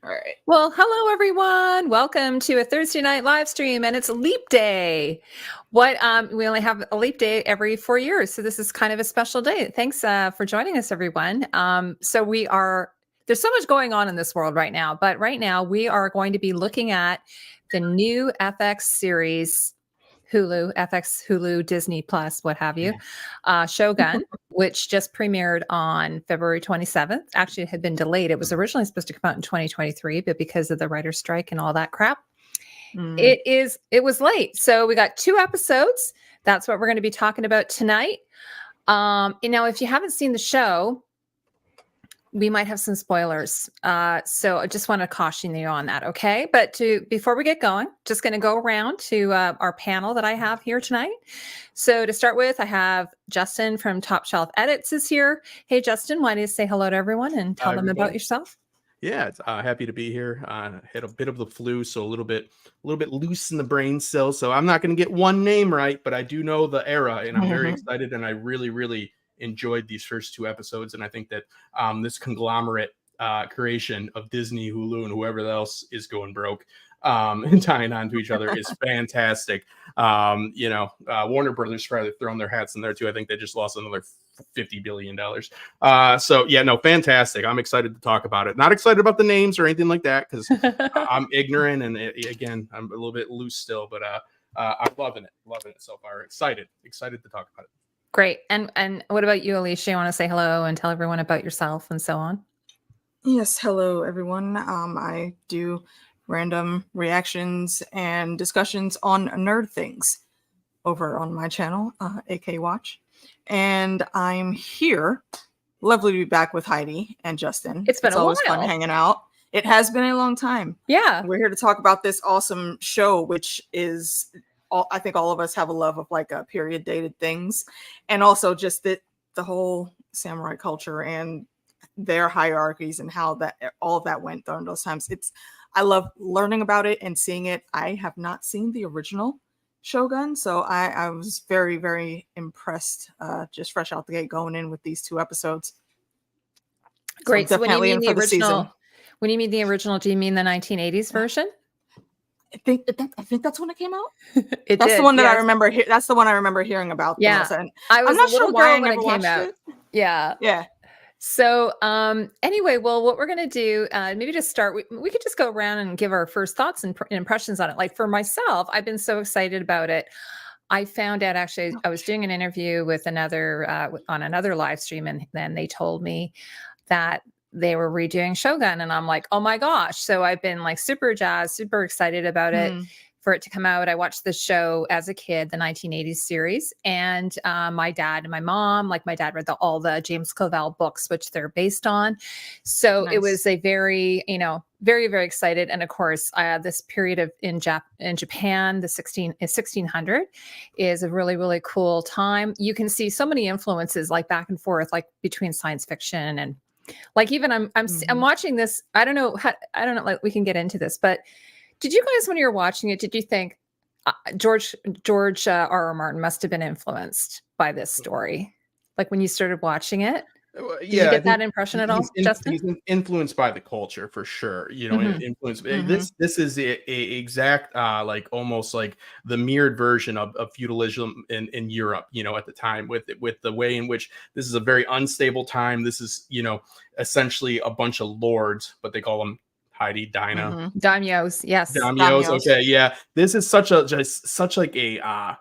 All right. Well, hello everyone. Welcome to a Thursday night live stream, and it's Leap Day. We only have a leap day every 4 years, so this is kind of a special day. Thanks for joining us, everyone. There's so much going on in this world right now, but right now we are going to be looking at the new FX series, FX, Hulu, Disney Plus, what have you, Shōgun, which just premiered on February 27th. Actually, it had been delayed. It was originally supposed to come out in 2023, but because of the writer's strike and all that crap, it was late. So we got 2 episodes. That's what we're going to be talking about tonight. And now, if you haven't seen the show, we might have some spoilers. So I just want to caution you on that, okay? But before we get going, just going to go around to our panel that I have here tonight. So to start with, I have Justin from Top Shelf Edits is here. Hey, Justin, why don't you say hello to everyone and tell them about yourself? Yeah, it's happy to be here. Had a bit of the flu, so a little bit loose in the brain still. So I'm not going to get one name right, but I do know the era, and I'm very excited. And I really enjoyed these first 2 episodes, and I think that this conglomerate creation of Disney, Hulu, and whoever else is going broke and tying on to each other is fantastic. Warner Brothers probably throwing their hats in there too. I think they just lost another $50 billion. Fantastic. I'm excited to talk about it. Not excited about the names or anything like that because I'm ignorant and again, I'm a little bit loose still, but I'm loving it so far. Excited to talk about it. Great. And what about you, Alicia? You want to say hello and tell everyone about yourself and so on? Yes. Hello, everyone. I do random reactions and discussions on nerd things over on my channel, AK Watch. And I'm here. Lovely to be back with Heidi and Justin. It's been always fun hanging out. It has been a long time. Yeah. We're here to talk about this awesome show, which is I think all of us have a love of like a period dated things, and also just the whole samurai culture and their hierarchies and how that all of that went during those times. I love learning about it and seeing it. I have not seen the original Shōgun, so I was very, very impressed just fresh out the gate going in with these 2 episodes. Great. So when you mean the original, do you mean the 1980s version? I think that's when it came out. That's the one that I remember. That's the one I remember hearing about. Yeah, I'm not sure why I never watched it. Yeah. So anyway, well, what we're gonna do, maybe just start. We could just go around and give our first thoughts and impressions on it. Like for myself, I've been so excited about it. I found out actually, I was doing an interview with on another live stream, and then they told me that they were redoing Shōgun, and I'm like, oh my gosh. So I've been like super jazzed, super excited about it for it to come out. I watched the show as a kid, the 1980s series, and my dad and my mom, like my dad read all the James Clavell books, which they're based on. So It was a very, very, very excited. And of course, this period in Japan, the 1600 is a really, really cool time. You can see so many influences like back and forth, like between science fiction and like even I'm watching this. I don't know. Like we can get into this, but did you guys, when you were watching it, did you think George R.R. Martin must have been influenced by this story? Like when you started watching it, did you get that impression at all, Justin? He's influenced by the culture for sure. Influenced. This is a exact like almost like the mirrored version of feudalism in Europe. At the time with the way in which this is a very unstable time. This is essentially a bunch of lords, but they call them Heidi, Dinah, daimyos. Yes, daimyos. Okay, yeah. This is such like a.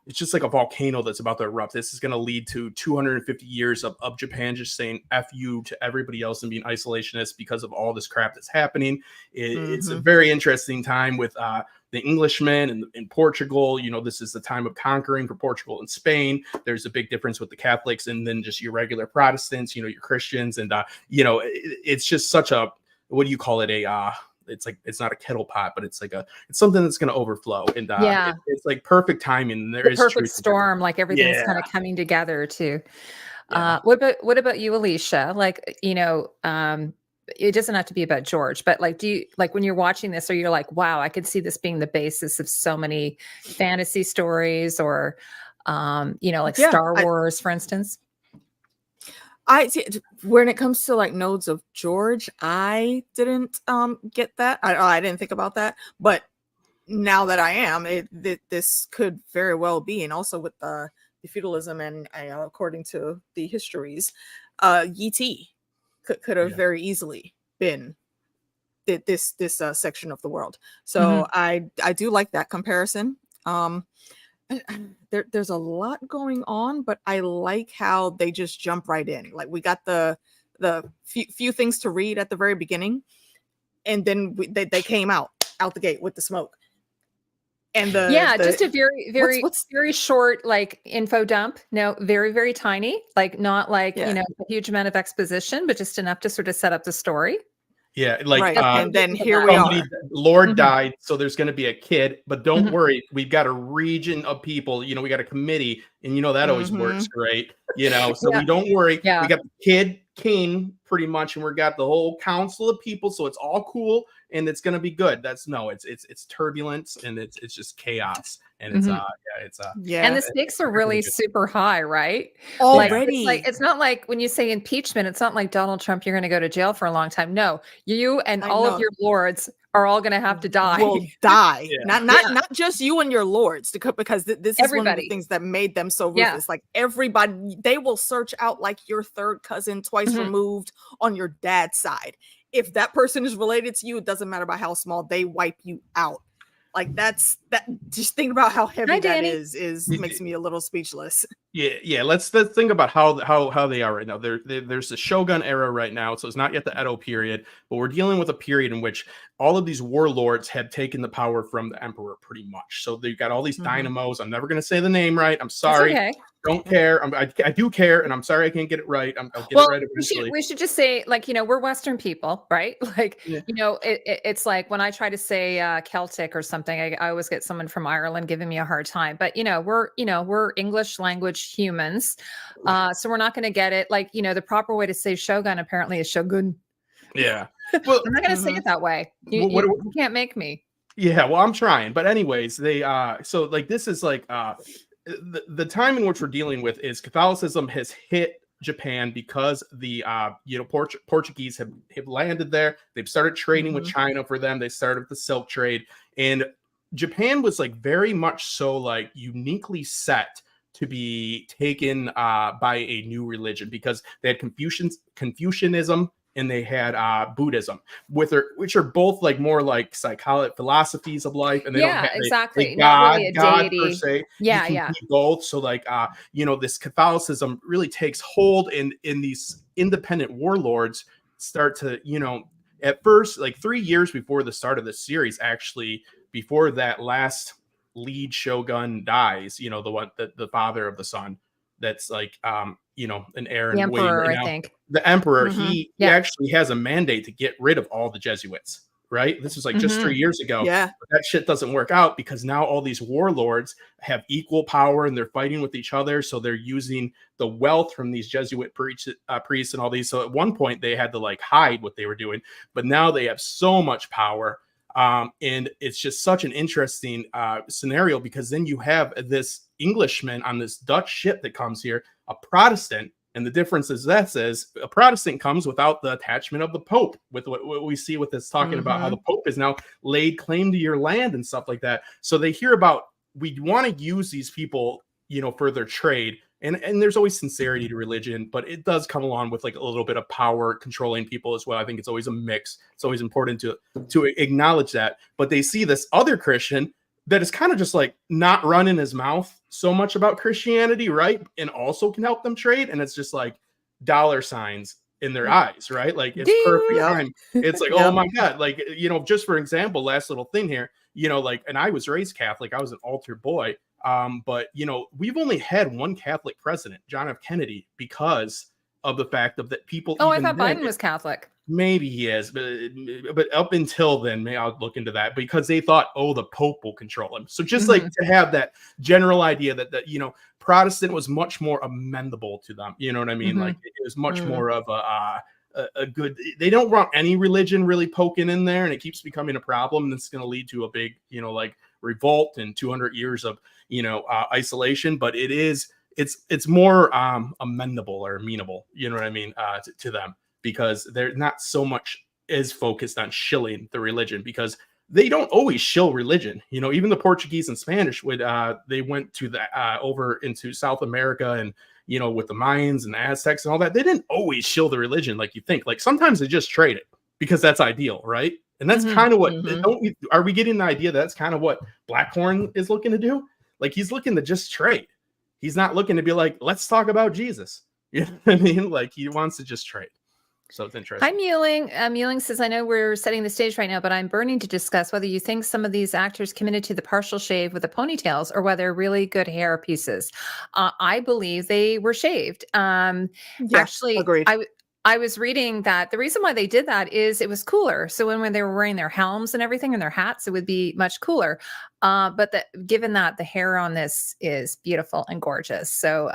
It's just like a volcano that's about to erupt. This is going to lead to 250 years of Japan just saying F you to everybody else and being isolationist because of all this crap that's happening. It's a very interesting time with the Englishmen and in Portugal. This is the time of conquering for Portugal and Spain. There's a big difference with the Catholics and then just your regular Protestants, your Christians. And, it's just such a, what do you call it? It's not a kettle pot, but it's something that's going to overflow. And it's like perfect timing. There is perfect storm, like everything's kind of coming together too. What about you, Alicia? Like, it doesn't have to be about George, but like, do you like when you're watching this, or you're like, wow, I could see this being the basis of so many fantasy stories, or Star Wars, for instance? I see when it comes to like nodes of George, I didn't get that. I didn't think about that, but now that I am, this could very well be, and also with the feudalism and according to the histories, Yi could have very easily been this section of the world. So I do like that comparison. There's a lot going on, but I like how they just jump right in. Like we got the few things to read at the very beginning, and then they came out the gate with the smoke. And just a very very short like info dump. No, very very tiny, like not like a huge amount of exposition, but just enough to sort of set up the story. Yeah, like right. And then here we are. Lord died, so there's going to be a kid, but don't worry, we've got a region of people. You know, we got a committee, and you know that always works great. You know, so we don't worry. We got the kid king pretty much, and we got the whole council of people, so it's all cool and it's going to be good. It's turbulence and it's just chaos, and it's and the stakes are really super high, right? Already, like it's not like when you say impeachment, it's not like Donald Trump, you're going to go to jail for a long time. No, you and all of your lords are all going to have to die. Will die. Not just you and your lords, because this is one of the things that made them so ruthless. Like everybody, they will search out like your third cousin twice removed on your dad's side. If that person is related to you, it doesn't matter about how small, they wipe you out. Like that. Just think about how heavy that is makes me a little speechless. Yeah. Let's think about how they are right now. There's the Shōgun era right now, so it's not yet the Edo period, but we're dealing with a period in which all of these warlords had taken the power from the emperor pretty much. So they've got all these dynamos. I'm never going to say the name right. I'm sorry. Okay. Don't care. I do care, and I'm sorry I can't get it right. I'll get it right eventually. We should just say, like, we're Western people, right? Like, it's like when I try to say Celtic or something, I always get someone from Ireland giving me a hard time. But we're English language humans, so we're not going to get it. Like, the proper way to say Shogun apparently is Shōgun. Yeah, well, I'm not going to say it that way. You can't make me. Yeah, well, I'm trying. But anyways, they so like this is like the time in which we're dealing with is Catholicism has hit Japan because the Portuguese have landed there. They've started trading with China for them. They started the Silk trade, and Japan was like very much so like uniquely set to be taken by a new religion because they had Confucianism and they had Buddhism, which are both like more like psychology philosophies of life, and they don't have exactly not really a God deity per se. Yeah. Both. So like this Catholicism really takes hold, and in these independent warlords start to at first, like 3 years before the start of the series, actually before that last lead shogun dies, the one that the father of the son that's like an heir and waiting right now. I think the emperor he actually has a mandate to get rid of all the Jesuits, right? This was like just 3 years ago. But that shit doesn't work out because now all these warlords have equal power and they're fighting with each other, so they're using the wealth from these Jesuit priests and all these. So at one point they had to like hide what they were doing, but now they have so much power. And it's just such an interesting scenario because then you have this Englishman on this Dutch ship that comes here, a Protestant, and the difference is that says a Protestant comes without the attachment of the Pope, with what we see with this talking about how the Pope is now laid claim to your land and stuff like that. So they hear about, we want to use these people, for their trade. And there's always sincerity to religion, but it does come along with like a little bit of power controlling people as well. I think it's always a mix. It's always important to acknowledge that. But they see this other Christian that is kind of just like not running his mouth so much about Christianity, right? And also can help them trade. And it's just like dollar signs in their eyes, right? Like it's perfect time. It's like, oh my God. Like, just for example, last little thing here, and I was raised Catholic. I was an altar boy. But we've only had one Catholic president, John F. Kennedy, because of the fact of that people. Oh, I thought Biden was Catholic. Maybe he is, but up until then, maybe I'll look into that because they thought, oh, the Pope will control him. So just like to have that general idea that Protestant was much more amendable to them. You know what I mean? Like it was much more of a good. They don't want any religion really poking in there, and it keeps becoming a problem. And it's going to lead to a big, revolt and 200 years of isolation. But it is it's more amendable or amenable, you know what I mean, to them, because they're not so much as focused on shilling the religion, because they don't always shill religion. You know, even the Portuguese and Spanish would they went to the over into South America, and you know, with the Mayans and the Aztecs and all that, they didn't always shill the religion like you think. Like sometimes they just trade it because that's ideal, right? And that's kind of what are we getting the idea that's kind of what Blackhorn is looking to do? Like he's looking to just trade. He's not looking to be like, let's talk about Jesus. You know what I mean? Like he wants to just trade. So it's interesting. Hi, Mewling. Mewling says, I know we're setting the stage right now, but I'm burning to discuss whether you think some of these actors committed to the partial shave with the ponytails or whether really good hair pieces. I believe they were shaved. Actually, agreed. I was reading that the reason why they did that is it was cooler. So when they were wearing their helms and everything and their hats, it would be much cooler. But given that the hair on this is beautiful and gorgeous. So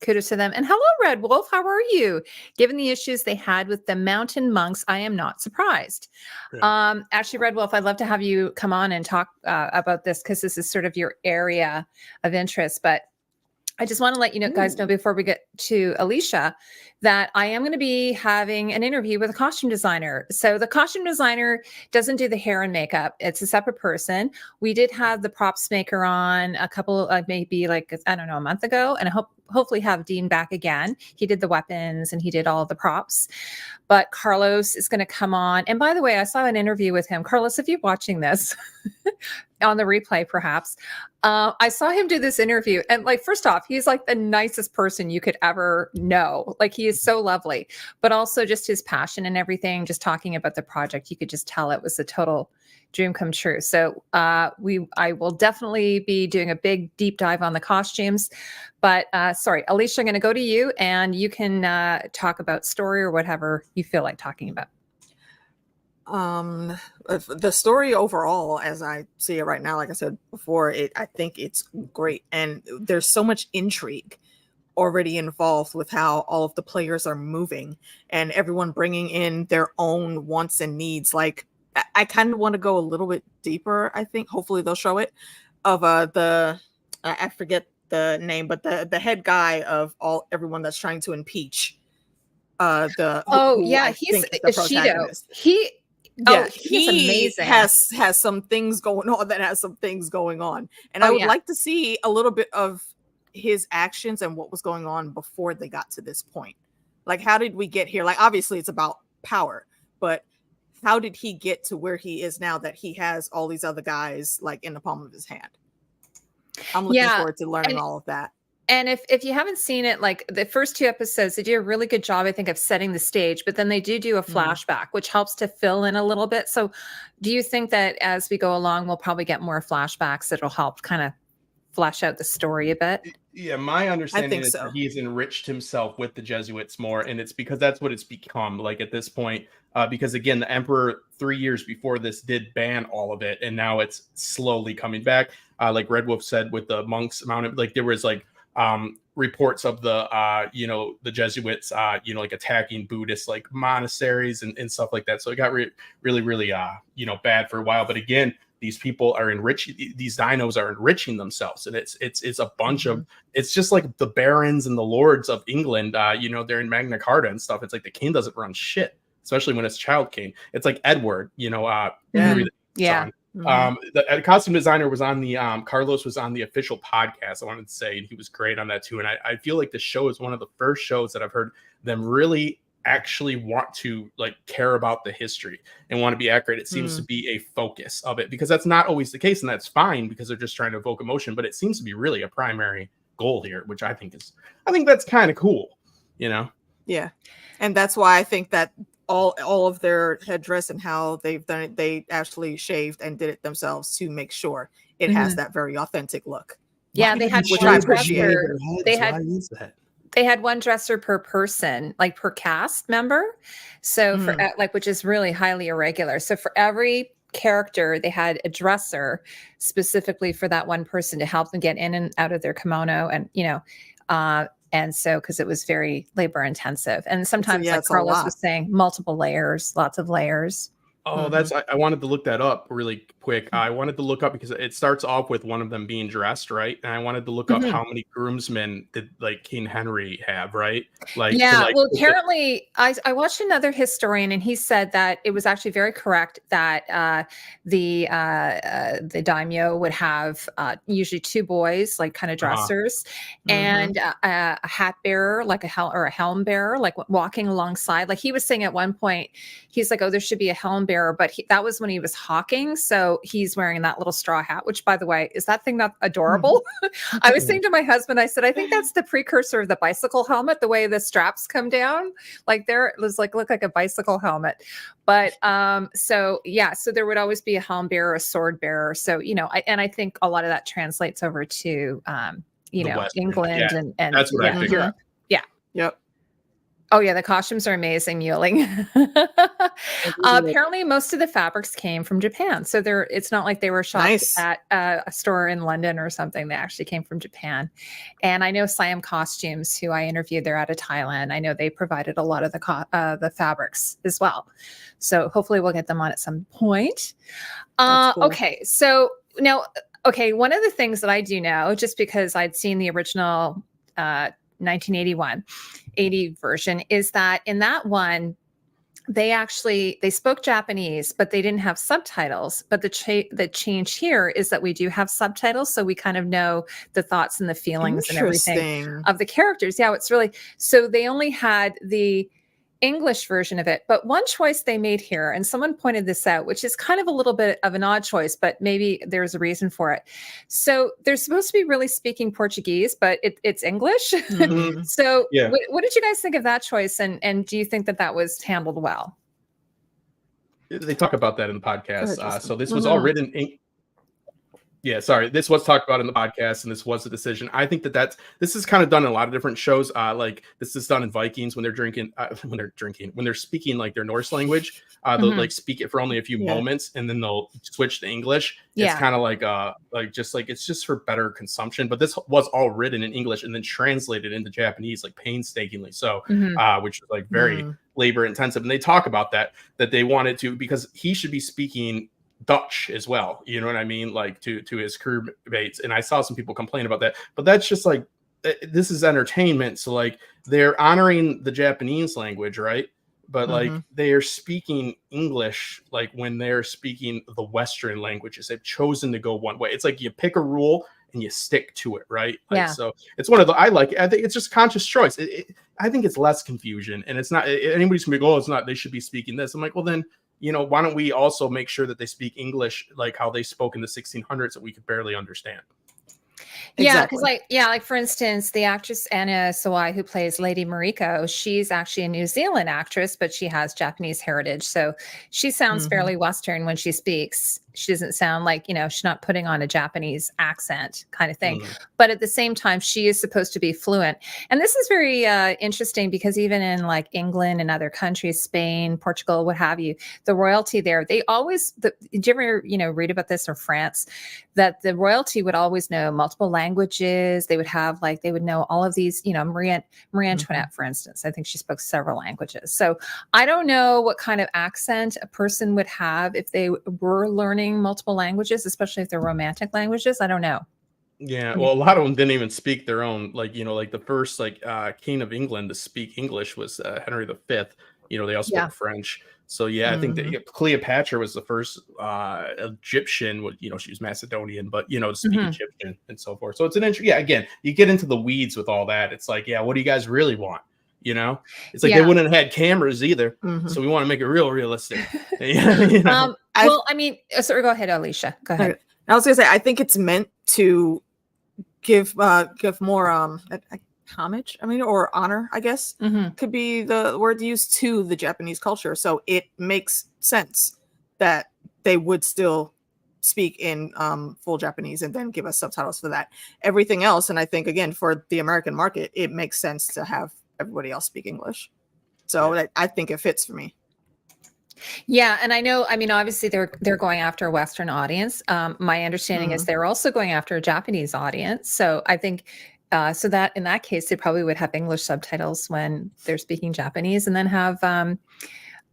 kudos to them. And hello, Red Wolf. How are you? Given the issues they had with the mountain monks, I am not surprised. Yeah. Actually, Red Wolf, I'd love to have you come on and talk about this because this is sort of your area of interest. But I just want to let you know, guys know before we get to Alicia, that I am going to be having an interview with a costume designer. So the costume designer doesn't do the hair and makeup. It's a separate person. We did have the props maker on a couple, maybe like, I don't know, a month ago. And I hopefully have Dean back again. He did the weapons and he did all the props. But Carlos is going to come on. And by the way, I saw an interview with him. Carlos, if you're watching this on the replay, perhaps, I saw him do this interview. And like, first off, he's like the nicest person you could ever know. Like he is so lovely, but also just his passion and everything, just talking about the project, you could just tell it was a total dream come true. So I will definitely be doing a big deep dive on the costumes. But sorry, Alicia, I'm going to go to you and you can talk about story or whatever you feel like talking about. The story overall, as I see it right now, like I said before, I think it's great. And there's so much intrigue already involved with how all of the players are moving and everyone bringing in their own wants and needs. Like, I kind of want to go a little bit deeper. I think hopefully they'll show it of I forget the name, but the head guy of everyone that's trying to impeach he's Shido. He's amazing. Has some things going on, and I would like to see a little bit of his actions and what was going on before they got to this point. Like, how did we get here? Like, obviously it's about power, but how did he get to where he is now that he has all these other guys like in the palm of his hand? I'm looking forward to learning all of that. And if you haven't seen it, like the first 2 episodes, they do a really good job, I think, of setting the stage, but then they do a flashback, which helps to fill in a little bit. So do you think that as we go along, we'll probably get more flashbacks that'll help kind of flesh out the story a bit? Yeah, my understanding is that he's enriched himself with the Jesuits more, and it's because that's what it's become like at this point. Because again, the Emperor 3 years before this did ban all of it, and now it's slowly coming back. Like Red Wolf said, with the monks mounted, like there was like reports of the the Jesuits like attacking Buddhist like monasteries and stuff like that. So it got really bad for a while. But again, these people are enriching, these dinos are enriching themselves, and it's a bunch of, it's just like the barons and the lords of England. They're in Magna Carta and stuff. It's like the king doesn't run shit, especially when it's child king. It's like Edward, the costume designer was on the Carlos was on the official podcast, I wanted to say, and he was great on that too. And I feel like the show is one of the first shows that I've heard them really actually want to like care about the history and want to be accurate. It seems to be a focus of it, because that's not always the case, and that's fine because they're just trying to evoke emotion, but it seems to be really a primary goal here, which I think that's kind of cool, Yeah. And that's why I think that all of their headdress and how they've done it, they actually shaved and did it themselves to make sure it has that very authentic look. Yeah, they had one dresser. They had one dresser per person, like per cast member. So for which is really highly irregular. So for every character, they had a dresser specifically for that one person to help them get in and out of their kimono, and and so because it was very labor intensive, and sometimes like Carlos was saying, multiple layers, lots of layers. Oh, I wanted to look that up really quick. I wanted to look up because it starts off with one of them being dressed, right? And I wanted to look up Mhm. how many groomsmen did like King Henry have, right? Like to Yeah, like well, put the apparently, I watched another historian, and he said that it was actually very correct that the daimyo would have usually two boys, like kind of uh-huh. dressers, and a hat bearer, like a helm bearer, like walking alongside. Like he was saying at one point, he's like, "Oh, there should be a helm bearer," but that was when he was hawking, so he's wearing that little straw hat. Which, by the way, is that thing not adorable? I was saying to my husband, I said, I think that's the precursor of the bicycle helmet, the way the straps come down. Like there, it was like look like a bicycle helmet. But so yeah, so there would always be a helm bearer, a sword bearer. So, I think a lot of that translates over to the Western. Yeah, England and that's what I yeah. figured. Mhm. Yeah. Yep. Oh yeah, the costumes are amazing, Muling. Apparently, most of the fabrics came from Japan, so it's not like they were shopped Nice. at a store in London or something. They actually came from Japan. And I know Siam Costumes, who I interviewed, they're out of Thailand. I know they provided a lot of the fabrics as well. So hopefully, we'll get them on at some point. That's cool. Okay, so now, one of the things that I do know, just because I'd seen the original 1981 80 version, is that in that one they spoke Japanese, but they didn't have subtitles. But the change here is that we do have subtitles, so we kind of know the thoughts and the feelings and everything Interesting. of the characters. Yeah, it's really, so they only had the English version of it. But one choice they made here, and someone pointed this out, which is kind of a little bit of an odd choice, but maybe there's a reason for it. So they're supposed to be really speaking Portuguese, but it's English. Mhm. So Yeah. what did you guys think of that choice? And do you think that was handled well? They talk about that in the Go ahead, podcast. Justin. So this was all written in. Yeah, sorry. This was talked about in the podcast, and this was a decision. I think this is kind of done in a lot of different shows. Like this is done in Vikings when they're when they're speaking like their Norse language. They'll like speak it for only a few Yeah. moments, and then they'll switch to English. It's Yeah. kind of like it's just for better consumption. But this was all written in English and then translated into Japanese like painstakingly. So, which is like very labor intensive. And they talk about that they wanted to, because he should be speaking Dutch as well, you know what I mean, like to his crewmates. And I saw some people complain about that, but that's just like, this is entertainment, so like they're honoring the Japanese language, right? But like they are speaking English, like when they're speaking the Western languages, they've chosen to go one way. It's like you pick a rule and you stick to it, right? Like, Yeah. so it's one of the, I think it's just conscious choice. I think it's less confusion, and it's not, anybody's gonna be, oh, it's not, they should be speaking this. I'm like, well then, why don't we also make sure that they speak English like how they spoke in the 1600s that we could barely understand? Yeah, because like for instance, the actress Anna Sawai, who plays Lady Mariko, she's actually a New Zealand actress, but she has Japanese heritage. So she sounds fairly Western when she speaks. She doesn't sound like, she's not putting on a Japanese accent kind of thing. But at the same time, she is supposed to be fluent. And this is very interesting because even in like England and other countries, Spain, Portugal, what have you, the royalty there, they always, did you ever, read about this, or France, that the royalty would always know multiple languages. They would have they would know all of these, Marie Antoinette, for instance, I think she spoke several languages. So I don't know what kind of accent a person would have if they were learning multiple languages, especially if they're romantic languages. I don't know. Yeah, well, a lot of them didn't even speak their own, like the first king of England to speak English was Henry V. They all spoke French. So yeah, I think that Cleopatra was the first Egyptian. She was Macedonian, but to speak Egyptian and so forth. So it's an interesting. Yeah, again, you get into the weeds with all that. It's like, yeah, what do you guys really want? It's like they wouldn't have had cameras either, so we want to make it real realistic. Well, I mean, sorry, go ahead, Alicia. Go ahead. I was gonna say, I think it's meant to give more homage, or honor, I guess, could be the word used, to the Japanese culture. So it makes sense that they would still speak in full Japanese and then give us subtitles for that. Everything else, and I think again for the American market, it makes sense to have everybody else speak English. So I think it fits for me. Yeah, and I know, obviously they're going after a Western audience. My understanding is they're also going after a Japanese audience. So I think so that in that case, they probably would have English subtitles when they're speaking Japanese, and then have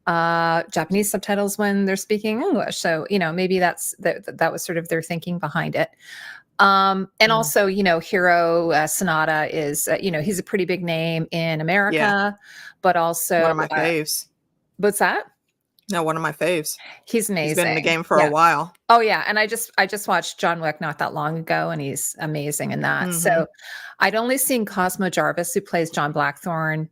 Japanese subtitles when they're speaking English. So, maybe that was sort of their thinking behind it. And also, Hiro Sanada is, he's a pretty big name in America, but also one of my faves. What's that? No, one of my faves. He's amazing. He's been in the game for a while. Oh yeah, and I just watched John Wick not that long ago, and he's amazing in that. So I'd only seen Cosmo Jarvis, who plays John Blackthorne,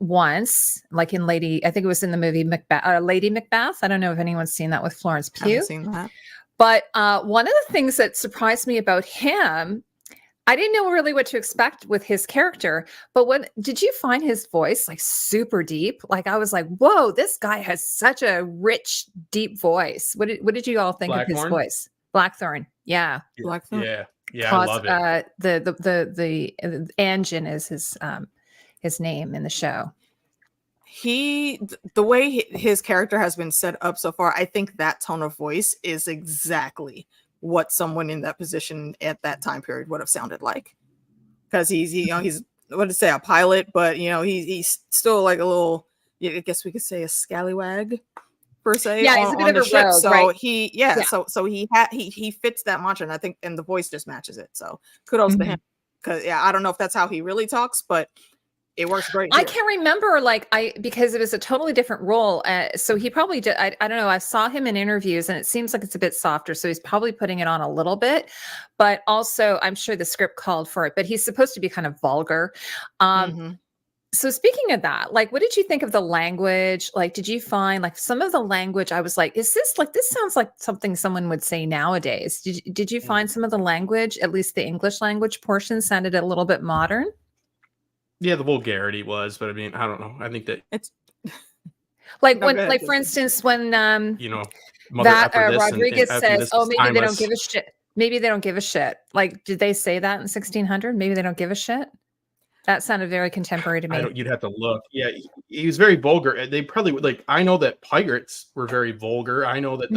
once, like in I think it was in the movie Macbeth, Lady Macbeth. I don't know if anyone's seen that with Florence Pugh. I haven't seen that. But one of the things that surprised me about him, I didn't know really what to expect with his character, but did you find his voice like super deep? Like I was like, whoa, this guy has such a rich, deep voice. What did you all think of his voice? Blackthorne. Yeah. Blackthorne. Yeah. I love it. The engine is his name in the show. The way his character has been set up so far, I think that tone of voice is exactly what someone in that position at that time period would have sounded like. Because he's what to say, a pilot, but he's still like a little, I guess we could say a scallywag per se. Yeah, he's a bit of a ship. rogue, So right? So he fits that mantra, and I think, and the voice just matches it. So kudos to him. Because I don't know if that's how he really talks, but it works great. I can't remember, because it was a totally different role. So he probably did. I don't know. I saw him in interviews, and it seems like it's a bit softer. So he's probably putting it on a little bit, but also I'm sure the script called for it. But he's supposed to be kind of vulgar. So speaking of that, what did you think of the language? Did you find some of the language? I was like, this sounds like something someone would say nowadays. Did you find some of the language, at least the English language portion, sounded a little bit modern? Yeah, the vulgarity was, but I mean, I don't know. I think that it's for instance, when that Rodriguez says, "Oh, maybe they don't give a shit." Maybe they don't give a shit. Did they say that in 1600? Maybe they don't give a shit. That sounded very contemporary to me. You'd have to look. Yeah, he was very vulgar. They probably would I know that pirates were very vulgar. I know that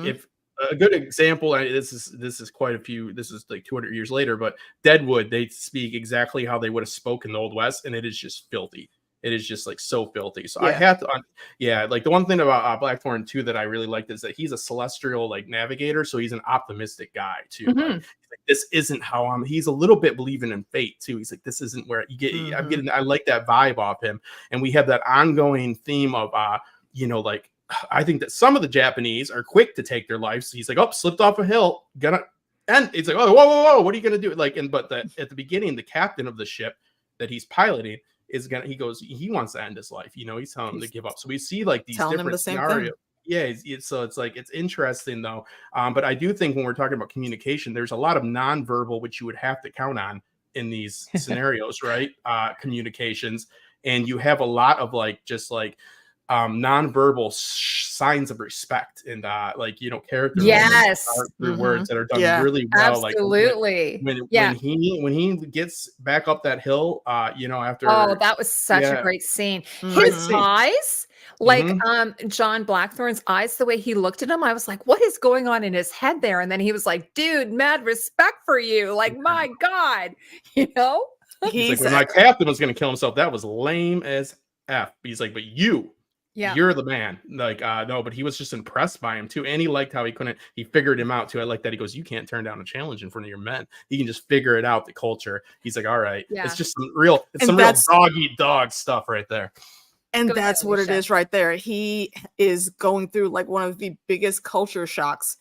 if a good example, this is quite a few. This is 200 years later, but Deadwood, they speak exactly how they would have spoken in the Old West, and it is just filthy. It is just so filthy. So I have to, the one thing about Blackthorne too that I really liked is that he's a celestial navigator, so he's an optimistic guy too. This isn't how he's a little bit believing in fate too. He's like, this isn't where you get. I like that vibe off him, and we have that ongoing theme of I think that some of the Japanese are quick to take their lives. So he's like, oh, slipped off a hill, and it's like, oh, whoa, what are you gonna do? At the beginning, the captain of the ship that he's piloting he wants to end his life. He's telling him to give up. So we see these different scenarios. Yeah, so it's interesting though. But I do think when we're talking about communication, there's a lot of nonverbal which you would have to count on in these scenarios, right? Communications, and you have a lot of nonverbal signs of respect and character through words that are done really well. Absolutely. When he gets back up that hill, after that was such a great scene. His eyes, John Blackthorne's eyes, the way he looked at him, I was like, what is going on in his head there? And then he was like, dude, mad respect for you. My God, he's when my captain was going to kill himself, that was lame as F. He's like, but you're the man. No, but he was just impressed by him too. And he liked how he figured him out too. I like that. He goes, you can't turn down a challenge in front of your men. You can just figure it out, the culture. He's like, all right. Yeah. It's just some real dog eat dog stuff right there. And that's what it is right there. He is going through one of the biggest culture shocks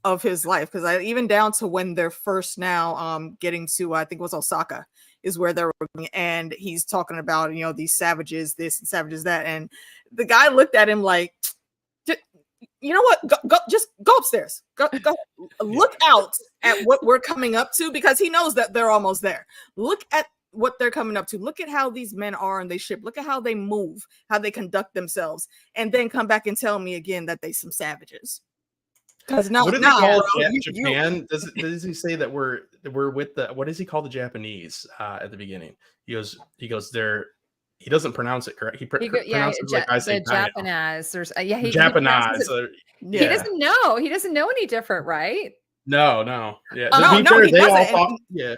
of his life. Because even down to when they're first now getting to, I think it was Osaka, is where they're working, and he's talking about these savages this and savages that, and the guy looked at him like, you know what, just go upstairs, go look out at what we're coming up to, because he knows that they're almost there. Look at what they're coming up to. Look at how these men are on their ship. Look at how they move, how they conduct themselves, and then come back and tell me again that they some savages. Because what do they call Japan? Does he say that we're with the, what does he call the Japanese at the beginning? He goes he doesn't pronounce it correct. He pronounces it I say Japanese. He Japanese. He doesn't know. He doesn't know any different, right? No. Yeah. No, they all doesn't. thought, yeah.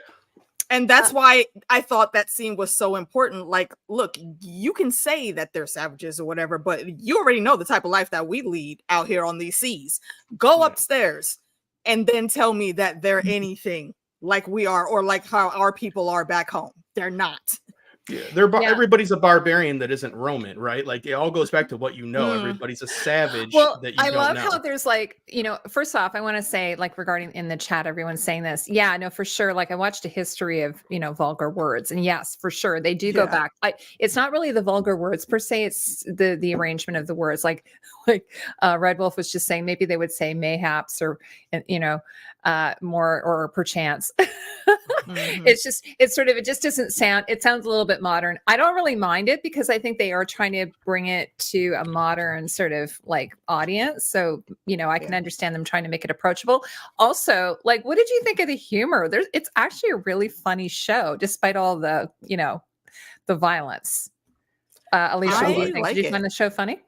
And that's why I thought that scene was so important. Like, look, you can say that they're savages or whatever, but you already know the type of life that we lead out here on these seas. Go upstairs and then tell me that they're anything like we are, or like how our people are back home. They're not. Yeah, everybody's a barbarian that isn't Roman, right? Like, it all goes back to what you know. Everybody's a savage. Well, that you I don't love know. how there's like, first off, I want to say, like, regarding in the chat, everyone's saying this. Yeah, no, for sure. Like, I watched a history of, vulgar words, and yes, for sure, they do go back. It's not really the vulgar words per se. It's the arrangement of the words. Like Red Wolf was just saying, maybe they would say mayhaps or, more or perchance. It just doesn't sound, it sounds a little bit modern. I don't really mind it because I think they are trying to bring it to a modern sort of like audience. So, I can understand them trying to make it approachable. Also, like, what did you think of the humor? It's actually a really funny show, despite all the, the violence. Alicia, what do you think? Did you find the show funny?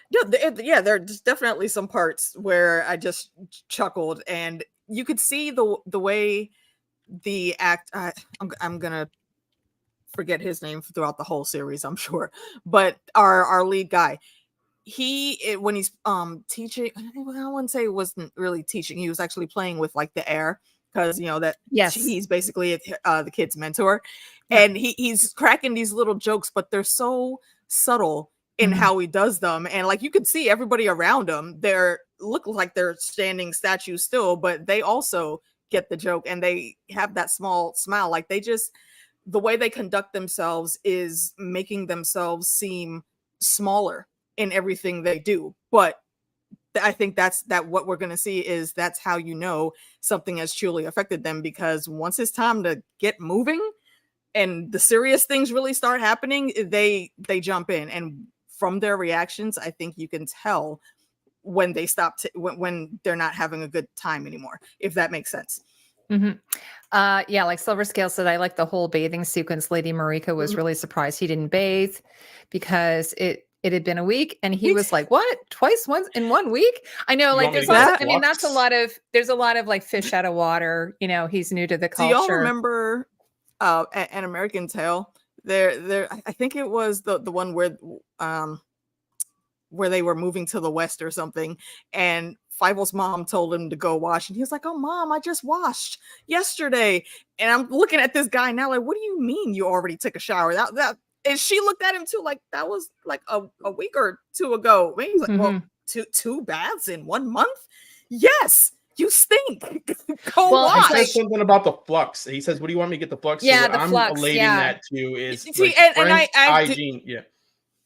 Yeah, there's definitely some parts where I just chuckled, and you could see the way the act. I'm gonna forget his name throughout the whole series, I'm sure, but our lead guy, when he's teaching, I wouldn't say it wasn't really teaching. He was actually playing with like the air, because he's basically the kid's mentor, and he's cracking these little jokes, but they're so subtle in how he does them, and like you could see everybody around him, look like they're standing statues still, but they also get the joke, and they have that small smile. Like, the way they conduct themselves is making themselves seem smaller in everything they do. But I think that's what we're going to see is that's how something has truly affected them, because once it's time to get moving and the serious things really start happening, they jump in, and from their reactions, I think you can tell when they stop when they're not having a good time anymore, if that makes sense. Yeah, like Silver Scale said, I like the whole bathing sequence. Lady Marika was really surprised he didn't bathe because it had been a week, and he was like, "What? Once in 1 week?" I know, like, there's also, I mean, there's a lot of like fish out of water. He's new to the culture. Do y'all remember An American Tale? There, I think it was the one where they were moving to the West or something, and Fievel's mom told him to go wash, and he was like, "Oh, Mom, I just washed yesterday." And I'm looking at this guy now, like, "What do you mean you already took a shower?" That and she looked at him too, like, that was like a week or two ago. Maybe he's like, "Well, two baths in 1 month? Yes, you stink." Go wash. He says something about the flux. He says, "What do you want me to get the flux?" Yeah, so the I'm flux. relating that to is see, like and I hygiene.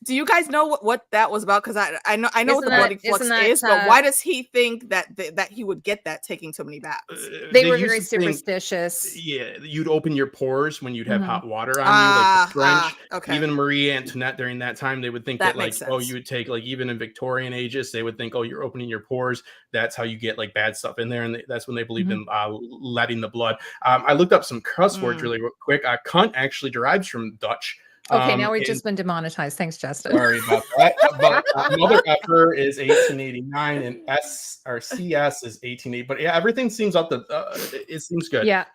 Do you guys know what that was about? Because I know what the bloody flux is, but why does he think that he would get that taking so many baths? They were very superstitious. You'd open your pores when you'd have hot water on you, like the French. Okay. Even Marie Antoinette during that time, they would think that like, sense. oh, you would take, like, even in Victorian ages, they would think, oh, you're opening your pores. That's how you get like bad stuff in there, and that's when they believed in letting the blood. I looked up some cuss words really quick. Cunt actually derives from Dutch. Okay, now we've just been demonetized. Thanks, Justin. Sorry about that. But Mother Effer is 1889, and CS is 1880. But yeah, everything seems it seems good. Yeah.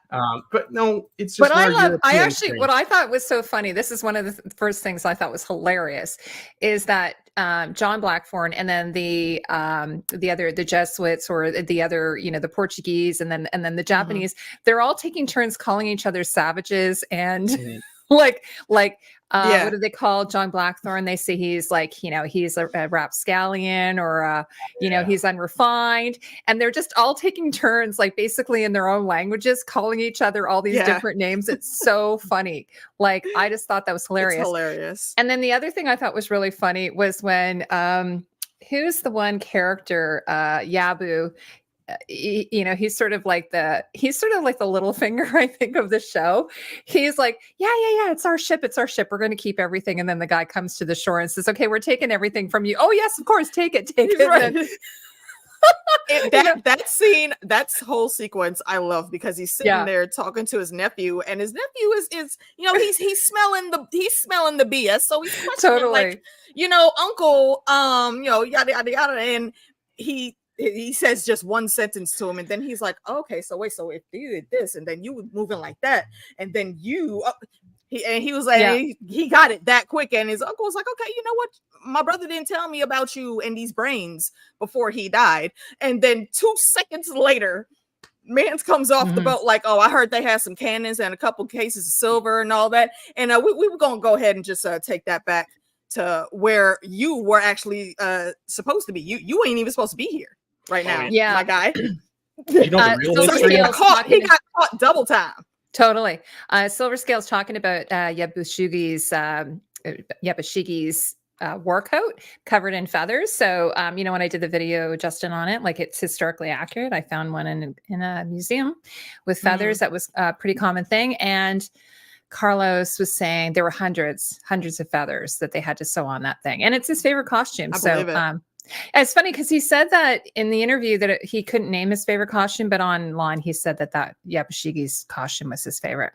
But no, it's just. But what I thought was so funny. This is one of the first things I thought was hilarious, is that John Blackthorne and then the Jesuits, or the other, the Portuguese, and then the Japanese, they're all taking turns calling each other savages and. What do they call John Blackthorne? They say he's like, he's a rapscallion, or he's unrefined, and they're just all taking turns, like, basically in their own languages, calling each other all these different names. It's so funny. Like, I just thought that was hilarious. It's hilarious. And then the other thing I thought was really funny was when who's the one character, Yabu. He's sort of like the little finger, I think, of the show. He's like, yeah, it's our ship, we're going to keep everything. And then the guy comes to the shore and says, "Okay, we're taking everything from you." "Oh yes, of course, take it." Right. That scene, that whole sequence, I love, because he's sitting there talking to his nephew, and his nephew is he's smelling the BS, so he's questioning, like, "Uncle, yada yada yada," and he he says just one sentence to him, and then he's like, okay, so wait, so if you did this, and then you were moving like that, and then you he was like, he got it that quick, and his uncle was like, okay, you know what, my brother didn't tell me about you and these brains before he died. And then 2 seconds later, Mans comes off the boat like, oh, I heard they had some cannons and a couple cases of silver and all that, and we were gonna go ahead and just take that back to where you were actually supposed to be. You ain't even supposed to be here right now, my guy. You know the real so he got caught double time. Totally. Silver Scale's talking about Yabushigi's war coat covered in feathers. So, you know, when I did the video, Justin, on it, like, it's historically accurate. I found one in a museum with feathers. That was a pretty common thing. And Carlos was saying there were hundreds of feathers that they had to sew on that thing. And it's his favorite costume. It's funny because he said that in the interview that he couldn't name his favorite costume, but online he said that Yabushigi's costume was his favorite.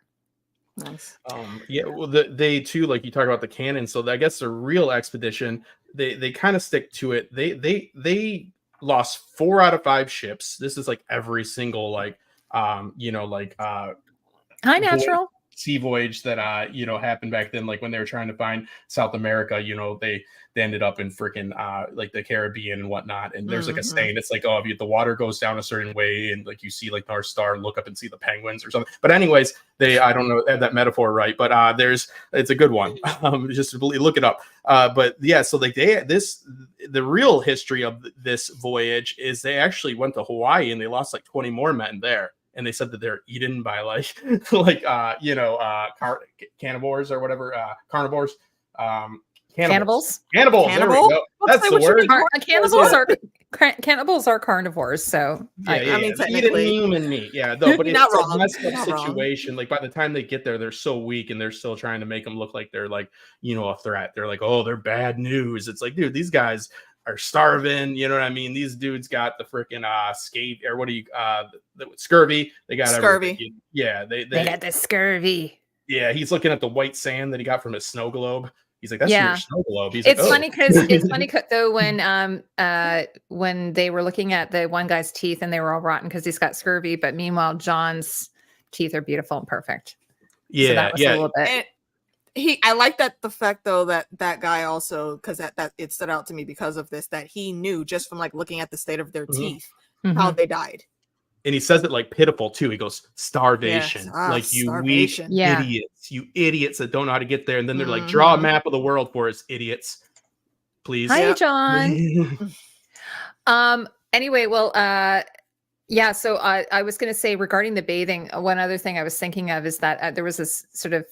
Nice. Well, they too, like you talk about the cannon. So I guess the real expedition, they kind of stick to it. They lost 4 out of 5 ships. This is like every single Hi, Natural. Sea voyage that happened back then, like when they were trying to find South America. They ended up in freaking like the Caribbean and whatnot. And there's like a saying, it's like, oh, if the water goes down a certain way and like you see like North Star, look up and see the penguins or something. But anyways, I don't know that metaphor right, but it's a good one. Just look it up. But yeah, so like the real history of this voyage is they actually went to Hawaii and they lost like 20 more men there. And they said that they're eaten by carnivores or whatever, carnivores. Cannibals. Cannibals. There we go. That's the word. Cannibals are carnivores. So I mean, technically, eating human meat. Yeah, no, but it's not a messed up situation. Like by the time they get there, they're so weak, and they're still trying to make them look like they're like a threat. They're like, oh, they're bad news. It's like, dude, these guys are starving. You know what I mean? These dudes got the freaking scurvy. They got scurvy. Everything. Yeah, they got the scurvy. Yeah, he's looking at the white sand that he got from his snow globe. He's like, that's your snow globe. He's it's funny because though when they were looking at the one guy's teeth and they were all rotten because he's got scurvy, but meanwhile John's teeth are beautiful and perfect. Yeah, so that was a little bit. I like the fact though that guy also, because that it stood out to me because of this, that he knew just from like looking at the state of their teeth how they died. And he says it like pitiful too. He goes, starvation. Yes. Like you starvation. weak idiots. You idiots that don't know how to get there. And then they're like, draw a map of the world for us, idiots. Please. Hi, John. Anyway, well, so I was going to say regarding the bathing, one other thing I was thinking of is that there was this sort of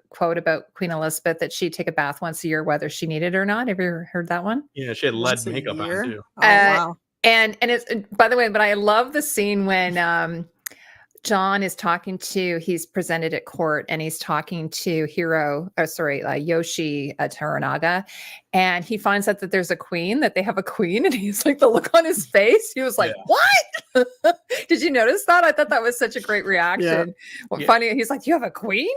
quote about Queen Elizabeth that she'd take a bath once a year, whether she needed it or not. Have you ever heard that one? Yeah, she had lead makeup on too. Oh, wow. And it's, by the way, but I love the scene when John is talking he's presented at court and he's talking to Yoshi Toranaga, and he finds out that there's a queen, that they have a queen, and he's like, the look on his face, he was like, what? Did you notice that? I thought that was such a great reaction. Funny, he's like, you have a queen?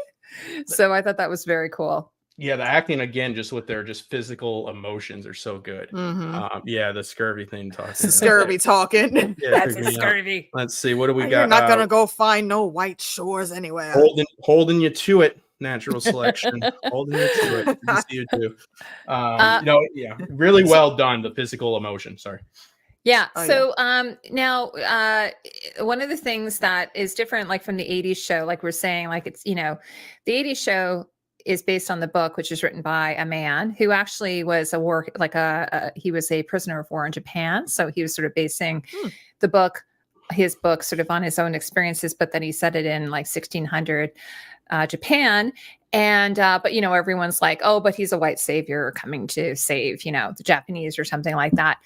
So I thought that was very cool. Yeah, the acting again, just with their physical emotions, are so good. The scurvy thing talking. Scurvy talking. That's a scurvy. Let's see, what do we got? You're not gonna go find no white shores anywhere. Holding you to it. Natural selection. Holding you to it. I see you too. Really well done. The physical emotion. Sorry. Yeah. Now, one of the things that is different, like from the 80s show, like we're saying, like it's, the 80s show is based on the book, which is written by a man who actually was he was a prisoner of war in Japan. So he was sort of basing his book sort of on his own experiences, but then he set it in like 1600 Japan. And, but everyone's like, oh, but he's a white savior coming to save, the Japanese or something like that.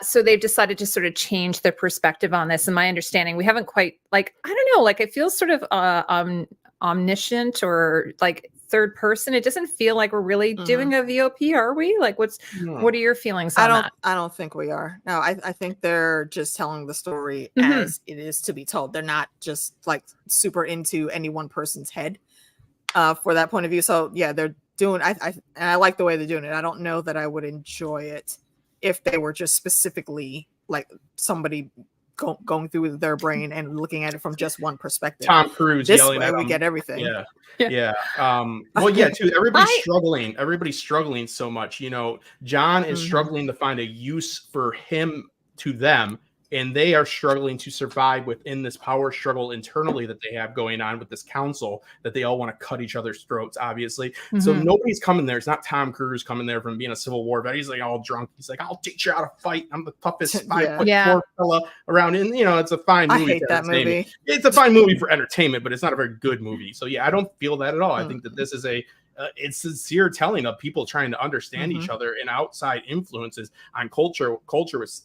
So they've decided to sort of change their perspective on this. And my understanding, we haven't quite I don't know, it feels sort of omniscient or like third person. It doesn't feel like we're really doing a VOP, are we? Like what are your feelings on that? I don't think we are. No, I think they're just telling the story as it is to be told. They're not just like super into any one person's head for that point of view. So yeah, they're doing, I like the way they're doing it. I don't know that I would enjoy it if they were just specifically like somebody going through their brain and looking at it from just one perspective. Tom Cruise This yelling way at we him. get everything. Yeah. Yeah. Yeah. Well, yeah, too. Everybody's struggling so much. You know, John is struggling to find a use for him to them, and they are struggling to survive within this power struggle internally that they have going on with this council, that they all want to cut each other's throats, obviously. So nobody's coming there. It's not Tom Cruise coming there from being a Civil War vet. He's like all drunk. He's like, I'll teach you how to fight. I'm the toughest 5'4" fella around. And, you know, it's a fine movie. I hate that movie. It's a fine movie for entertainment, but it's not a very good movie. So, yeah, I don't feel that at all. I think that this is it's sincere telling of people trying to understand each other and outside influences on culture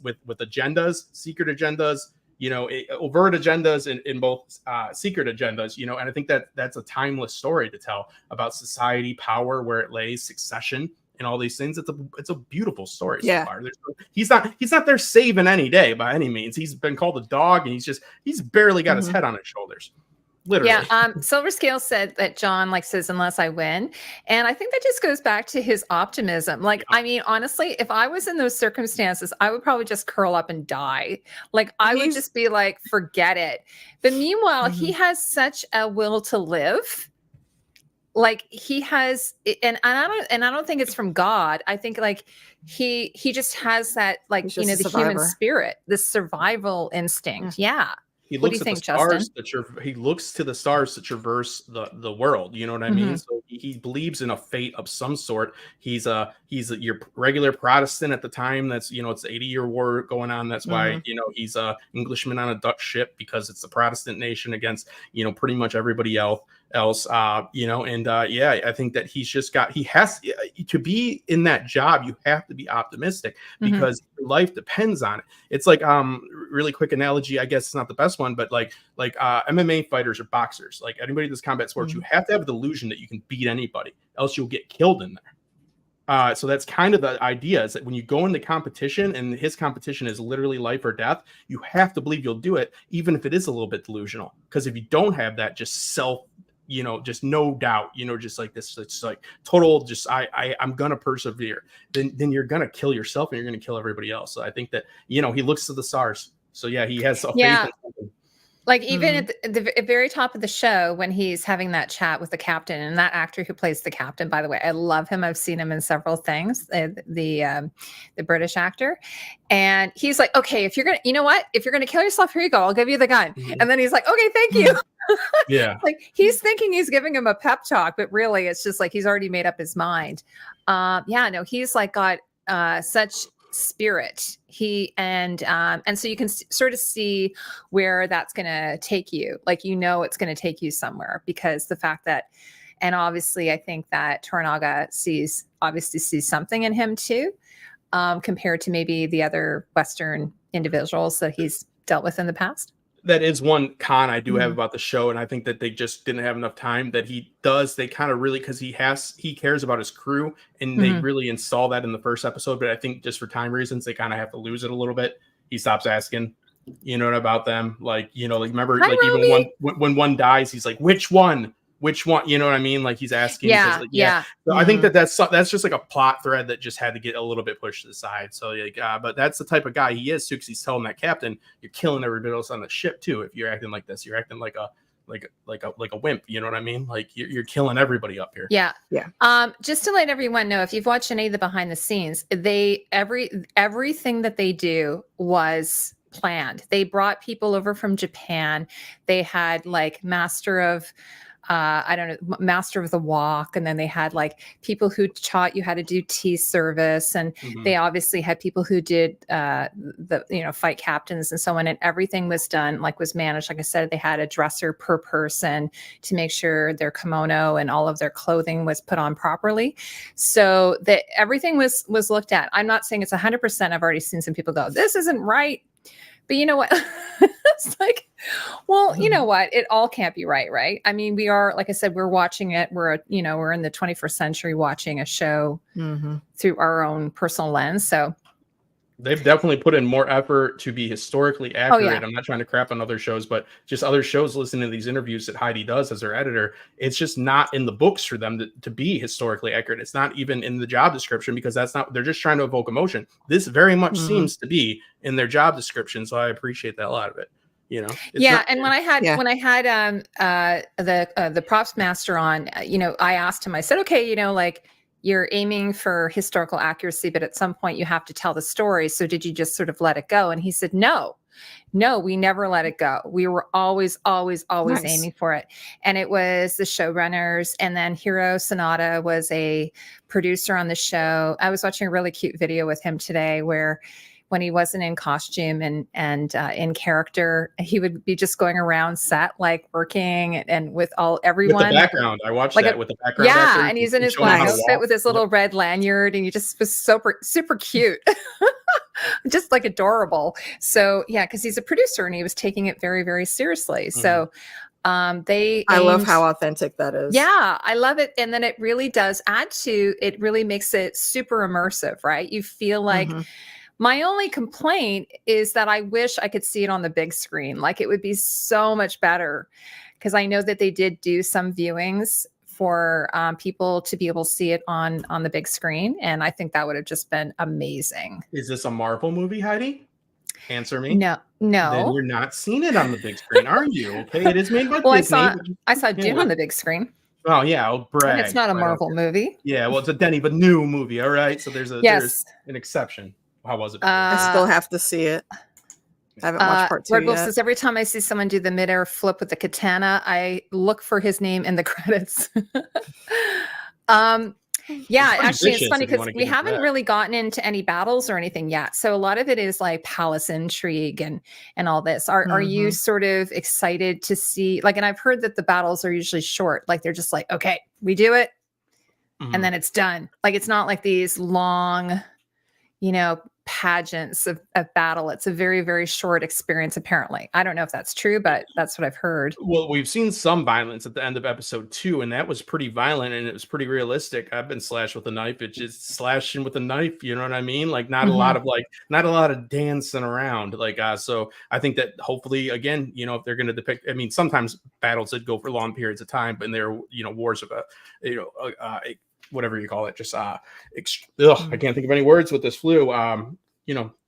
with agendas, secret agendas, you know, overt agendas and both secret agendas, you know. And I think that that's a timeless story to tell about society, power, where it lays, succession, and all these things. It's a beautiful story so far. He's not there saving any day by any means. He's been called a dog, and he's barely got his head on his shoulders. Literally. Yeah. Silver Scale said that John says, unless I win. And I think that just goes back to his optimism. I mean, honestly, if I was in those circumstances, I would probably just curl up and die. I would just be like, forget it. But meanwhile, he has such a will to live. He has, and I don't think it's from God. I think he just has that, you know, the human spirit, the survival instinct. Yeah. He what looks do you at think, the stars Justin? he looks to the stars to traverse the world. You know what I mean? So he believes in a fate of some sort. He's your regular Protestant at the time. That's, you know, it's the 80-year war going on. That's why, you know, he's a Englishman on a Dutch ship, because it's the Protestant nation against, you know, pretty much everybody else, you know. And I think that he has to be in that job. You have to be optimistic, because your life depends on it. It's like, really quick analogy, I guess it's not the best one, but like MMA fighters or boxers, like anybody that's combat sports, you have to have a delusion that you can beat anybody, else you'll get killed in there. So that's kind of the idea, is that when you go into competition, and his competition is literally life or death, you have to believe you'll do it, even if it is a little bit delusional. Because if you don't have that, just you know, just no doubt, you know, just like this, it's like total, just I'm gonna persevere, then you're gonna kill yourself, and you're gonna kill everybody else. So I think that, you know, he looks to the stars. So yeah, he has a faith in something. Even at the very top of the show, when he's having that chat with the captain, and that actor who plays the captain, by the way, I love him. I've seen him in several things, the British actor. And he's like, okay, if you're gonna kill yourself, here you go, I'll give you the gun. And then he's like, okay, thank you. Yeah. He's thinking he's giving him a pep talk, but really it's just he's already made up his mind. He's got such spirit. And so you can sort of see where that's going to take you. You know, it's going to take you somewhere, because the fact that, and obviously I think that Toranaga sees something in him too, compared to maybe the other Western individuals that he's dealt with in the past. That is one con I do have about the show, and I think that they just didn't have enough time. That they kind of really, because he cares about his crew, and they really install that in the first episode. But I think just for time reasons, they kind of have to lose it a little bit. He stops asking, you know, about them. Remember, even when one dies, he's like, which one? You know what I mean? He's asking. Yeah. So I think that's just like a plot thread that just had to get a little bit pushed to the side. So but that's the type of guy he is too, because he's telling that captain, you're killing everybody else on the ship too. If you're acting like this, you're acting like a wimp. You know what I mean? You're killing everybody up here. Yeah. Just to let everyone know, if you've watched any of the behind the scenes, everything that they do was planned. They brought people over from Japan. They had master of the walk, and then they had people who taught you how to do tea service, and they obviously had people who did fight captains and so on, and everything was done was managed. Like I said, they had a dresser per person to make sure their kimono and all of their clothing was put on properly, so that everything was looked at. I'm not saying it's 100%. I've already seen some people go, this isn't right. But you know what? It's you know what? It all can't be right? I mean, we are, like I said, we're watching it. We're in the 21st century watching a show through our own personal lens. So They've definitely put in more effort to be historically accurate. yeah. I'm not trying to crap on other shows, but just other shows listening to these interviews that Heidi does as their editor, it's just not in the books for them to be historically accurate. It's not even in the job description because that's not, they're just trying to evoke emotion. This very much seems to be in their job description. So I appreciate that a lot of it. You know, And when I had the props master on, I asked him, I said, okay, like you're aiming for historical accuracy, but at some point you have to tell the story. So did you just sort of let it go? And he said, no, we never let it go. We were always Nice. aiming for it. And it was the showrunners. And then Hiro Sanada was a producer on the show. I was watching a really cute video with him today where when he wasn't in costume and in character, he would be just going around set, like working and with everyone. With the background. I watched that with the background. Yeah. And he's in his black outfit with his little red lanyard, and he just was super cute. Just like adorable. So yeah, because he's a producer and he was taking it very, very seriously. So I love how authentic that is. Yeah, I love it. And then it really does it really makes it super immersive, right? You feel like my only complaint is that I wish I could see it on the big screen. Like it would be so much better, because I know that they did do some viewings for people to be able to see it on the big screen. And I think that would have just been amazing. Is this a Marvel movie, Heidi? Answer me. No. Then you're not seeing it on the big screen, are you? Okay, it is made by Disney. I saw Dune on the big screen. Oh yeah, I'll brag. And it's not a Marvel movie. Yeah, well, it's a Denny Villeneuve movie. All right, so there's an exception. How was it? I still have to see it. I haven't watched part 2 Red Wolf yet. says every time I see someone do the midair flip with the katana, I look for his name in the credits. Yeah, actually, it's funny because we haven't really gotten into any battles or anything yet. So a lot of it is like palace intrigue and all this. Are you sort of excited to see, like, and I've heard that the battles are usually short. Like they're just like, okay, we do it and then it's done. Like it's not like these long, pageants of battle. It's a very, very short experience, apparently. I don't know if that's true, but that's what I've heard. Well, we've seen some violence at the end of episode 2, and that was pretty violent and it was pretty realistic. I've been slashed with a knife. It's just slashing with a knife, you know what I mean? Like not a lot of dancing around. So I think that hopefully, again, if they're going to depict, I mean, sometimes battles did go for long periods of time, but they're, wars of whatever you call it, just I can't think of any words with this flu.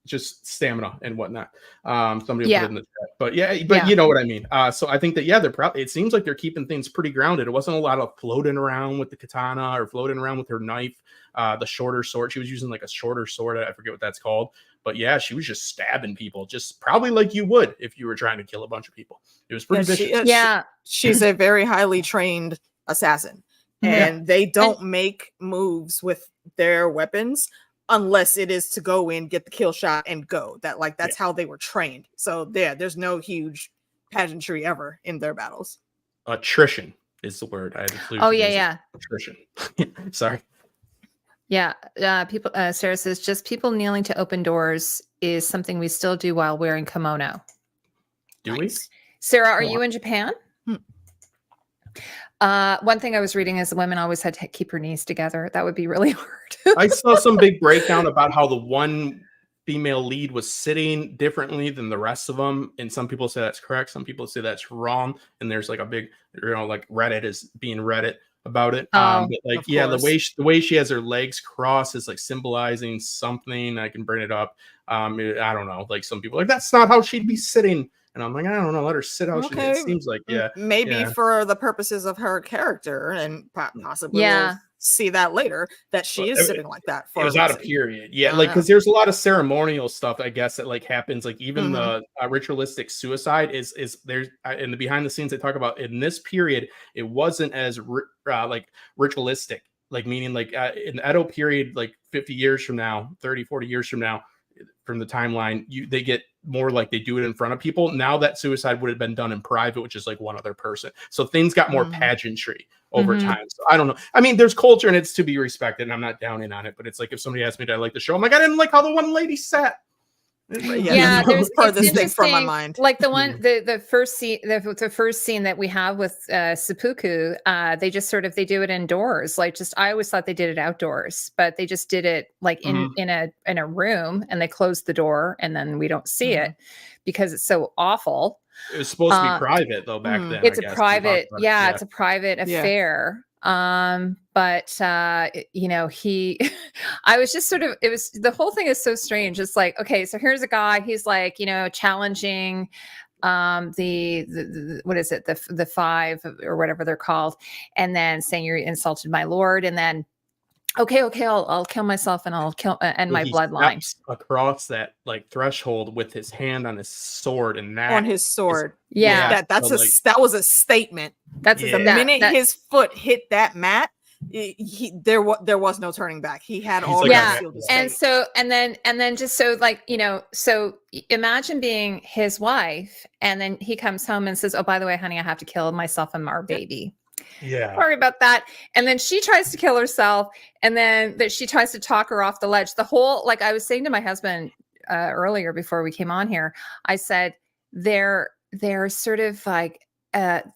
Just stamina and whatnot. Somebody will put it in the chat, but you know what I mean. So I think that they're probably. It seems like they're keeping things pretty grounded. It wasn't a lot of floating around with the katana or floating around with her knife. The shorter sword, she was using like a shorter sword. I forget what that's called, but yeah, she was just stabbing people, just probably like you would if you were trying to kill a bunch of people. It was pretty vicious. She's a very highly trained assassin. And they don't make moves with their weapons unless it is to go in, get the kill shot, and go. That's how they were trained. So there's no huge pageantry ever in their battles. Attrition is the word. I had to attrition. Sorry. Yeah. People. Sarah says just people kneeling to open doors is something we still do while wearing kimono. Do we? Sarah, are you in Japan? One thing I was reading is women always had to keep her knees together. That would be really hard. I saw some big breakdown about how the one female lead was sitting differently than the rest of them. And some people say that's correct. Some people say that's wrong. And there's like a big, like Reddit is being Reddit about it. But like, the way she has her legs crossed is like symbolizing something. I can bring it up. I don't know. Like some people are like, that's not how she'd be sitting. And I'm like, I don't know, let her sit out. Okay. It seems like, maybe for the purposes of her character, and possibly we'll see that later, that she is sitting like that. It was out of period. Because there's a lot of ceremonial stuff, I guess, that like happens. Like even the ritualistic suicide is there's in the behind the scenes they talk about in this period, it wasn't as like ritualistic, like meaning like in the Edo period, like 50 years from now, 30, 40 years from now, from the timeline, they get more like they do it in front of people. Now that suicide would have been done in private, which is like one other person. So things got more pageantry over time. So I don't know. I mean, there's culture and it's to be respected, and I'm not downing on it, but it's like if somebody asked me, did I like the show? I'm like, I didn't like how the one lady sat. Yeah, there's furthest it's thing from my interesting. mind. Like the one, the first scene, the first scene that we have with seppuku, they just sort of they do it indoors. Like just I always thought they did it outdoors, but they just did it like in a room, and they closed the door, and then we don't see it because it's so awful. It was supposed to be private though back then. It's I a guess. private, Yeah. it's a private affair. But you know, I was just sort of, it was, the whole thing is so strange. It's like, okay, so here's a guy, he's like, you know, challenging the what is it, the five or whatever they're called, and then saying you insulted my lord, and then okay, I'll kill myself and I'll kill end my bloodline. Steps across that like threshold with his hand on his sword, and that on his sword. Yeah. That was a statement. That's the minute his foot hit that mat, there was no turning back. He had all sealed his and fate. so and then just so like, you know, so imagine being his wife, and then he comes home and says, oh, by the way, honey, I have to kill myself and our baby. Yeah. Sorry about that. And then she tries to kill herself, and then that she tries to talk her off the ledge. The whole, like I was saying to my husband earlier before we came on here, I said they're sort of like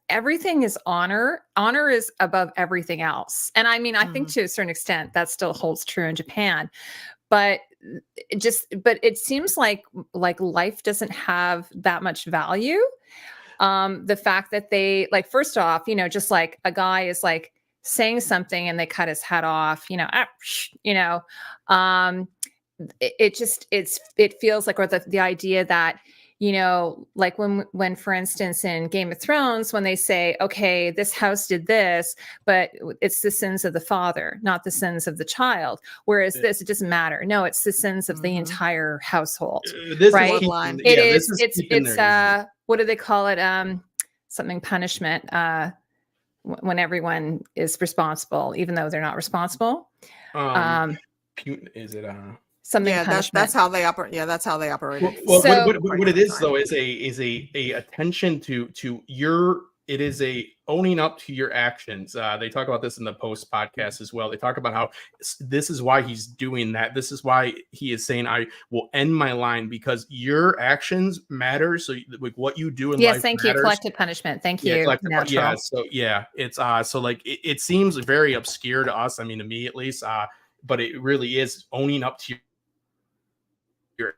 everything is honor. Honor is above everything else. And I mean, I think to a certain extent that still holds true in Japan, but it seems like life doesn't have that much value. The fact that they, like, first off, you know, just like a guy is like saying something and they cut his head off, you know, it feels like, or the idea that, you know, like when for instance in Game of Thrones, when they say, okay, this house did this, but it's the sins of the father, not the sins of the child. Whereas this, it doesn't matter. No, it's the sins of the entire household. Right? It's what do they call it? Something punishment. When everyone is responsible, even though they're not responsible. Is it something? Yeah, that's how they operate. Yeah, that's how they operate. Well, so, what it is though is a attention to your. It is a owning up to your actions. They talk about this in the post podcast as well. They talk about how this is why he's doing that. This is why he is saying, I will end my line, because your actions matter. So like what you do in life thank matters. you. Collective punishment. Thank you. Yeah. So yeah, it's so like it seems very obscure to us. I mean, to me at least. But it really is owning up to your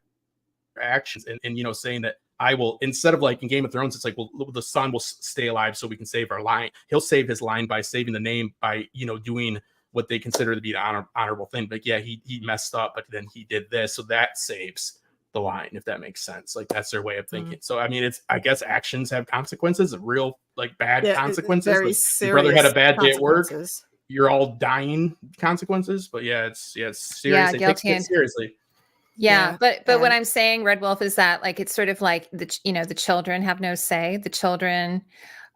actions and you know, saying that I will, instead of like in Game of Thrones, it's like, well, the son will stay alive so we can save our line. He'll save his line by saving the name, by, you know, doing what they consider to be the honorable thing. But yeah, he messed up, but then he did this. So that saves the line, if that makes sense. Like that's their way of thinking. So, I mean, I guess actions have consequences, real like bad consequences. Very like, serious. Your brother had a bad day at work. You're all dying consequences. But yeah, it's serious. Yeah, they take it seriously. Yeah, but what I'm saying, Red Wolf, is that like it's sort of like the children have no say. The children,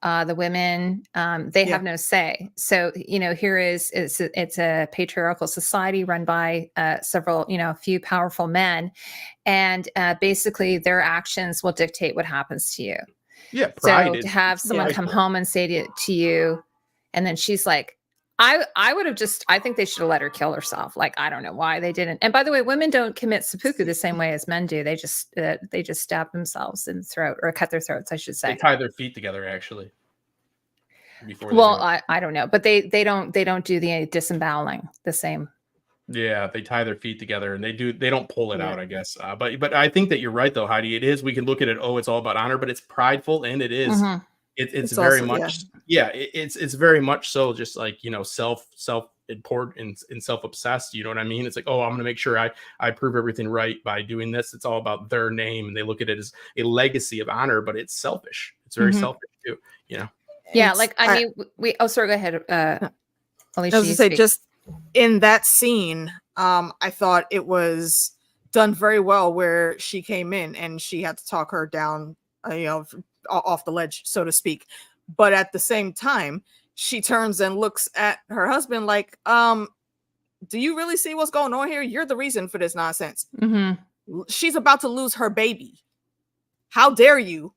the women, they have no say. So you know, here it's a patriarchal society run by several, you know, a few powerful men, and basically their actions will dictate what happens to you. Yeah, pride. So to have someone come home and say to you, and then she's like, I would have I think they should have let her kill herself. Like, I don't know why they didn't. And by the way, women don't commit seppuku the same way as men do. They just stab themselves in the throat, or cut their throats, I should say. They tie their feet together, actually. I don't know, but they don't do the disemboweling the same. Yeah, they tie their feet together and they don't pull it out, I guess. But I think that you're right though, Heidi. It is, we can look at it, oh, it's all about honor, but it's prideful, and it is. It's very also, much it's very much so, just like, you know, self important and self-obsessed, you know what I mean? It's like, oh, I'm gonna make sure I prove everything right by doing this. It's all about their name, and they look at it as a legacy of honor, but it's selfish. It's very selfish too, you know. Yeah, like I mean, sorry, go ahead. Alicia, I was gonna say, just in that scene, I thought it was done very well, where she came in and she had to talk her down, you know, off the ledge, so to speak. But at the same time, she turns and looks at her husband like, do you really see what's going on here? You're the reason for this nonsense. She's about to lose her baby. How dare you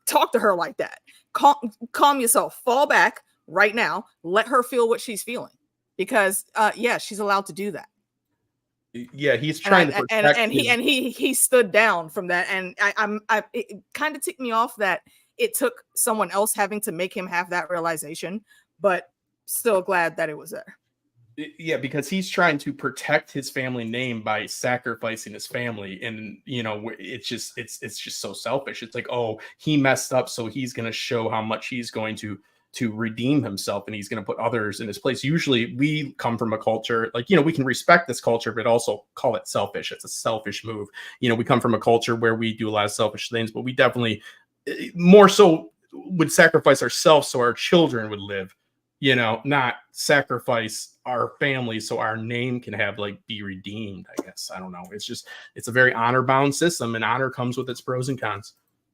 talk to her like that? Calm yourself. Fall back right now. Let her feel what she's feeling. Because, she's allowed to do that. Yeah, he's trying to protect he stood down from that, and it kind of ticked me off that it took someone else having to make him have that realization, but still glad that it was there. Yeah, because he's trying to protect his family name by sacrificing his family, and it's just so selfish. It's like, oh, he messed up, so he's going to show how much he's going to redeem himself, and he's going to put others in his place. Usually we come from a culture like, we can respect this culture but also call it selfish. It's a selfish move. We come from a culture where we do a lot of selfish things, but we definitely more so would sacrifice ourselves so our children would live, not sacrifice our family so our name can be redeemed. I guess, I don't know, it's a very honor bound system, and honor comes with its pros and cons.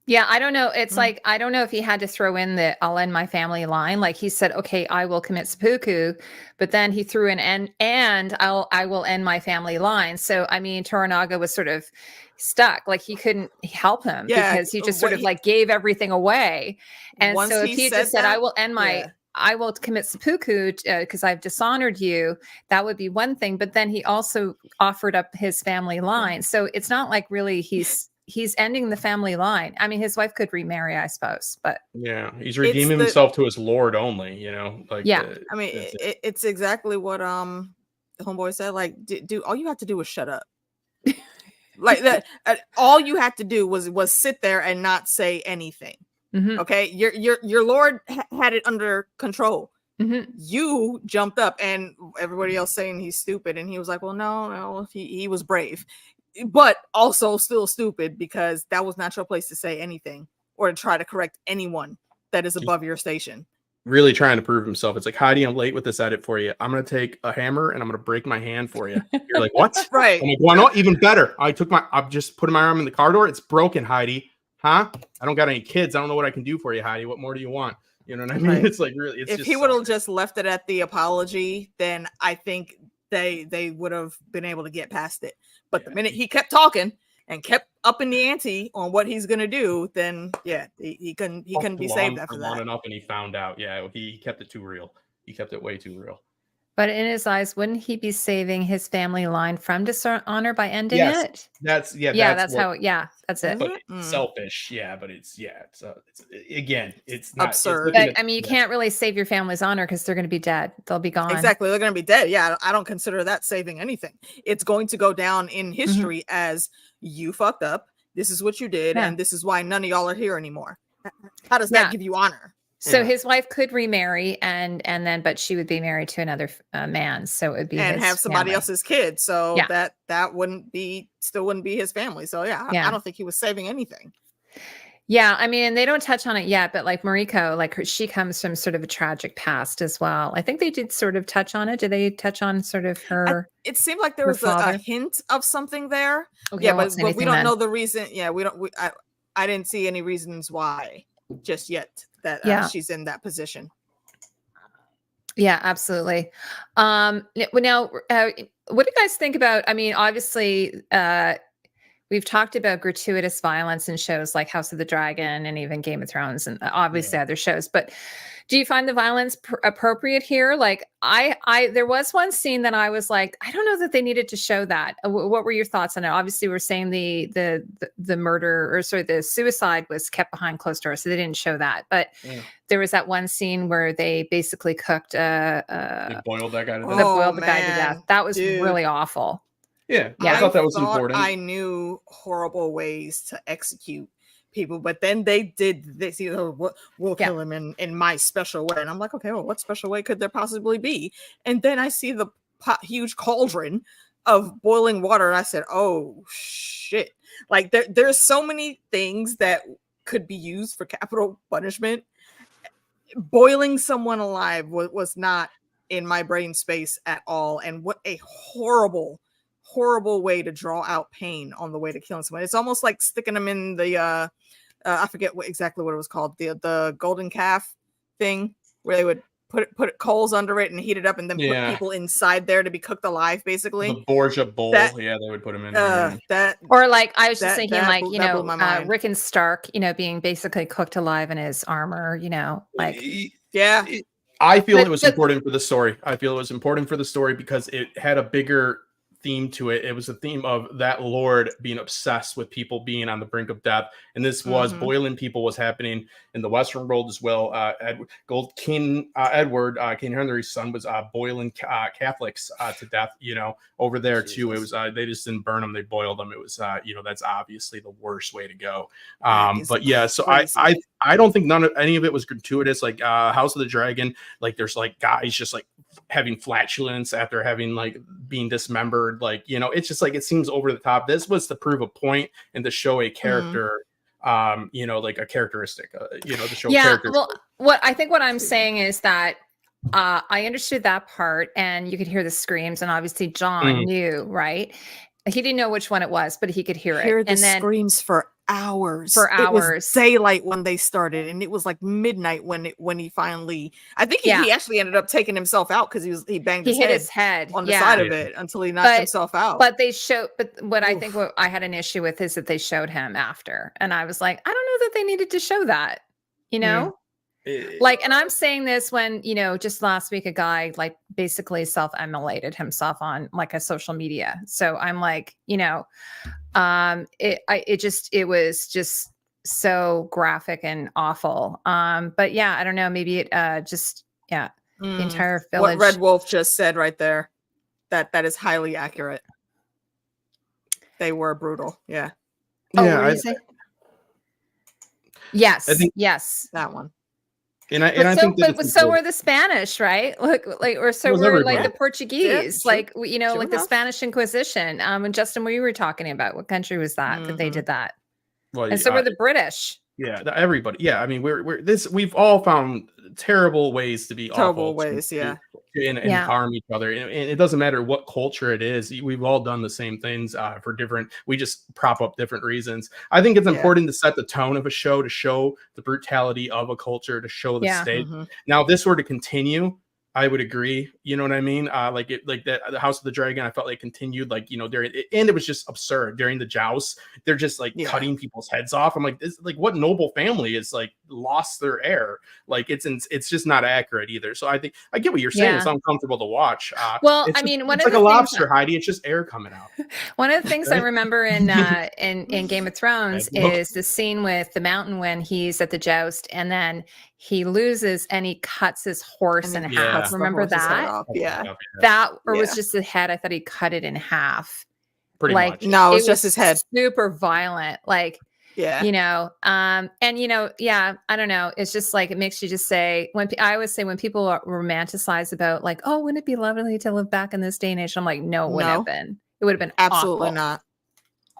Yeah, I don't know. It's like, I don't know if he had to throw in the "I'll end my family" line. Like he said, okay, I will commit seppuku, but then he threw in and I will end my family line. So I mean, Toranaga was sort of stuck. Like he couldn't help him because he just sort of gave everything away. And so if he just said, I will end my I will commit seppuku because I've dishonored you, that would be one thing. But then he also offered up his family line. So it's not like really he's ending the family line. I mean, his wife could remarry, I suppose, but yeah, he's redeeming himself to his Lord only, I mean, it's exactly what the homeboy said. Like, do all you have to do was shut up. Like that, all you had to do was sit there and not say anything. Mm-hmm. Okay, your Lord had it under control. Mm-hmm. You jumped up, and everybody else saying he's stupid, and he was like, "Well, no, he was brave, but also still stupid because that was not your place to say anything or to try to correct anyone that is above your station." Really trying to prove himself. It's like, Heidi, I'm late with this edit for you. I'm going to take a hammer and I'm going to break my hand for you. You're like, what? Right. I'm like, why not? Even better. I'm just putting my arm in the car door. It's broken, Heidi. Huh? I don't got any kids. I don't know what I can do for you, Heidi. What more do you want? You know what I mean? Right. It's like, really, it's if he would have just left it at the apology, then I think they would have been able to get past it. But the minute he kept talking and kept upping the ante on what he's gonna do, then he couldn't be saved after that. Long enough, and he found out. Yeah, he kept it too real. He kept it way too real. But in his eyes, wouldn't he be saving his family line from dishonor by ending it? That's it. That's it. But it's selfish. Yeah, but it's again, it's not absurd. But I mean, you can't really save your family's honor because they're going to be dead. They'll be gone. Exactly, they're going to be dead. Yeah, I don't consider that saving anything. It's going to go down in history as you fucked up. This is what you did, and this is why none of y'all are here anymore. How does that give you honor? So his wife could remarry, and then, but she would be married to another man. So it would be and his have somebody family. Else's kid. So that wouldn't be his family. So I don't think he was saving anything. Yeah, I mean, they don't touch on it yet, but like Mariko, she comes from sort of a tragic past as well. I think they did sort of touch on it. Did they touch on sort of her? It seemed like there was a hint of something there. Okay, but we don't know the reason. Yeah, I didn't see any reasons why just yet that she's in that position. Yeah, absolutely. Now, what do you guys think about? I mean, obviously, we've talked about gratuitous violence in shows like House of the Dragon and even Game of Thrones and obviously other shows. But do you find the violence appropriate here? Like there was one scene that I was like, I don't know that they needed to show that. What were your thoughts on it? Obviously, we're saying the murder the suicide was kept behind closed doors, so they didn't show that. But there was that one scene where they basically cooked they boiled that guy to death. Boiled the guy to death. That was really awful. Yeah, I thought that was important. I knew horrible ways to execute people, but then they did this. We'll kill him in my special way, and I'm like, okay, well, what special way could there possibly be? And then I see the huge cauldron of boiling water, and I said, oh shit! Like there's so many things that could be used for capital punishment. Boiling someone alive was not in my brain space at all, and what a horrible way to draw out pain on the way to killing someone. It's almost like sticking them in the I forget exactly what it was called, the golden calf thing, where they would put coals under it and heat it up and then put people inside there to be cooked alive, basically. The Borgia bowl, they would put them in that. Or like I was just thinking, Rick and Stark, being basically cooked alive in his armor, I feel it was important for the story. I feel it was important for the story because it had a bigger theme to it. It was a theme of that lord being obsessed with people being on the brink of death, and this was boiling people was happening in the Western world as well. King Edward, King Henry's son, was boiling Catholics to death. Over there too. It was they just didn't burn them; they boiled them. It was that's obviously the worst way to go. But yeah, so I don't think any of it was gratuitous. Like House of the Dragon, like there's like guys just like having flatulence after having like being dismembered, like it's just like it seems over the top. This was to prove a point and to show a character, like a characteristic, to show characters. Well, what I'm saying is that I understood that part, and you could hear the screams, and obviously John knew, right? He didn't know which one it was, but he could hear it. And then screams for hours. It was daylight when they started, and it was like midnight when he finally. I think he actually ended up taking himself out because he banged his head on the side of it until he knocked himself out. But what I think what I had an issue with is that they showed him after, and I was like, I don't know that they needed to show that, Like, and I'm saying this when, just last week, a guy like basically self-immolated himself on like a social media. So I'm like, it was just so graphic and awful. But yeah, I don't know. Maybe it the entire village. What Red Wolf just said right there, that is highly accurate. They were brutal. Yeah. Oh, what did you say? Yes. Yes. That one. I think so were the Spanish, right? Or so were like the Portuguese, like the Spanish Inquisition. And Justin, what you were talking about, what country was that they did that? Well, and so were the British. Yeah, everybody. Yeah, I mean, we've all found terrible ways to be terrible awful, ways, and harm each other. And it doesn't matter what culture it is. We've all done the same things for different. We just prop up different reasons. I think it's important to set the tone of a show, to show the brutality of a culture, to show the state. Now, if this were to continue, I would agree. You know what I mean? Like the House of the Dragon, I felt like continued, like, during it, and it was just absurd during the jousts. They're just like cutting people's heads off. I'm like, this, like, what noble family is like lost their heir? Like it's just not accurate either. So I think I get what you're saying. It's uncomfortable to watch. Well, I mean, it's like a lobster, Heidi. It's just air coming out. One of the things I remember in Game of Thrones is the scene with the Mountain when he's at the joust and then he loses and he cuts his horse in half. Remember that? That was just the head. I thought he cut it in half. Pretty much. No, it was just his head. Super violent. Like, I don't know. It's just like, it makes you just say, I always say when people romanticize about like, oh, wouldn't it be lovely to live back in this day and age? I'm like, no, it wouldn't have been. It would have been absolutely awful. Not.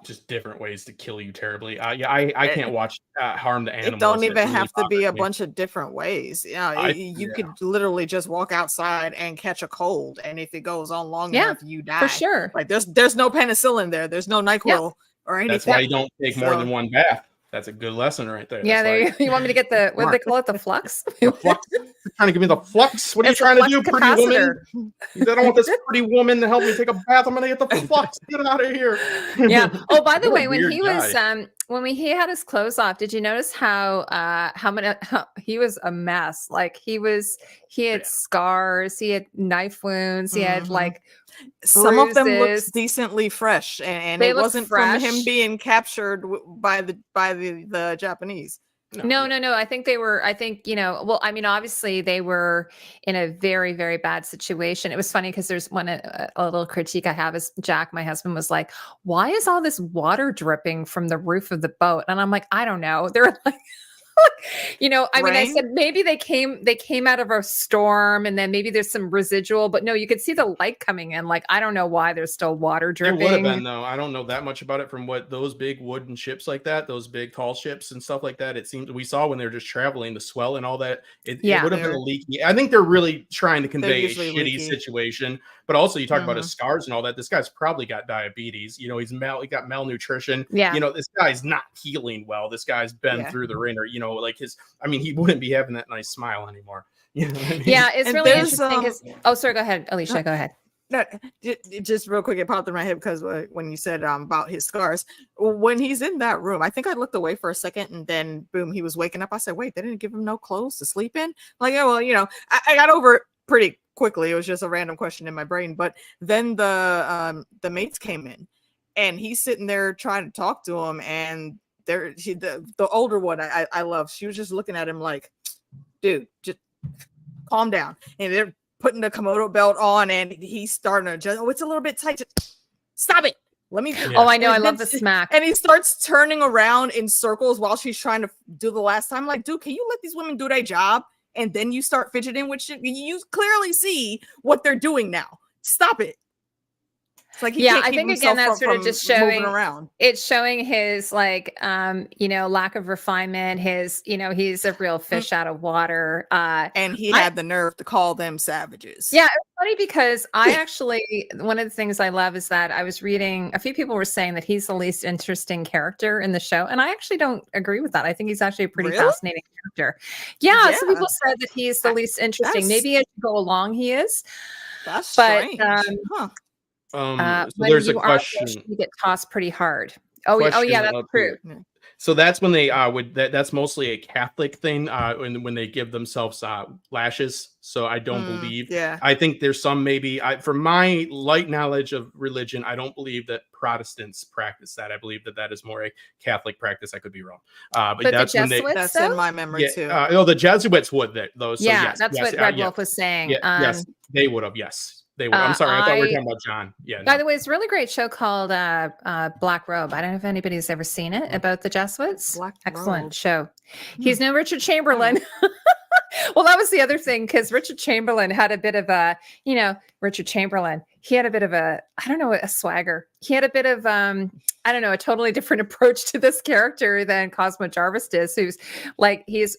Just different ways to kill you terribly. I can't watch harm to animals. It don't even have to be a bunch of different ways. You could literally just walk outside and catch a cold, and if it goes on long enough, you die for sure. Like there's no penicillin there. There's no NyQuil or anything. That's why you don't take more than one bath. That's a good lesson right there. Yeah, you want me to get the what do they call it? The flux? The flux? You're trying to give me the flux? What are you trying to do, pretty woman? I don't want this pretty woman to help me take a bath. I'm gonna get the flux. Get out of here. Yeah. Oh, by the way, when he was he had his clothes off, did you notice how he was a mess? Like he had scars, he had knife wounds, he had like some of them looked decently fresh, and it wasn't fresh from him being captured by the Japanese. No. I think well, I mean, obviously they were in a very, very bad situation. It was funny because there's a little critique I have is Jack, my husband, was like, why is all this water dripping from the roof of the boat? And I'm like, I don't know. They're like, I mean, I said maybe they came out of a storm and then maybe there's some residual, but no, you could see the light coming in. Like, I don't know why there's still water dripping. It would have been, though. I don't know that much about it from what those big wooden ships like that, those big tall ships and stuff like that. It seemed we saw when they were just traveling, the swell and all that. It would have been a leaky. I think they're really trying to convey a shitty situation. But also, you talk about his scars and all that. This guy's probably got diabetes. He got malnutrition. Yeah. This guy's not healing well. This guy's been through the ringer. Like he wouldn't be having that nice smile anymore. You know what I mean? Yeah, it's really interesting. Sorry, go ahead, Alicia. Go ahead. No, just real quick, it popped in my head because when you said about his scars, when he's in that room, I think I looked away for a second and then boom, he was waking up. I said, wait, they didn't give him no clothes to sleep in? Like, yeah, well, I got over pretty quickly. It was just a random question in my brain. But then the mates came in, and he's sitting there trying to talk to him, and the older one I love. She was just looking at him like, dude, just calm down. And they're putting the Komodo belt on, and he's starting to just, it's a little bit tight. Stop it. Let me. Yeah. Oh, I know. I love the smack. And he starts turning around in circles while she's trying to do the last time. Like, dude, can you let these women do their job? And then you start fidgeting with shit. You clearly see what they're doing now. Stop it. It's like I think again that's sort of just showing around. It's showing his lack of refinement. His he's a real fish out of water. And he had the nerve to call them savages. Yeah, it's funny because I actually one of the things I love is that I was reading a few people were saying that he's the least interesting character in the show, and I actually don't agree with that. I think he's actually a pretty fascinating character. Yeah, some people said that he's the least interesting. Maybe as you go along, he is. That's strange. So there's a question. You get tossed pretty hard. Oh yeah, that's true. So that's when they that's mostly a Catholic thing when they give themselves lashes. So I don't believe. Yeah. I think there's some from my light knowledge of religion, I don't believe that Protestants practice that. I believe that is more a Catholic practice. I could be wrong. But that's the when Jesuits, that's in my memory too. The Jesuits would though. So yes, that's what Red Wolf was saying. Yes, they would have. Yes. They were. I'm sorry. I thought we were talking about John. Yeah. By the way, it's a really great show called Black Robe. I don't know if anybody's ever seen it about the Jesuits. Excellent show. He's no Richard Chamberlain. Well, that was the other thing because Richard Chamberlain had a bit of a, he had a bit of a, a swagger. He had a bit of, a totally different approach to this character than Cosmo Jarvis does. Who's like, the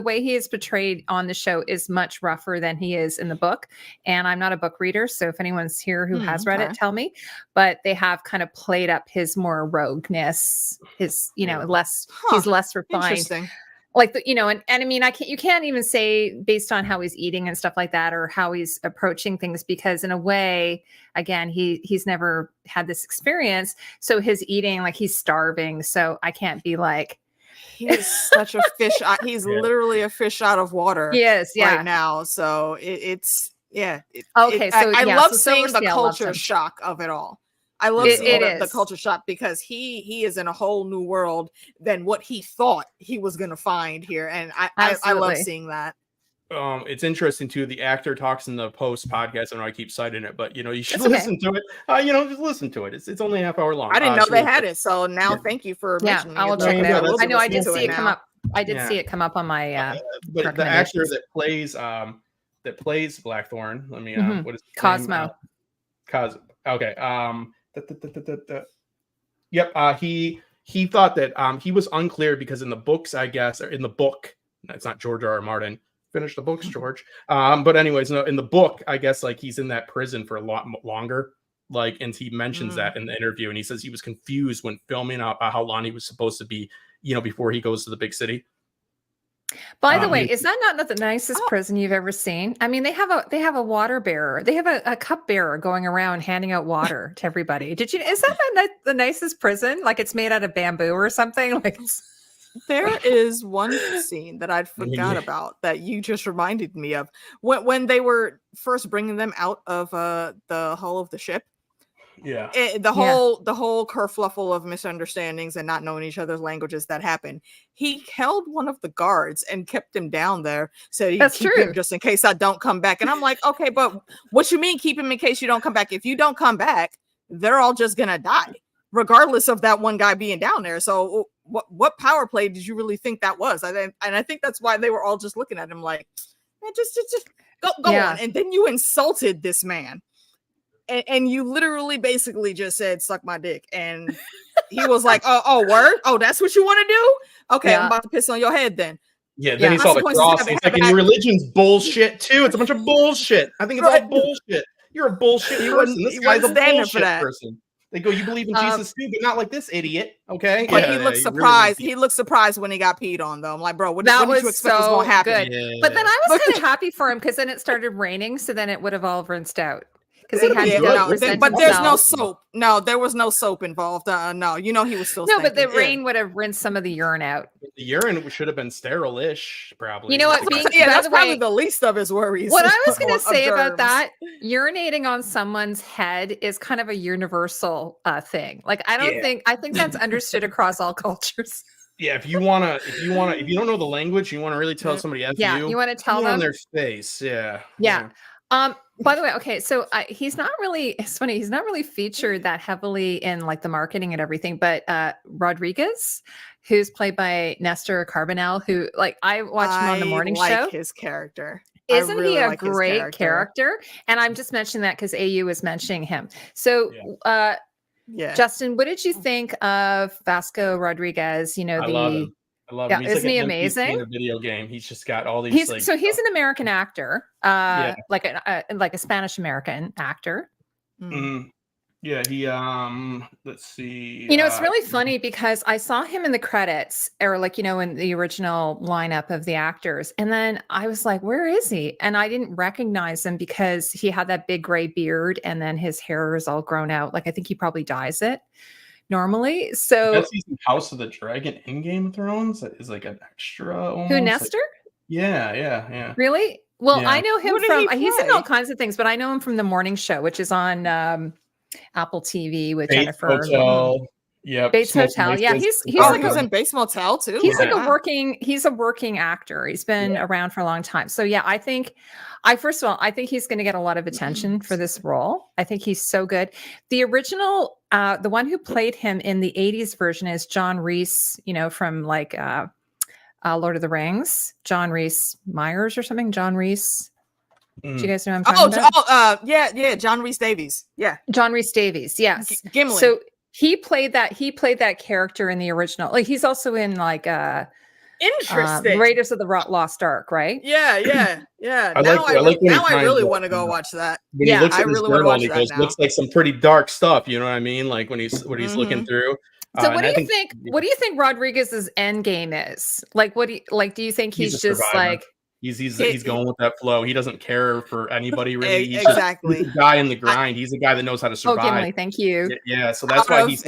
way he is portrayed on the show is much rougher than he is in the book. And I'm not a book reader, so if anyone's here who has read it, tell me. But they have kind of played up his more rogueness, his, less, he's less refined. Interesting. Like and I mean, you can't even say based on how he's eating and stuff like that, or how he's approaching things, because in a way, again, he's never had this experience. So his eating, like he's starving. So I can't be like, he's such a fish. He's literally a fish out of water. Yes, right now. So it's okay. I love seeing the culture shock of it all. I love seeing the culture shock because he is in a whole new world than what he thought he was going to find here, and I love seeing that. It's interesting too. The actor talks in the post podcast, and I keep citing it, but you should listen to it. Just listen to it. It's only a half hour long. I didn't know they had it, so now thank you for mentioning it. I will check it out. I know I did see it come up. I did see it come up on my. But the actor that plays Blackthorn. Let me. What is Cosmo? Okay. Yep. He thought that he was unclear because in the books, I guess, or in the book, it's not George R. R. Martin. Finish the books, George. But anyways, no, in the book, I guess like he's in that prison for a lot longer. Like, and he mentions that in the interview, and he says he was confused when filming out how long he was supposed to be, before he goes to the big city. By the way, is that not the nicest prison you've ever seen? I mean, they have a water bearer. They have a cup bearer going around handing out water to everybody. Is that the nicest prison? Like it's made out of bamboo or something? Like there is one scene that I'd forgot about that you just reminded me of when they were first bringing them out of the hull of the ship. Yeah. The whole kerfluffle of misunderstandings and not knowing each other's languages that happened. He held one of the guards and kept him down there. Said he'd keep him just in case I don't come back. And I'm like, okay, but what you mean keep him in case you don't come back? If you don't come back, they're all just gonna die, regardless of that one guy being down there. So what power play did you really think that was? And I think that's why they were all just looking at him like, just go on. And then you insulted this man. And you literally basically just said, suck my dick. And he was like, oh, word? Oh, that's what you want to do? Okay, I'm about to piss on your head then. Yeah, then he saw the cross. He's like, and your religion's bullshit too. It's a bunch of bullshit. I think it's all bullshit. You're a bullshit person. This guy's a bullshit person. They go, you believe in Jesus too, but not like this idiot. Okay. But he looked surprised. He looked surprised when he got peed on, though. I'm like, bro, what did you expect was going to happen? Good. Yeah. But then I was kind of happy for him because then it started raining. So then it would have all rinsed out. because he had Yeah, to go no, present but there's no himself. soap. No, there was no soap involved. No, you know he was still. No, but the stinking. rain would have rinsed some of the urine out. The urine should have been sterile-ish, probably. You know what? Yeah, By that's the probably way, the least of his worries. what I was going to of say about germs. that, urinating on someone's head is kind of a universal thing. Like, I think that's understood across all cultures. Yeah, if you don't know the language, you want to really tell somebody F Yeah, you want to tell them on their face. Yeah. By the way, okay, so he's not really, it's funny, he's not really featured that heavily in like the marketing and everything, but Rodriguez, who's played by Nestor Carbonell, who like I watched him on the morning show. His character. Isn't really he a like his great character? And I'm just mentioning that because AU was mentioning him. So yeah. Justin, what did you think of Vasco Rodriguez? You know, I love him. He's isn't like he an NPC amazing? in a video game. He's just got all these. He's an American actor, like a Spanish American actor. Mm-hmm. Yeah, he let's see. You know, it's really funny because I saw him in the credits, or like, you know, in the original lineup of the actors, and then I was like, where is he? And I didn't recognize him because he had that big gray beard, and then his hair is all grown out. Like, I think he probably dyes it normally. So that's House of the Dragon in Game of Thrones. That is like an extra. Almost. Who, Nestor? Yeah. Really? Well, I know him from. He's in all kinds of things, but I know him from the morning show, which is on Apple TV with Bates Jennifer. Hotel. Yeah, Bates Hotel. Yeah, he's like in Bates Motel too. He's like a working actor. He's been around for a long time. So yeah, I think he's going to get a lot of attention for this role. I think he's so good. The original, the one who played him in the 80s version is John Rhys, you know, from like Lord of the Rings, John Rhys Myers or something. John Rhys. Do you guys know what I'm talking about? Yeah, John Rhys Davies. Yeah. John Rhys Davies, yes. Gimli. So he played that character in the original. Like, he's also in like interesting Raiders of the Lost Ark, right? Yeah. I really want to go watch that. When he looks at his journal, he goes, looks like some pretty dark stuff, you know what I mean? Like when he's looking through. So what do you think? What do you think Rodriguez's end game is? Like, do you think he's just like he's going with that flow? He doesn't care for anybody really. He's exactly. He's a guy in the grind. He's a guy that knows how to survive. Oh, Gimli, thank you. Yeah, so that's why he's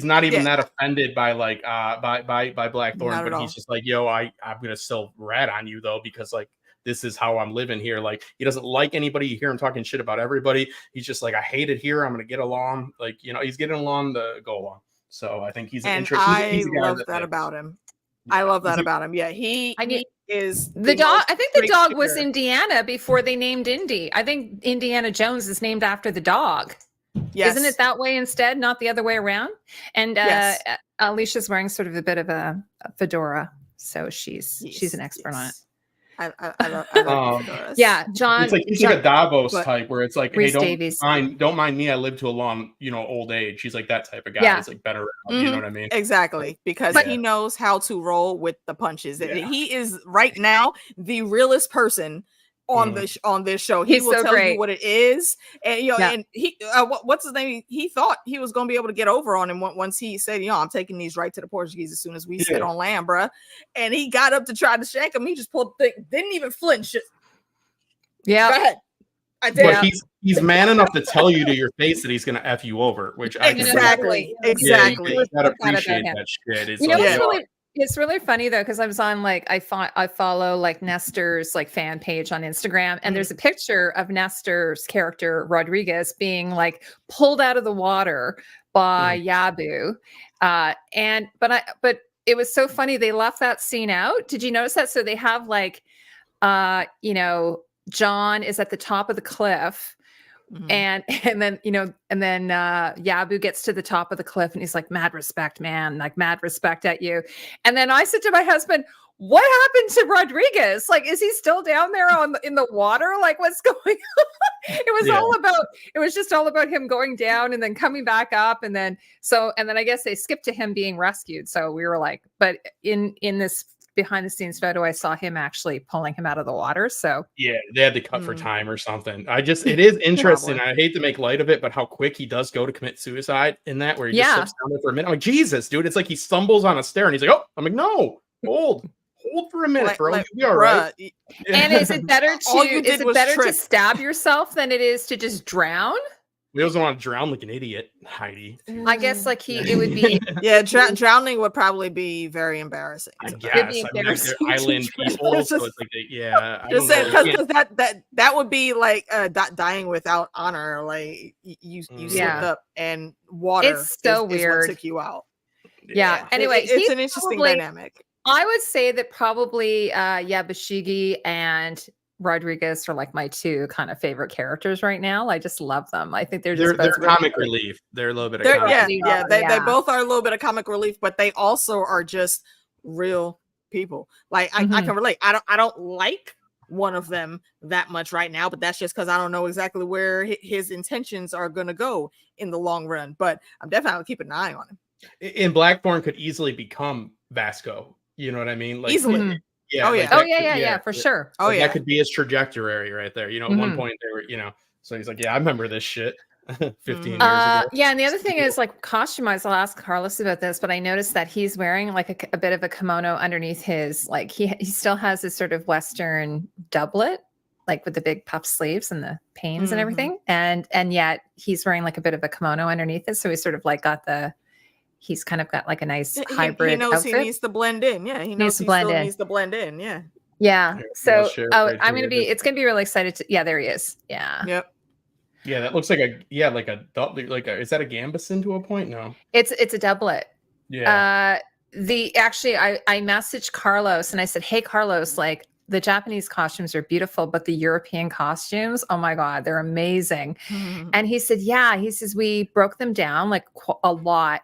not even that offended by like by Blackthorn, but he's just like, yo, I'm gonna still rat on you though, because like this is how I'm living here. Like, he doesn't like anybody. You hear him talking shit about everybody. He's just like, I hate it here. I'm gonna get along. Like, you know, he's getting along to go along. So I think he's an interesting. I love that about him. I love that about him. Yeah, he is the dog. I think the dog was Indiana before they named Indy. I think Indiana Jones is named after the dog. Yes. Isn't it that way instead, not the other way around? And Alicia's wearing sort of a bit of a fedora, so she's an expert on it. I love fedoras. Yeah, John. It's like he's like a Davos type, where it's like, Rhys hey, Davies. don't mind me. I live to a long, old age. He's like that type of guy. Yeah. He's like better around, you know what I mean? Exactly, because he knows how to roll with the punches. Yeah. He is right now the realest person on this show. He will tell you what it is, and and he what's his name? He thought he was going to be able to get over on him once he said, I'm taking these right to the Portuguese as soon as we sit on land, bruh. And he got up to try to shank him. He just pulled the thing, didn't even flinch. Yeah, go ahead. But he's man enough to tell you to your face that he's going to F you over, which exactly. You gotta appreciate that shit. It's it's really funny though, because I was on like I follow like Nestor's like fan page on Instagram, and there's a picture of Nestor's character Rodriguez being like pulled out of the water by Yabu, but it was so funny they left that scene out. Did you notice that? So they have like John is at the top of the cliff. And then Yabu gets to the top of the cliff and he's like, mad respect, man, like mad respect at you. And then I said to my husband, what happened to Rodriguez? Like, is he still down there in the water? Like, what's going on? It was just all about him going down and then coming back up. And then I guess they skipped to him being rescued. So we were like, but in this behind the scenes photo, I saw him actually pulling him out of the water. So yeah, they had to cut for time or something. It is interesting. I hate to make light of it, but how quick he does go to commit suicide in that, where he just slips down there for a minute. I'm like, Jesus, dude, it's like he stumbles on a stair and he's like, oh, I'm like, no, hold hold for a minute, bro. Like, You'll be all right. bruh, And is it better All you did was to trip. stab yourself than it is to just drown? We also want to drown like an idiot, Heidi. I guess like it would be Yeah, drowning would probably be very embarrassing. I to- guess. be I mean, embarrassing they're to island drown. people, It's so just- it's like, yeah. I Just don't saying, know. You because can't- that would be like dying without honor. Like you slipped Yeah. up, and water It's so is what weird. took you out. Yeah. Anyway, it's he's an interesting probably- dynamic. I would say that probably Bashigi and Rodriguez are like my two kind of favorite characters right now. I just love them. I think they're They're just both really comic great. relief. They're a little bit of They're, comic yeah, relief. yeah, they Yeah. both are a little bit of comic relief, but they also are just real people. Like I Mhm. can relate. I don't like one of them that much right now, but that's just because I don't know exactly where his intentions are going to go in the long run. But I'm definitely keeping an eye on him. And Blackthorn could easily become Vasco. You know what I mean? Like, Easily. Mhm. yeah. Oh, like yeah. that Oh yeah, could- yeah, for sure. Oh like, yeah, that could be his trajectory right there. You know, at one Mhm. point they were, you know, so he's like, yeah, I remember this shit 15 Mhm. years ago. Yeah, and the other thing is like costume wise, I'll ask Carlos about this, but I noticed that he's wearing like a bit of a kimono underneath his, like he still has this sort of Western doublet, like with the big puff sleeves and the panes and Mhm. everything. And yet he's wearing like a bit of a kimono underneath it. So he's sort of like he's kind of got like a nice hybrid he knows outfit. he needs to blend in. Yeah, he knows to he blend still in. needs to blend in. Yeah. Yeah. Here, So I'll share it right I'm here. gonna be it's gonna be really excited to there he is. Yeah. Yep. Yeah, that looks like like a is that a gambeson to a point? No. It's a doublet. Yeah. Actually I messaged Carlos and I said, hey Carlos, like the Japanese costumes are beautiful, but the European costumes, oh my God, they're amazing. And he said, yeah, he says, we broke them down like a lot.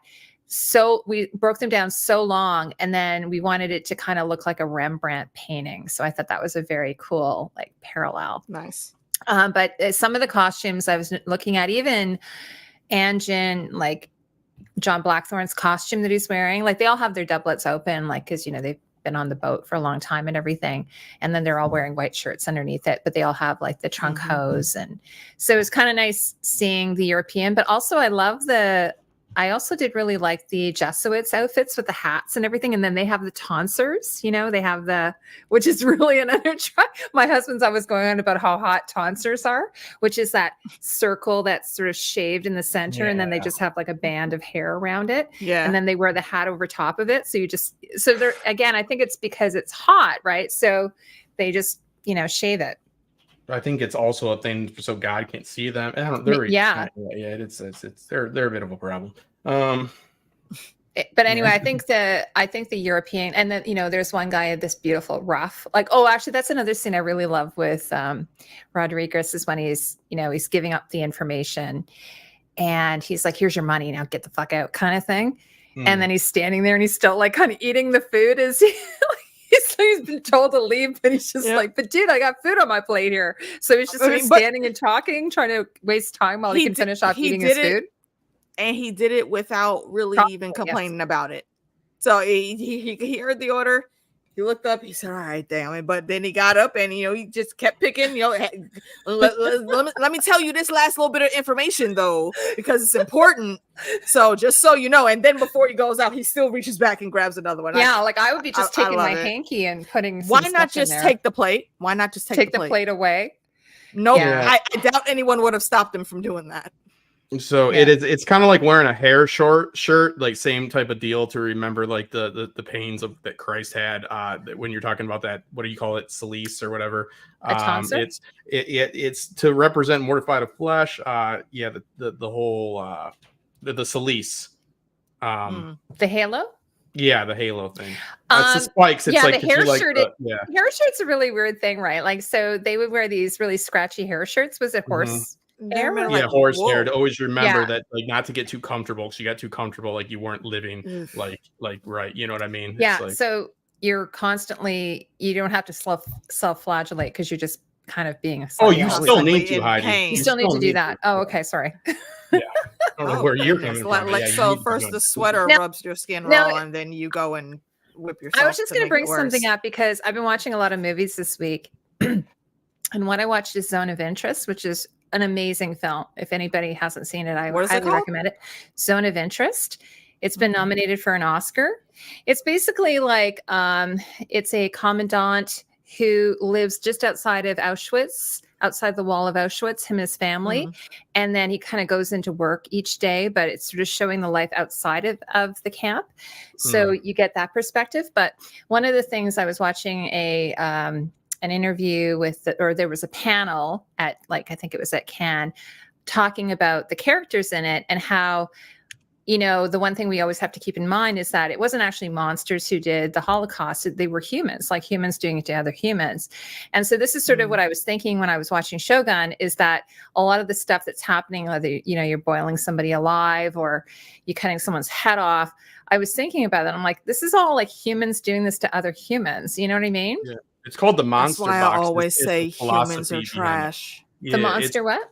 So we broke them down so long, and then we wanted it to kind of look like a Rembrandt painting. So I thought that was a very cool like parallel. Nice. But some of the costumes I was looking at, even Anjin, like John Blackthorne's costume that he's wearing, like they all have their doublets open, like because they've been on the boat for a long time and everything, and then they're all wearing white shirts underneath it, but they all have like the trunk hose, and so it's kind of nice seeing the European. But also I also did really like the Jesuits outfits with the hats and everything. And then they have the tonsors, they have which is really another try. My husband's always going on about how hot tonsors are, which is that circle that's sort of shaved in the center. And then they just have like a band of hair around it. Yeah. And then they wear the hat over top of it. So they're, again, I think it's because it's hot, right? So they just, shave it. I think it's also a thing so God can't see them. I don't. They're they're a bit of a problem. But anyway, I think the European, and then there's one guy, this beautiful ruff. Like, oh, actually, that's another scene I really love with Rodriguez is when he's giving up the information, and he's like, "Here's your money, now get the fuck out," kind of thing. And then he's standing there and he's still like kind of eating the food as he's been told to leave, but he's just like, but dude, I got food on my plate here. So he's just standing and talking, trying to waste time while he can finish off eating his food. And he did it without really even complaining about it. So he heard the order. He looked up. He said, "All right, damn it." But then he got up and he just kept picking. Let me tell you this last little bit of information though, because it's important. So just so you know. And then before he goes out, he still reaches back and grabs another one. Yeah, I would be just taking my hanky and putting. Why not just take the plate? Why not just take the plate away? No, I doubt anyone would have stopped him from doing that. So it's kind of like wearing a hair short shirt, like same type of deal to remember like the pains of that Christ had when you're talking about that, what do you call it, silice or whatever. It's to represent mortified of flesh. The whole the silice. The halo? Yeah, the halo thing. It's the spikes. It's the hair shirt. Hair shirt's a really weird thing, right? Like, so they would wear these really scratchy hair shirts. Was it horse? Horse hair. To always remember that, like, not to get too comfortable, because you got too comfortable, like you weren't living like right. You know what I mean? Yeah. So you're constantly, you don't have to self-flagellate because you're just kind of being. You still need to, Heidi. You still need to do that. Oh, okay. Sorry. Yeah. I don't know where you're coming from. So first the sweater rubs your skin raw, and then you go and whip yourself. I was just going to bring something up because I've been watching a lot of movies this week, and what I watched is Zone of Interest, which is an amazing film. If anybody hasn't seen it, I highly recommend it. Zone of Interest. It's been nominated for an Oscar. It's basically like it's a commandant who lives just outside of Auschwitz, outside the wall of Auschwitz, him and his family. And then he kind of goes into work each day, but it's sort of showing the life outside of the camp. So you get that perspective. But one of the things, I was watching an interview with, or there was a panel at, like, I think it was at Cannes, talking about the characters in it and how, you know, the one thing we always have to keep in mind is that it wasn't actually monsters who did the Holocaust. They were humans, like humans doing it to other humans. And so this is sort of what I was thinking when I was watching Shōgun, is that a lot of the stuff that's happening, whether, you know, you're boiling somebody alive or you're cutting someone's head off, I was thinking about that. I'm like, this is all like humans doing this to other humans. You know what I mean? Yeah. It's called the monster That's why box. I always It's say the philosophy humans are behind it. trash. The monster what?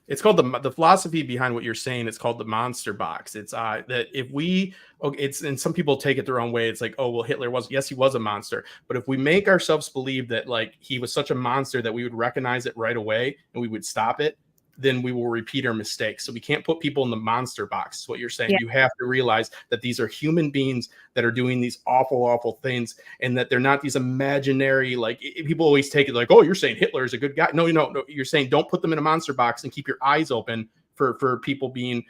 It's called the philosophy behind what you're saying. It's called the monster box. It's that if we, it's, and some people take it their own way. It's like, oh, well, Hitler was, yes, he was a monster. But if we make ourselves believe that like he was such a monster that we would recognize it right away and we would stop it, then we will repeat our mistakes. So we can't put people in the monster box. Is what you're saying. Yeah. You have to realize that these are human beings that are doing these awful, awful things, and that they're not these imaginary, like people always take it like, oh, you're saying Hitler is a good guy. No, no, you're saying don't put them in a monster box and keep your eyes open for people being,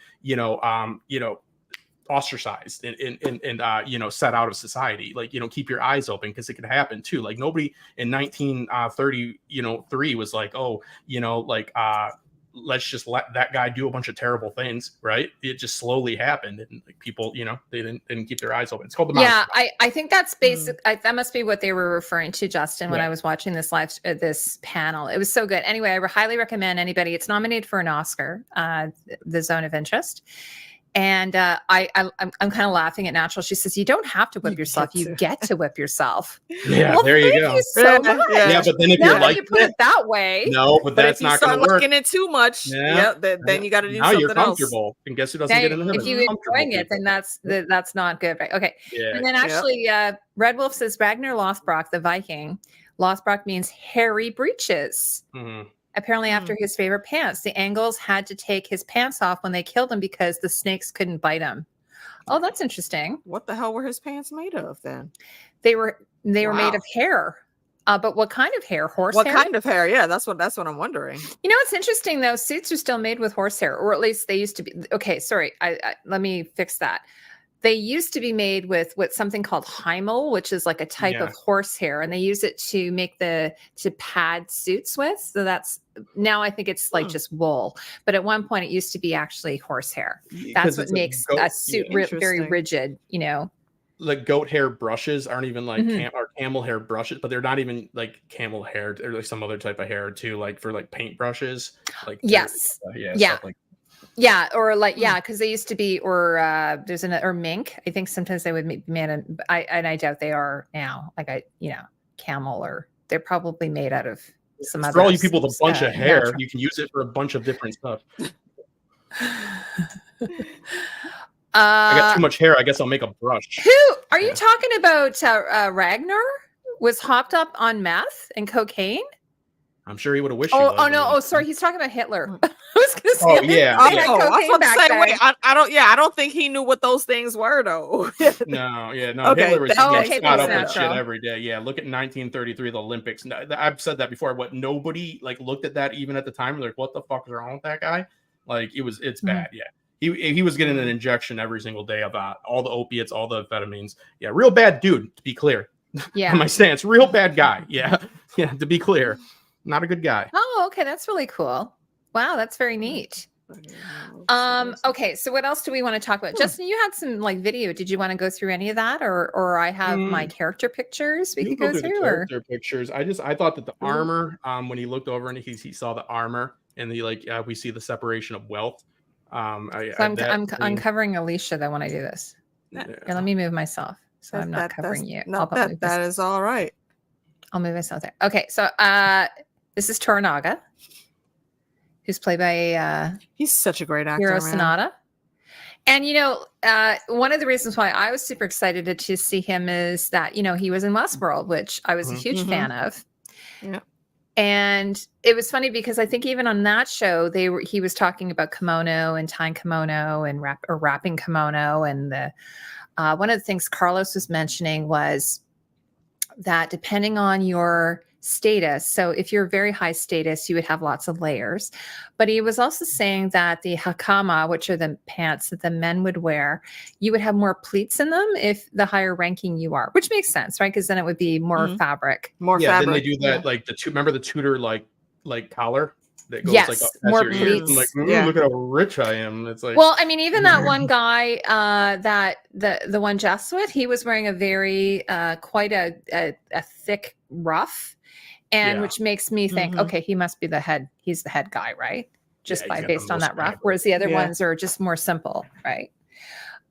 ostracized and set out of society. Like, keep your eyes open because it could happen too. Like nobody in 1933 was like, oh, let's just let that guy do a bunch of terrible things, right? It just slowly happened, and like people, they didn't keep their eyes open. It's called the monster box. I think that's basic. That must be what they were referring to, Justin, when I was watching this this panel. It was so good. Anyway, I highly recommend anybody. It's nominated for an Oscar, The Zone of Interest. And I'm kind of laughing at Natural. She says, you don't have to whip yourself. You get to whip yourself. Yeah, well, there you go. Thank you so much. Yeah, but then if now you like you put it that way. No, but that's not going to work. If you start liking it too much, then you got to do something else. Now you're comfortable. And guess who doesn't get in the middle? If you're enjoying it, then that's not good. Right? Okay. Yeah. And then actually, Red Wolf says, Ragnar Lothbrok, the Viking. Lothbrok means hairy breeches. Mm-hmm. Apparently after his favorite pants. The Angles had to take his pants off when they killed him because the snakes couldn't bite him. Oh, that's interesting. What the hell were his pants made of then? They were made of hair. But what kind of hair? Horse hair? What kind of hair? Yeah, that's what I'm wondering. You know, it's interesting though. Suits are still made with horse hair, or at least they used to be. Okay, sorry. Let me fix that. They used to be made with something called hymel, which is like a type of horse hair, and they use it to make to pad suits with. So that's now I think it's like just wool, but at one point it used to be actually horse hair. That's what makes a suit very rigid. Like goat hair brushes aren't even like camel hair brushes, but they're not even like camel hair. They're like some other type of hair too, like for like paint brushes. Like yes, stuff like. Yeah, or like because they used to be, or there's or mink. I think sometimes they would be made, and I doubt they are now. Like camel, or they're probably made out of some other. For all you people with a bunch of hair, natural. You can use it for a bunch of different stuff. I got too much hair. I guess I'll make a brush. Who are you talking about? Ragnar was hopped up on meth and cocaine. I'm sure he would have wished. Oh no! Oh, sorry. He's talking about Hitler. I was going to say. Oh yeah. I don't think he knew what those things were though. No. Okay. Hitler was caught up with shit every day. Yeah. Look at 1933, the Olympics. I've said that before, but nobody looked at that even at the time. Like, what the fuck is wrong with that guy? Like, it's bad. Yeah. He was getting an injection every single day of all the opiates, all the amphetamines. Yeah. Real bad dude. To be clear. Yeah. My stance. Real bad guy. Yeah. Yeah. To be clear. Not a good guy. Oh, okay. That's really cool. Wow, that's very neat. Okay, so what else do we want to talk about? Justin, you had some video. Did you want to go through any of that, or I have my character pictures we could go through? Character pictures. I thought that the armor, when he looked over and he saw the armor, and we see the separation of wealth. I'm uncovering Alicia though when I do this. Here, let me move myself so I'm not covering you. No, that is all right. I'll move myself there. Okay, so this is Toranaga, who's played by he's such a great actor, Hiro Sanada. And one of the reasons why I was super excited to see him is that he was in Westworld, which I was a huge fan of. Yeah. And it was funny because I think even on that show, he was talking about kimono and tying kimono and wrapping kimono. And one of the things Carlos was mentioning was that depending on your status, so if you're very high status, you would have lots of layers. But he was also saying that the hakama, which are the pants that the men would wear, you would have more pleats in them if the higher ranking you are, which makes sense, right? Because then it would be more fabric. More Yeah, fabric. then they do that like remember the Tudor like collar that goes Yes, like up more past your ears. I'm pleats. like, Yeah. look at how rich I am. It's like, Well, I mean, even that one guy, that the one Jesuit, he was wearing a very quite a thick ruff, and Yeah. which makes me think, okay, he must be the head. He's the head guy, right? Just Yeah, by he's got based the on most that ruff, fabric. whereas the other Yeah. ones are just more simple, right?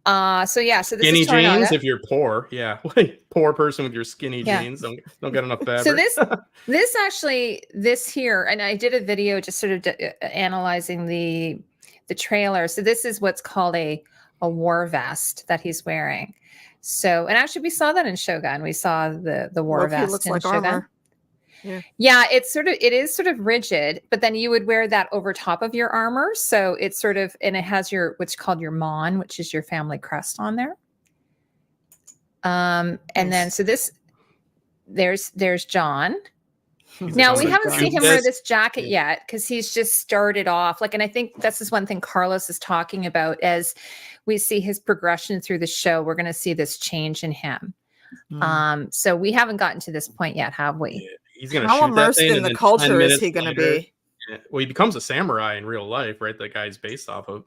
So this skinny is Tornado. jeans if you're poor. Yeah, like poor person with your skinny Yeah. jeans don't get enough fabric. So this here, and I did a video just sort of analyzing the trailer. So this is what's called a war vest that he's wearing. So, and actually we saw that in Shōgun. We saw the war Low-key vest looks in like Shōgun. armor. Yeah, it is sort of rigid, but then you would wear that over top of your armor. So it's sort of, and it has what's called your mon, which is your family crest on there. And then, so there's John. Now we haven't seen him wear this jacket yet because he's just started off and I think this is one thing Carlos is talking about as we see his progression through the show. We're going to see this change in him. So we haven't gotten to this point yet, have we? Yeah, he's gonna How shoot immersed that thing, in and the then culture 10 is minutes he going to later- be? Yeah, well, he becomes a samurai in real life, right? That guy's based off of.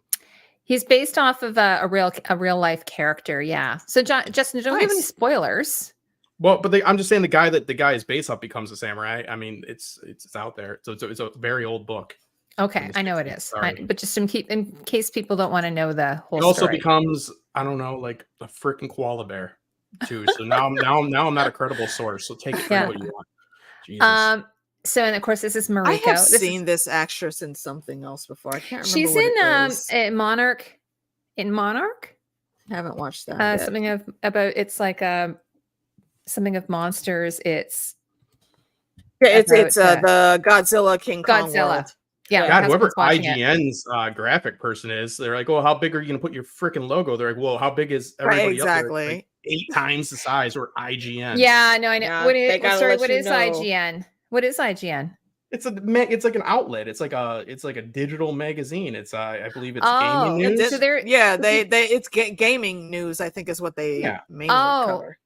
He's based off of a real life character. Yeah. So Justin, don't give any spoilers. Well, but I'm just saying the guy is based off becomes a samurai. I mean, it's out there. So it's a very old book. Okay, I know it is, but just in case people don't want to know the whole. He also story. becomes, I don't know, like a freaking koala bear too. So now I'm not a credible source. So take it for what you want. Jesus. So, and of course, this is Mariko. I have seen this actress in something else before. I can't remember. She's what in Monarch. In Monarch, I haven't watched that. something about it's like something of monsters. It's the Godzilla King Kong Godzilla. world. Yeah, God, whoever IGN's graphic person is, they're like, "Well, how big are you going to put your freaking logo?" They're like, "Well, how big is everybody exactly? Up there? Like 8 times the size or IGN." Yeah, no, I know. Yeah, What is know. IGN? What is IGN? It's like an outlet. It's like a digital magazine. It's I believe it's gaming news. So it's gaming news. I think is what they mainly cover.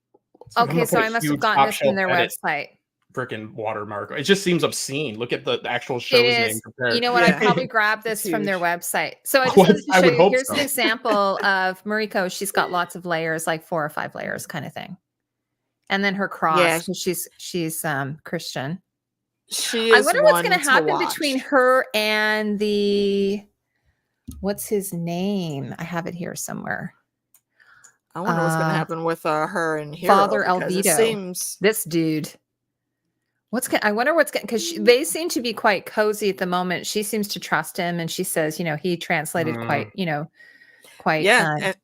Okay, so I must have gotten this from their website. Freaking watermark. It just seems obscene. Look at the actual show's name compared. You know what? I probably grabbed this from their website. So I just wanted to show you. Here's an example of Mariko. She's got lots of layers, like 4 or 5 layers kind of thing. And then her cross. Yeah. She's Christian. She is. I wonder what's going to happen between her and what's his name? I have it here somewhere. I wonder what's going to happen with her and Hero. Father Alvito. This dude. I wonder what's going, because they seem to be quite cozy at the moment. She seems to trust him, and she says, he translated quite. Yeah, and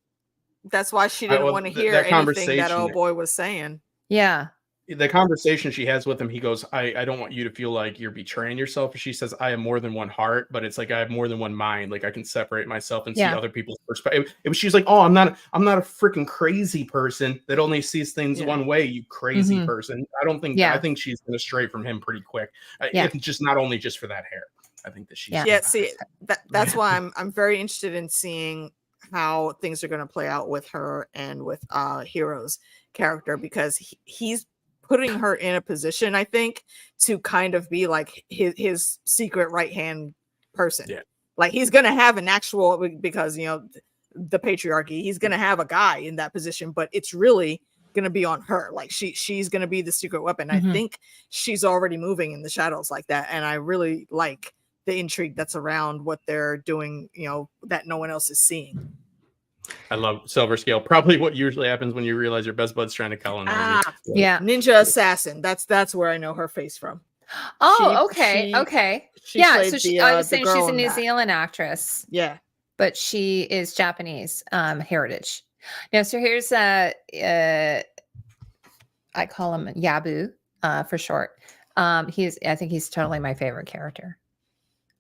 that's why she didn't want to hear anything that old boy was saying. Yeah. The conversation she has with him, he goes, I don't want you to feel like you're betraying yourself. She says, I have more than one heart, but it's like I have more than one mind. Like I can separate myself and see other people's perspective. She's like, oh, I'm not a freaking crazy person that only sees things one way, you crazy person. I think she's gonna stray from him pretty quick. It's just not only just for that hair. I think that she's see that's why I'm very interested in seeing how things are gonna play out with her and with Hero's character, because he's putting her in a position, I think, to kind of be like his secret right-hand person. Yeah. Like he's going to have an actual, because, the patriarchy, he's going to have a guy in that position, but it's really going to be on her. Like she's going to be the secret weapon. I think she's already moving in the shadows like that. And I really like the intrigue that's around what they're doing, that no one else is seeing. I love Silver Scale. Probably what usually happens when you realize your best bud's trying to colonize you. Yeah. Ninja Assassin. That's where I know her face from. Oh, okay. Yeah. So I was saying she's a New Zealand actress. Yeah. But she is Japanese heritage. Now, so here's I call him Yabu for short. I think he's totally my favorite character.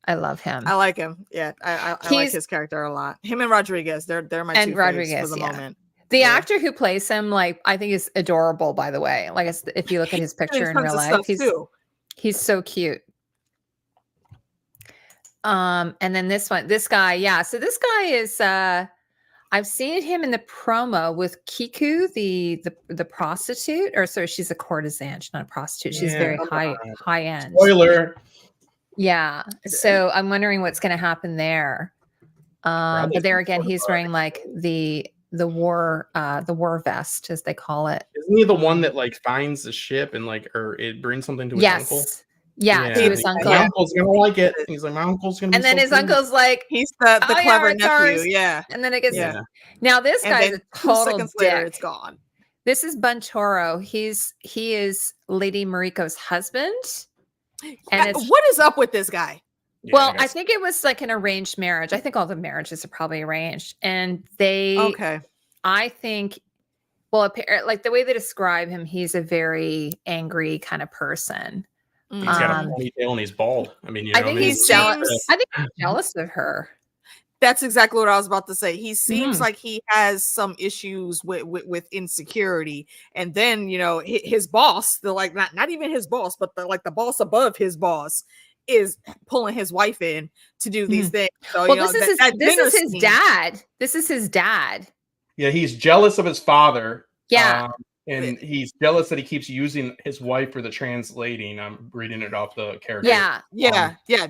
I love him. I like him. Yeah, I like his character a lot. Him and Rodriguez, they're my two faves for the moment. The actor who plays him, like, I think is adorable, by the way. Like, if you look at his picture in real life, he's so cute. And then this guy, yeah. So this guy is I've seen him in the promo with Kiku, the prostitute, or sorry, she's a courtesan, she's not a prostitute. She's very high end. Spoiler. Yeah. So I'm wondering what's going to happen there. But there again, he's wearing like the war vest, as they call it. Isn't he the one that like finds the ship and like, or it brings something to his uncle? Yeah, to his uncle. My uncle's gonna like it. He's like, my uncle's gonna. And then his uncle's like, he's the clever nephew. Yeah. And then it gets. Yeah. Now this guy's a total dick. Later, it's gone. This is Buntoro. He is Lady Mariko's husband. And what is up with this guy? Well, I think it was like an arranged marriage. I think all the marriages are probably arranged, and I think. Well, like the way they describe him, he's a very angry kind of person. He's got a ponytail and he's bald. I mean, I think he's jealous. I think he's jealous of her. That's exactly what I was about to say. He seems like he has some issues with insecurity, and then his boss, not even his boss, but the boss above his boss, is pulling his wife in to do these things. So, this is his dad. This is his dad. Yeah, he's jealous of his father. Yeah. And he's jealous that he keeps using his wife for the translating. I'm reading it off the character. Yeah.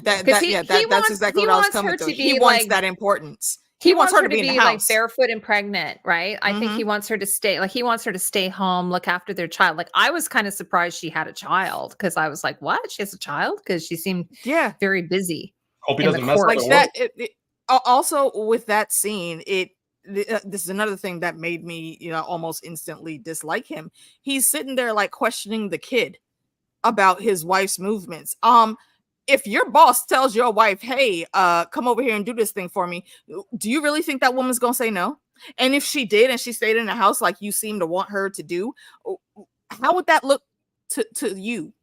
That's exactly what I was coming to. He wants that importance. He wants her to be like barefoot and pregnant, right? I think he wants her to stay. Like he wants her to stay home, look after their child. Like I was kind of surprised she had a child because I was like, "What? She has a child?" Because she seemed very busy. Hope he doesn't mess like that. Also, with that scene, this is another thing that made me, almost instantly dislike him. He's sitting there like questioning the kid about his wife's movements. If your boss tells your wife, "Hey, come over here and do this thing for me," do you really think that woman's gonna say no? And if she did, and she stayed in the house like you seem to want her to do, how would that look to you?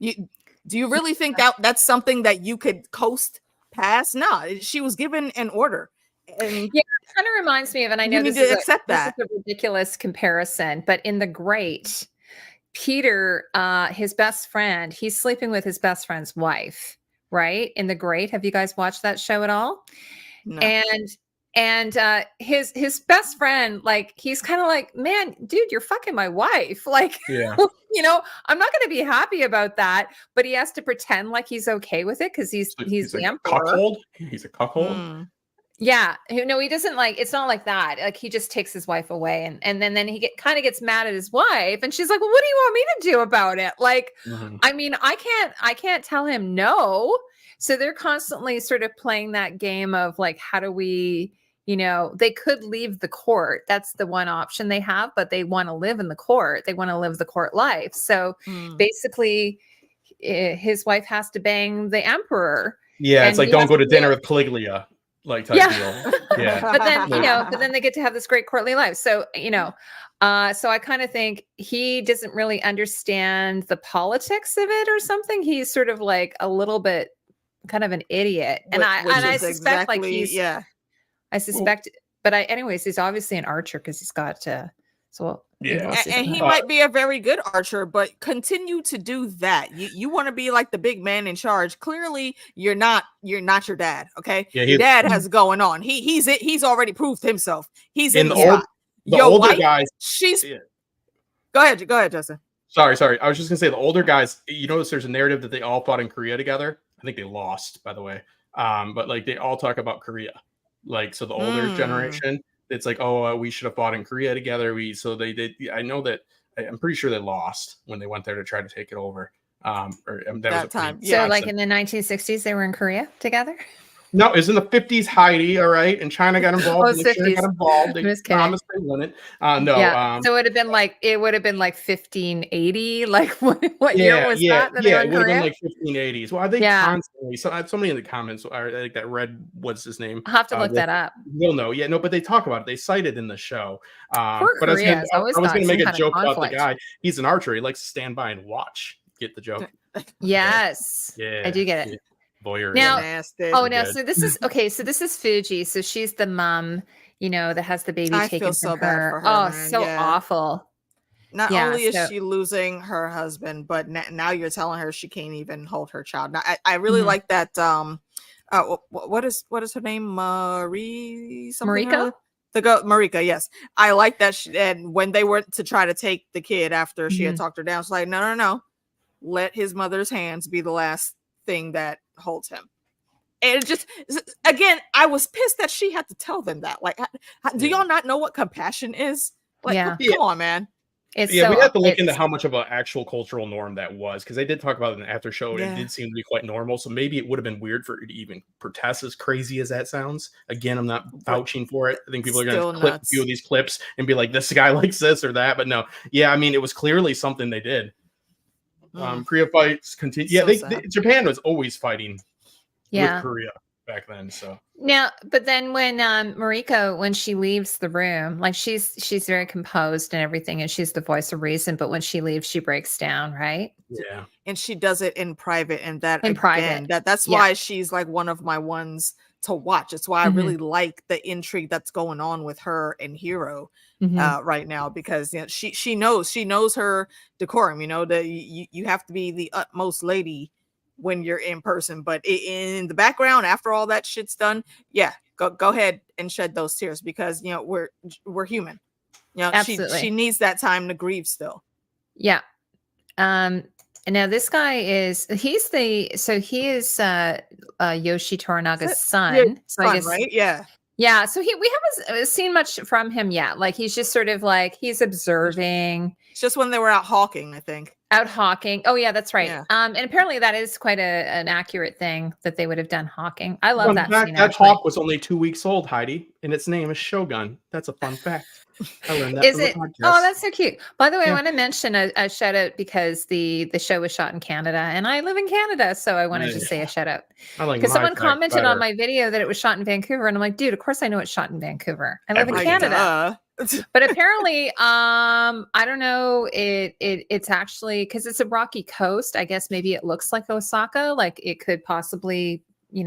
Do you really think that that's something that you could coast past? No, she was given an order. And yeah, it kind of reminds me of, and I know this is a ridiculous comparison, but in The Great, Peter, his best friend, he's sleeping with his best friend's wife, right? In The Great, have you guys watched that show at all? No. And his best friend, like, he's kind of like, "Man, dude, you're fucking my wife." Like, I'm not going to be happy about that, but he has to pretend like he's okay with it because he's the emperor. Cuckold? He's a cuckold. Yeah, no, he doesn't like. It's not like that. Like he just takes his wife away, and then he kind of gets mad at his wife, and she's like, "Well, what do you want me to do about it?" Like, I mean, I can't tell him no. So they're constantly sort of playing that game of like, how do we, they could leave the court. That's the one option they have, but they want to live in the court. They want to live the court life. So basically, his wife has to bang the emperor. Yeah, it's like don't go to dinner with Caligula. Like type deal. Yeah. But then they get to have this great courtly life. So, so I kind of think he doesn't really understand the politics of it or something. He's sort of like a little bit kind of an idiot. And I suspect like he's I suspect, but anyways, he's obviously an archer because he's got and he might be a very good archer, but continue to do that. You want to be like the big man in charge. Clearly, you're not your dad. Okay, your dad has going on. He's already proved himself. He's in the older wife, guys. Go ahead, Justin. Sorry. I was just gonna say the older guys. You notice there's a narrative that they all fought in Korea together. I think they lost, by the way. But like they all talk about Korea. Like so, the older generation. It's like, oh, we should have fought in Korea together. They did. I know that. I'm pretty sure they lost when they went there to try to take it over. That time. So, like in the 1960s, they were in Korea together. No, it was in the 50s, Heidi. All right, and China got involved. China got involved. They promised they wouldn't. No. Yeah. So it would have been like 1580. Like what year was that? Yeah, it would have been like 1580s. Well, I think constantly. So somebody in the comments are like that read what's his name. I'll have to look that up. You'll know. Yeah, no, but they talk about it. They cite it in the show. But I was going to make a joke about the guy. He's an archer. He likes to stand by and watch. Get the joke? Yes, Yeah. I do get it. Yeah. Voyeur. Now- Nasty. Oh, now, Good. so this is okay. So this is Fuji. So she's the mom, that has the baby I taken feel so from bad her. for her, Oh, man. so Yeah. awful. Not Yeah, only is so- she losing her husband, but now you're telling her she can't even hold her child. Now, I really Mhm. like that. What is her name? Marie something. Marika? The girl Marika. Yes, I like that. And when they were to try to take the kid after she had Mhm. talked her down, she's like, no. Let his mother's hands be the last thing that holds him. And it just, again, I was pissed that she had to tell them that. Like, do Yeah. y'all not know what compassion is? Like, Yeah. come on, man. It's Yeah, so, we have to look into it's- how much of an actual cultural norm that was, because they did talk about it in the after show, and Yeah. it did seem to be quite normal. So maybe it would have been weird for it to even protest, as crazy as that sounds. Again, I'm not vouching for it. I think people are going Still to clip nuts. a few of these clips and be like, "This guy likes this or that," but no. Yeah, I mean, it was clearly something they did. Korea fights continue. Yeah, So Japan was always fighting yeah. with Korea back then. So Now, but then when Mariko, when she leaves the room, like she's very composed and everything, and she's the voice of reason. But when she leaves, she breaks down, right? yeah, and she does it in private, and that In again, private. that's Yeah. why she's like one of my ones to watch. It's why I Mhm. really like the intrigue that's going on with her and Hiro Mhm. right now, because she knows her decorum. That you have to be the utmost lady when you're in person, but in the background, after all that shit's done, yeah, go ahead and shed those tears, because we're human. Absolutely. She needs that time to grieve still. Yeah. And now this guy he is Yoshi Toranaga's son. So I Fun, guess right? Yeah. yeah. So we haven't seen much from him yet. Like he's just sort of like he's observing, It's just when they were out hawking, I think. out hawking. Oh yeah, that's right. Yeah. And apparently that is quite an accurate thing that they would have done hawking. I love fun that fact, scene. that Actually. hawk was only 2 weeks old, Heidi, and its name is Shōgun. That's a fun fact. I learned that Is from the it? podcast. Oh, that's so cute. By the way, I Yeah. want to mention a shout out because the show was shot in Canada, and I live in Canada, so I want to just say a shout out I like because my someone fact commented on better. my video that it was shot in Vancouver, and I'm like, dude, of course I know it's shot in Vancouver. I live in Everything. Canada. But apparently, I don't know. It's actually because it's a rocky coast. I guess maybe it looks like Osaka. Like it could possibly,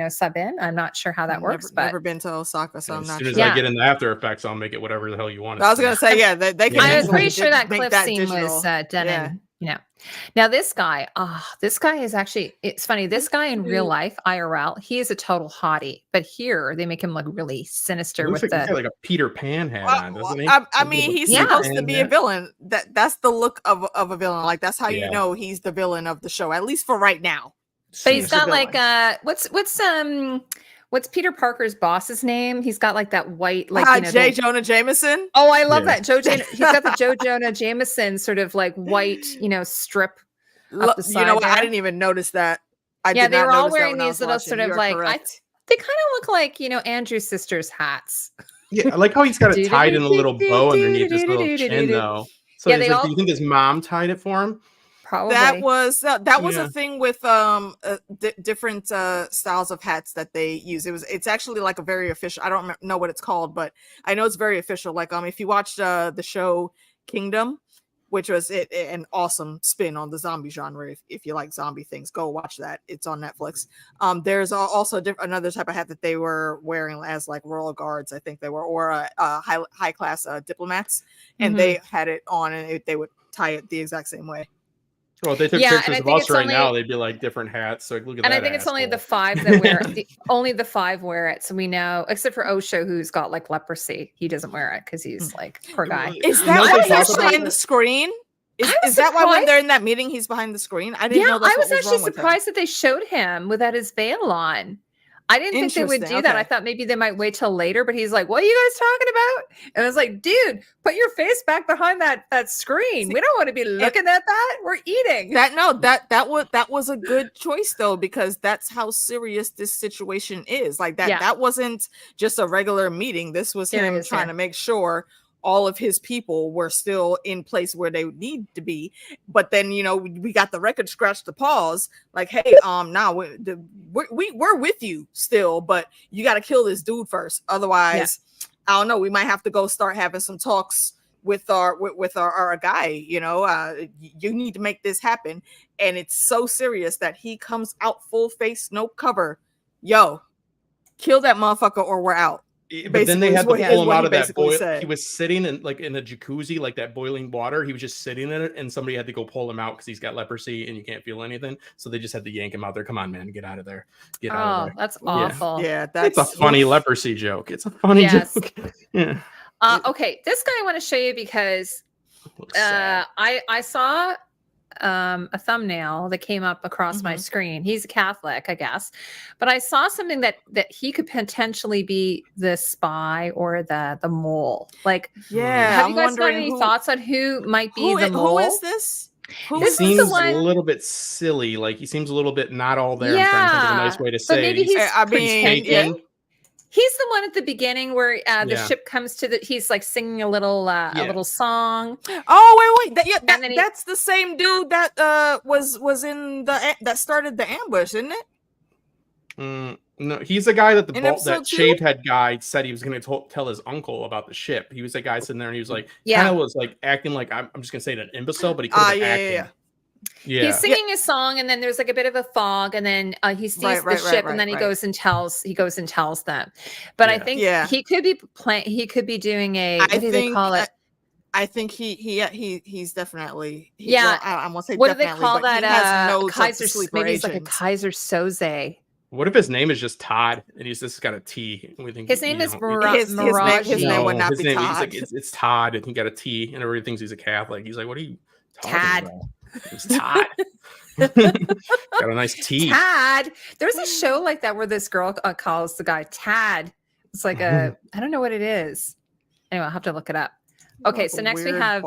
sub in. I'm not sure how that works, but never been to Osaka, so I'm As not soon as sure. I get into After Effects, I'll make it whatever the hell you want. I was gonna say, yeah, they can. Yeah. I was easily pretty sure that make cliff that scene digital. was done Yeah. in, Now this guy is actually, it's funny. This guy in real life, IRL, he is a total hottie, but here they make him look really sinister Looks with like he's got the. like a Peter Pan hat on, doesn't he? I mean, he's Yeah. supposed to be a villain. That's the look of a villain. Like that's how Yeah. you know he's the villain of the show, at least for right now. But he's the got like villain. what's Peter Parker's boss's name? He's got like that white J. Jonah Jameson. Oh, I love Yeah. that. He's got the Joe Jonah Jameson sort of like white, strip up the side. You know what? there. I didn't even notice that. Yeah, did they not were all notice that wearing when I these was little watching. sort of You are like correct. they kind of look like Andrew's sister's hats. Yeah, I like how he's got it tied in a little bow underneath his little chin, though. So Yeah, he's they like, all- do you think his mom tied it for him? Probably That was Yeah. a thing with different styles of hats that they use. It's actually like a very official. I don't know what it's called, but I know it's very official. Like if you watched the show Kingdom, which was an awesome spin on the zombie genre. If you like zombie things, go watch that. It's on Netflix. There's also another type of hat that they were wearing as like royal guards, I think they were, or high class diplomats, and they had it on, and they would tie it the exact same way. Well, if they took Yeah, and I pictures of think us it's right only- now, they'd be like different hats. So look at and that. I think it's only the asshole. 5 that wear it. Only the 5 wear it. So we know, except for Osho, who's got like leprosy. He doesn't wear it because he's like poor guy. Is You that know why what he's talk about behind that? the screen? I was Is that why when surprised- they're in that meeting he's behind the screen? I didn't Yeah, know that's I was what actually wrong with him. surprised that they showed him without his veil on. I didn't think they would do Interesting, that. I okay. thought maybe they might wait till later, but he's like, "What are you guys talking about?" And I was like, "Dude, put your face back behind that screen. We don't want to be looking at that. We're eating." That was a good choice though, because that's how serious this situation is. Like that Yeah. that wasn't just a regular meeting. This was him Serious, trying yeah. to make sure all of his people were still in place where they need to be. But then we got the record scratch to pause. Like, hey, now we're with you still, but you got to kill this dude first. Otherwise, I don't know. We might have to go start having some talks with our guy, you know, you need to make this happen. And it's so serious that he comes out full face, no cover. Yo, kill that motherfucker or we're out. But then they had to pull him out of that boil. Said. He was sitting in a jacuzzi, like that boiling water. He was just sitting in it, and somebody had to go pull him out because he's got leprosy and you can't feel anything. So they just had to yank him out there. Come on, man, get out of there. Get out of there. That's awful. Yeah, it's a funny leprosy joke. It's a funny joke. Yeah. Okay, this guy I want to show you because I saw a thumbnail that came up across my screen. He's a Catholic, I guess, but I saw something that he could potentially be the spy or the mole. Like, have you guys got any thoughts on who might be the mole? Who is this? He seems a little bit silly. Like he seems a little bit not all there. Yeah, I'm trying to think of a nice way to say. Maybe he's He's the one at the beginning where the ship comes to he's like singing a little song. Oh, wait. That's the same dude that was in that started the ambush, isn't it? No, he's the guy that that shaved head guy said he was going to tell his uncle about the ship. He was the guy sitting there and he was like, kind of was like acting like, I'm just going to say an imbecile, but he could have acting. Yeah. He's singing his song, and then there's like a bit of a fog, and then he sees the ship, and then he goes and tells them. But I think he could be he could be doing a what do they call it? I think he's definitely I won't say what definitely, do they call that? Kaiser, maybe he's like a Kaiser Soze. What if his name is just Todd and he's just got a T? And we think his name is Mirage. His name would not be Todd. It's Todd, and he got a T, and everybody thinks he's a Catholic. He's like, what are you talking about? It's Todd. Got a nice T. Tad. There's a show like that where this girl calls the guy Tad. It's like I don't know what it is. Anyway, I'll have to look it up. Okay, so next we have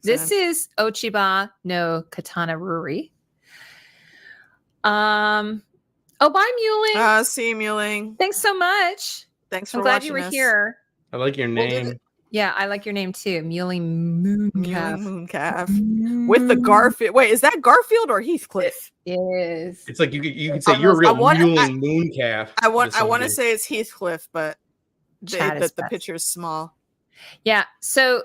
this is Ochiba no Katana Ruri. Oh, bye, Muling. See you, Muling. Thanks so much. Thanks for I'm glad you were here. I like your name. Yeah, I like your name too. Muling Mooncalf. With the Garfield. Wait, is that Garfield or Heathcliff? It is. It's like you could say you're a real Muling Mooncalf. I want to say it's Heathcliff, but the picture is small. Yeah. So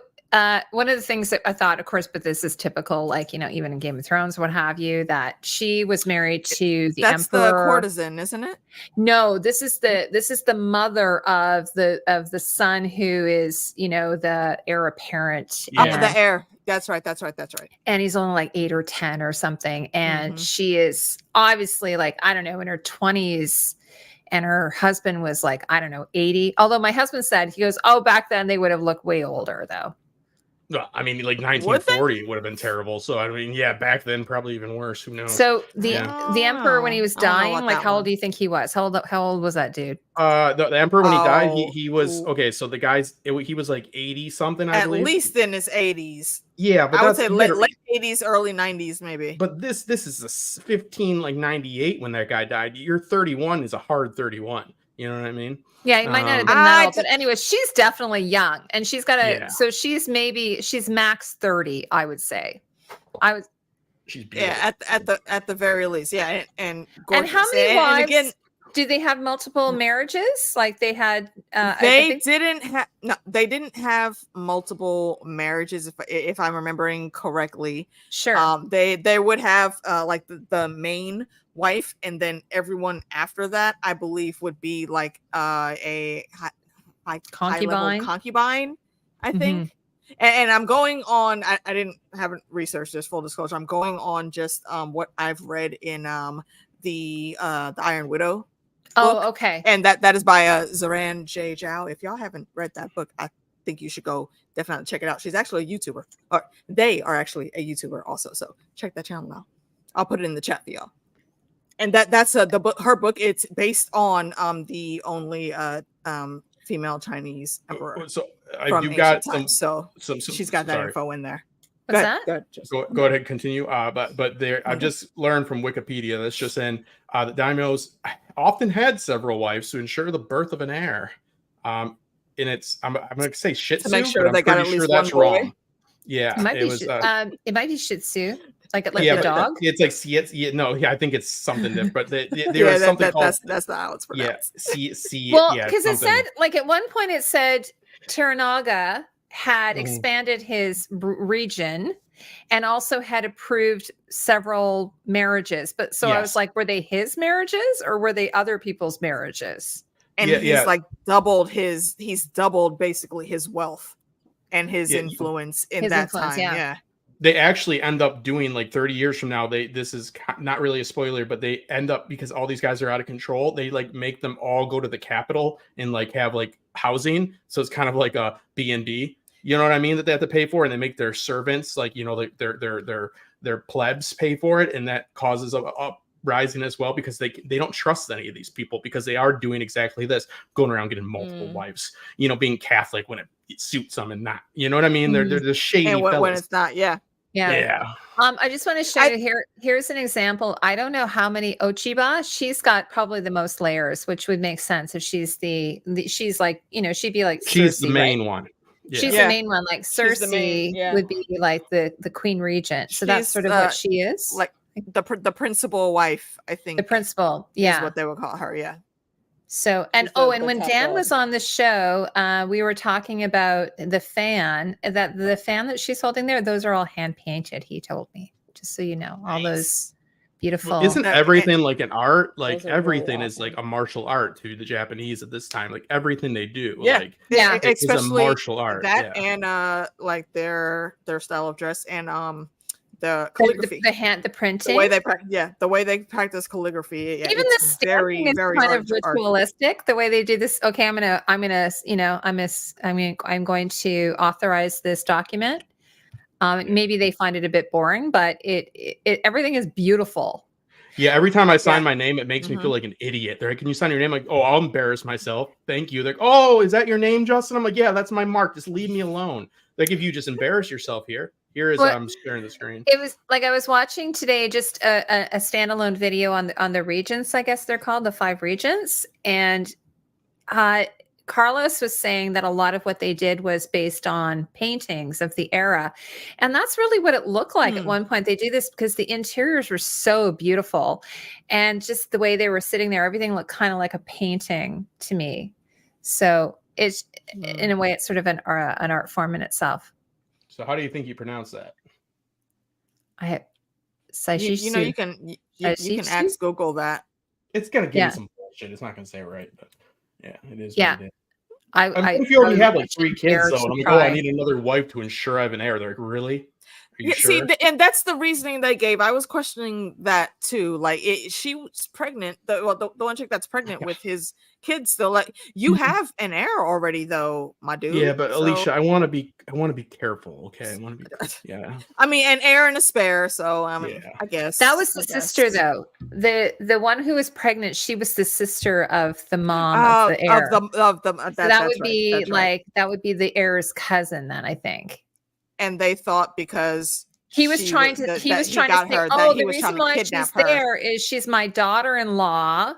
one of the things that I thought, of course, but this is typical, like, you know, even in Game of Thrones, what have you, that she was married to the That's emperor. The courtesan, isn't it? No, this is the mother of the son who is, you know, the heir apparent. Yeah. The heir. That's right. And he's only like 8 or 10 or something. And she is obviously like, I don't know, in her 20s. And her husband was like, I don't know, 80. Although my husband said, he goes, oh, back then they would have looked way older though. I mean, like 1940 would have been terrible. So, I mean, yeah, back then, probably even worse. Who knows? So the emperor, when he was dying, like how old do you think he was? How old was that dude? The emperor, when he died, he was, okay, so the guy's, he was like 80 something, I believe. At least in his 80s. Yeah, but I would say late 80s, early 90s, maybe. But this is a 98 when that guy died. You're 31 is a hard 31. You know what I mean? Yeah, he might not have been that old, but anyway, she's definitely young, and she's got so she's max 30, I would say. She's beautiful. Yeah, at the very least, yeah, and And gorgeous. how many wives? And again, do they have multiple marriages? Like they had? They didn't have multiple marriages, if I'm remembering correctly. Sure. They would have like the main wife, and then everyone after that, I believe, would be like a concubine, I think. And I'm going on. I haven't researched this, full disclosure. I'm going on just what I've read in the Iron Widow. Book. Oh, okay. And that is by Zoran J. Zhao. If y'all haven't read that book, I think you should go definitely check it out. She's actually a YouTuber, or they are actually a YouTuber also. So check that channel out. I'll put it in the chat for y'all. And that's the book. Her book. It's based on the only female Chinese emperor. So from you got times. some. She's got that info in there. What's that? Go ahead, continue. But there, I've just learned from Wikipedia. That's just in the daimyos often had several wives to ensure the birth of an heir. And it's I'm going to say Shih Tzu, to make sure but I'm they got pretty at least sure that's one boy. wrong. Yeah, it might be Shih Tzu, like yeah, the dog. It's like no, I think it's something different. But there was something called that's the how it's pronounced. Well, because it said, like at one point it said Toranaga had expanded his region and also had approved several marriages. But so I was like, were they his marriages or were they other people's marriages? And he's like he's doubled basically his wealth and his influence in that time. Yeah. They actually end up doing like 30 years from now. This is not really a spoiler, but they end up, because all these guys are out of control, they like make them all go to the capital and like have like housing. So it's kind of like a B&B. You know what I mean? That they have to pay for, and they make their servants, like, you know, their plebs pay for it, and that causes a uprising as well, because they don't trust any of these people, because they are doing exactly this, going around getting multiple wives, you know, being Catholic when it suits them and not, you know what I mean? They're the shady and when fellas. It's not, yeah. I just want to show you here. Here's an example. I don't know how many Ochiba. She's got probably the most layers, which would make sense if she's she's like, you know, she'd be like she's Cersei, the main right? one. Yeah. She's the main one. Like Cersei would be like the queen regent. So that's sort of what she is. Like the principal wife, I think. The principal, is what they would call her. Yeah. So, and when Dan was on the show, we were talking about the fan that she's holding there. Those are all hand painted. He told me, just so you know, all those beautiful. Isn't everything like an art? Like everything is like a martial art to the Japanese at this time. Like everything they do, especially a martial art. That and like their style of dress and the calligraphy, the printing, the way they practice calligraphy. Yeah, even the stamping is kind of ritualistic. The way they do this. Okay, I'm going to authorize this document. Maybe they find it a bit boring, but it everything is beautiful. Yeah, every time I sign my name, it makes me feel like an idiot. They're like, "Can you sign your name?" I'm like, "Oh, I'll embarrass myself. Thank you." They're like, "Oh, is that your name, Justin?" I'm like, "Yeah, that's my mark. Just leave me alone." Like, if you just embarrass yourself here. Here is I'm sharing the screen. It was like I was watching today just a standalone video on the regents, I guess they're called, the 5 regents, and Carlos was saying that a lot of what they did was based on paintings of the era, and that's really what it looked like at one point. They do this because the interiors were so beautiful, and just the way they were sitting there, everything looked kind of like a painting to me. So it's in a way, it's sort of an art form in itself. So how do you think you pronounce that? You can ask Google that. It's gonna give you some bullshit. It's not gonna say it right, but yeah, it is. Yeah, what it is. If you already have like 3 kids, though, and I'm like, I need another wife to ensure I have an heir. They're like, really? Are you sure? See, and that's the reasoning they gave. I was questioning that too. Like, she was pregnant. The one chick that's pregnant with his kids. Still, like, you have an heir already, though, my dude. Yeah, but Alicia, I want to be careful. Okay, I want to be. Yeah. I mean, an heir and a spare. So I guess that was the sister, though. The one who was pregnant, she was the sister of the mom of the heir. That would be the heir's cousin. Then I think. And they thought because he was trying to say, the reason why she's there is she's my daughter-in-law,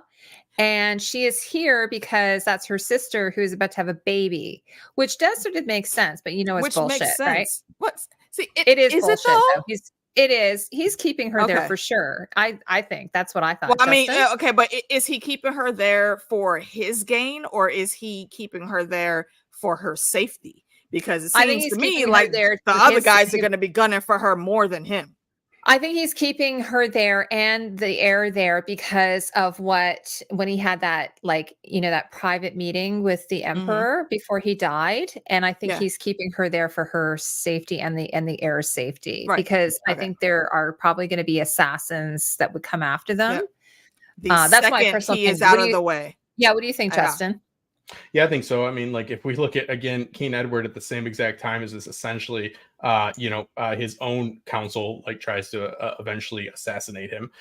and she is here because that's her sister who's about to have a baby, which does sort of make sense, but it's bullshit, right? What? See, it is bullshit, though. It is. He's keeping her there for sure. I think that's what I thought. Well, I mean, okay, but is he keeping her there for his gain, or is he keeping her there for her safety? Because it seems to me like the other guys are going to be gunning for her more than him. I think he's keeping her there and the heir there because of when he had that, that private meeting with the emperor before he died. And I think he's keeping her there for her safety and the heir's safety, because I think there are probably going to be assassins that would come after them. That's my personal opinion. He is out of the way. Yeah. What do you think, Justin? Yeah, I think so. I mean, like, if we look at, again, King Edward at the same exact time as this, essentially, his own council tries to eventually assassinate him.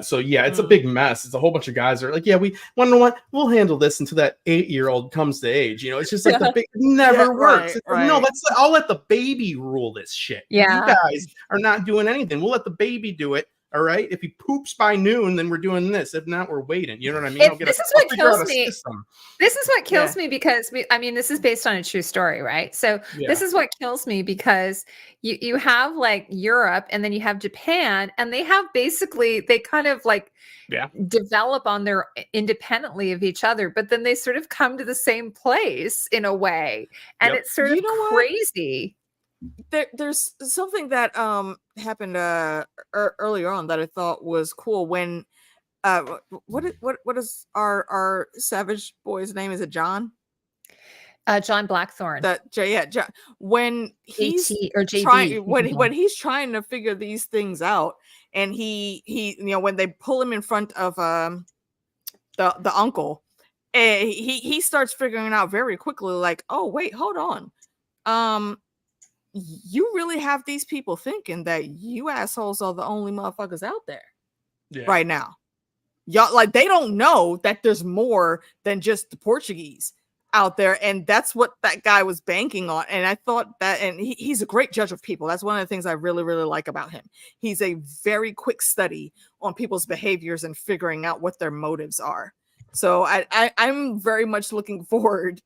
So yeah, it's a big mess. It's a whole bunch of guys that are like, yeah, we want to know what, we'll handle this until that 8-year-old comes to age. It's just like the big never works. Right. No, I'll let the baby rule this shit. Yeah, you guys are not doing anything. We'll let the baby do it. All right. If he poops by noon, then we're doing this. If not, we're waiting. You know what I mean? This is what kills me. This is what kills me because this is based on a true story, right? So this is what kills me because you have like Europe and then you have Japan, and they have basically, they kind of like develop on their independently of each other, but then they sort of come to the same place in a way. And it's sort of crazy. There's something that happened earlier on that I thought was cool when what is our savage boy's name? Is it John? John Blackthorne. John. When he's when he's trying to figure these things out, and he when they pull him in front of the uncle, he starts figuring out very quickly, like, oh wait, hold on, you really have these people thinking that you assholes are the only motherfuckers out there right now. Y'all, like, they don't know that there's more than just the Portuguese out there. And that's what that guy was banking on. And I thought that, and he's a great judge of people. That's one of the things I really, really like about him. He's a very quick study on people's behaviors and figuring out what their motives are. So I'm very much looking forward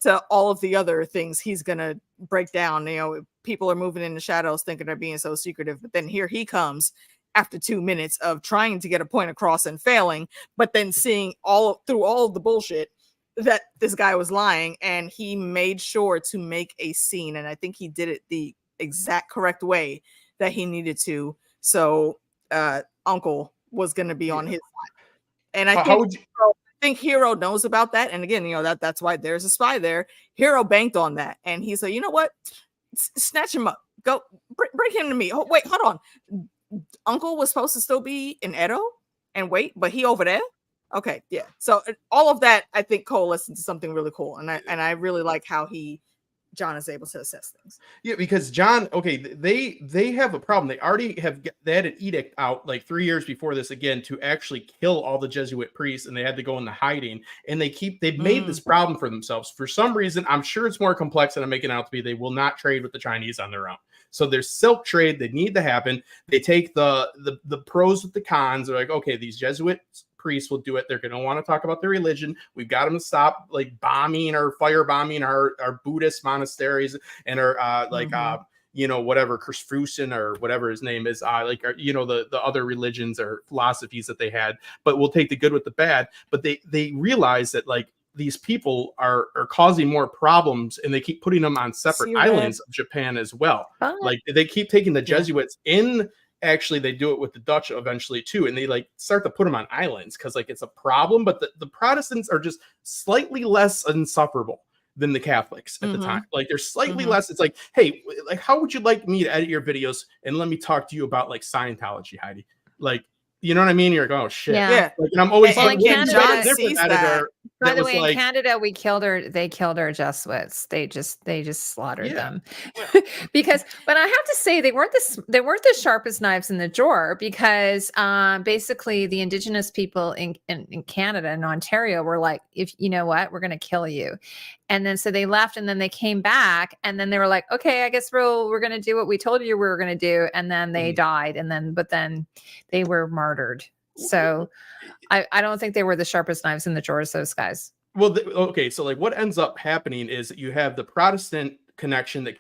to all of the other things he's gonna break down. People are moving in the shadows thinking they're being so secretive, but then here he comes after 2 minutes of trying to get a point across and failing, but then seeing through all of the bullshit that this guy was lying, and he made sure to make a scene, and I think he did it the exact correct way that he needed to. So Uncle was gonna be on his side, and I think Hero knows about that. And again, that's why there's a spy there. Hero banked on that, and he said, you know what, snatch him up, go bring him to me. Oh wait, hold on, Uncle was supposed to still be in Edo and wait, but he over there. Okay, yeah. So all of that, I think, coalesced into something really cool, and I really like how John is able to assess things. Yeah, because John, they have a problem. They already they had an edict out like 3 years before this again to actually kill all the Jesuit priests, and they had to go into hiding. And they've made this problem for themselves for some reason. I'm sure it's more complex than I'm making it out to be. They will not trade with the Chinese on their own. So there's silk trade that need to happen. They take the pros with the cons. They're like, okay, these Jesuit priests will do it. They're going to want to talk about their religion. We've got them to stop like bombing or firebombing our Buddhist monasteries and our whatever Christfusen or whatever his name is, the other religions or philosophies that they had. But we'll take the good with the bad. But they realize that like these people are causing more problems, and they keep putting them on separate islands of Japan as well. Like they keep taking the Jesuits in. Actually, they do it with the Dutch eventually too, and they like start to put them on islands because like it's a problem. But the Protestants are just slightly less insufferable than the Catholics at the time. Like they're slightly less. It's like, hey, like how would you like me to edit your videos and let me talk to you about like Scientology, Heidi? Like, you know what I mean? You're like, oh shit. Yeah. Like, and I'm always like John sees that. By the way, in Canada, they killed our Jesuits. They just slaughtered them. But I have to say they weren't the sharpest knives in the drawer, because basically the Indigenous people in Canada and Ontario were like, if you know what, we're gonna kill you. And then so they left, and then they came back, and then they were like, okay, I guess we're gonna do what we told you we were gonna do. And then they died, but then they were martyred. So I don't think they were the sharpest knives in the drawers, those guys. Well, so like what ends up happening is you have the Protestant connection that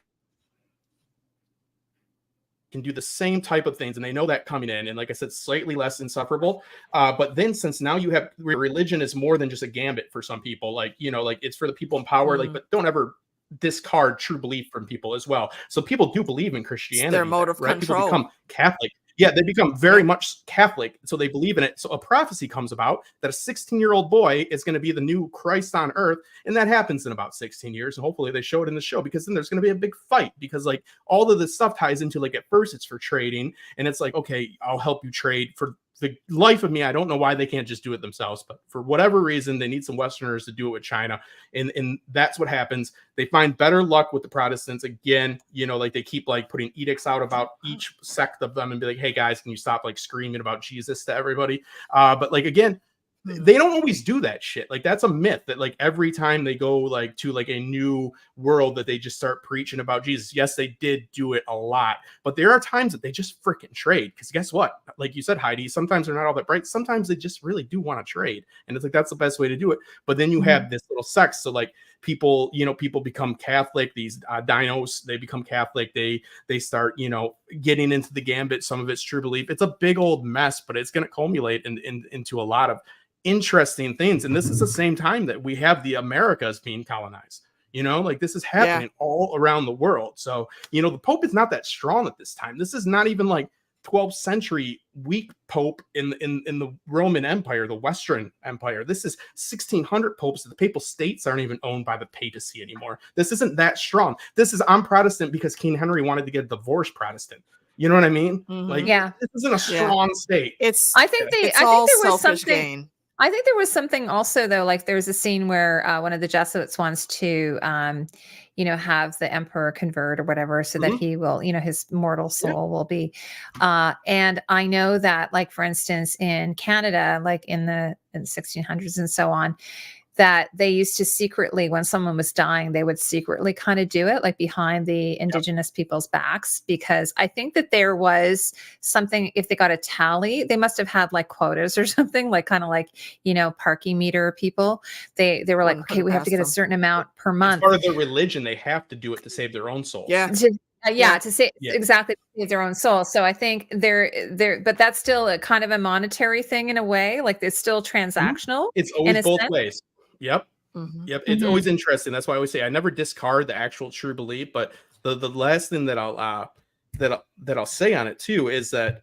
can do the same type of things, and they know that coming in, and like I said, slightly less insufferable. But then since now you have religion is more than just a gambit for some people, like like it's for the people in power, like, but don't ever discard true belief from people as well. So people do believe in Christianity. It's their mode of control. People become Catholic. Yeah, they become very much Catholic, so they believe in it. So a prophecy comes about that a 16-year-old boy is going to be the new Christ on earth, and that happens in about 16 years. And hopefully they show it in the show, because then there's going to be a big fight, because like all of this stuff ties into like at first it's for trading, and it's like, okay, I'll help you trade. For the life of me, I don't know why they can't just do it themselves, but for whatever reason, they need some Westerners to do it with China. And that's what happens. They find better luck with the Protestants. Again, like they keep like putting edicts out about each sect of them and be like, hey guys, can you stop like screaming about Jesus to everybody? But like, again, they don't always do that shit. Like that's a myth that like every time they go like to like a new world that they just start preaching about Jesus. Yes, they did do it a lot, but there are times that they just freaking trade. Because guess what? Like you said, Heidi, sometimes they're not all that bright. Sometimes they just really do want to trade, and it's like that's the best way to do it. But then you have this little sex. So like people, people become Catholic. These dinos, they become Catholic. They start, getting into the gambit. Some of it's true belief. It's a big old mess, but it's going to culminate into a lot of interesting things. And this is the same time that we have the Americas being colonized. Like this is happening all around the world. So, the Pope is not that strong at this time. This is not even like 12th century weak Pope in the Roman Empire, the Western Empire. This is 1600 popes. The papal states aren't even owned by the papacy anymore. This isn't that strong. This is I'm Protestant because King Henry wanted to get a divorce Protestant. You know what I mean? Like, this isn't a strong state. I think there was something. Gain. I think there was something also though, like there's a scene where one of the Jesuits wants to, have the emperor convert or whatever, so that he will, his mortal soul will be. And I know that, like for instance, in Canada, like in the 1600s and so on, that they used to secretly, when someone was dying, they would secretly kind of do it like behind the indigenous people's backs, because I think that there was something, if they got a tally, they must have had like quotas or something, like kind of like, parking meter people. They were like, okay, we have to get a certain amount per month. It's part of their religion. They have to do it to save their own soul. Yeah. To say exactly their own soul. So I think but that's still a kind of a monetary thing in a way. Like it's still transactional. It's always both ways. Yep. Yep. It's always interesting. That's why I always say I never discard the actual true belief. But the last thing that I'll say on it too is that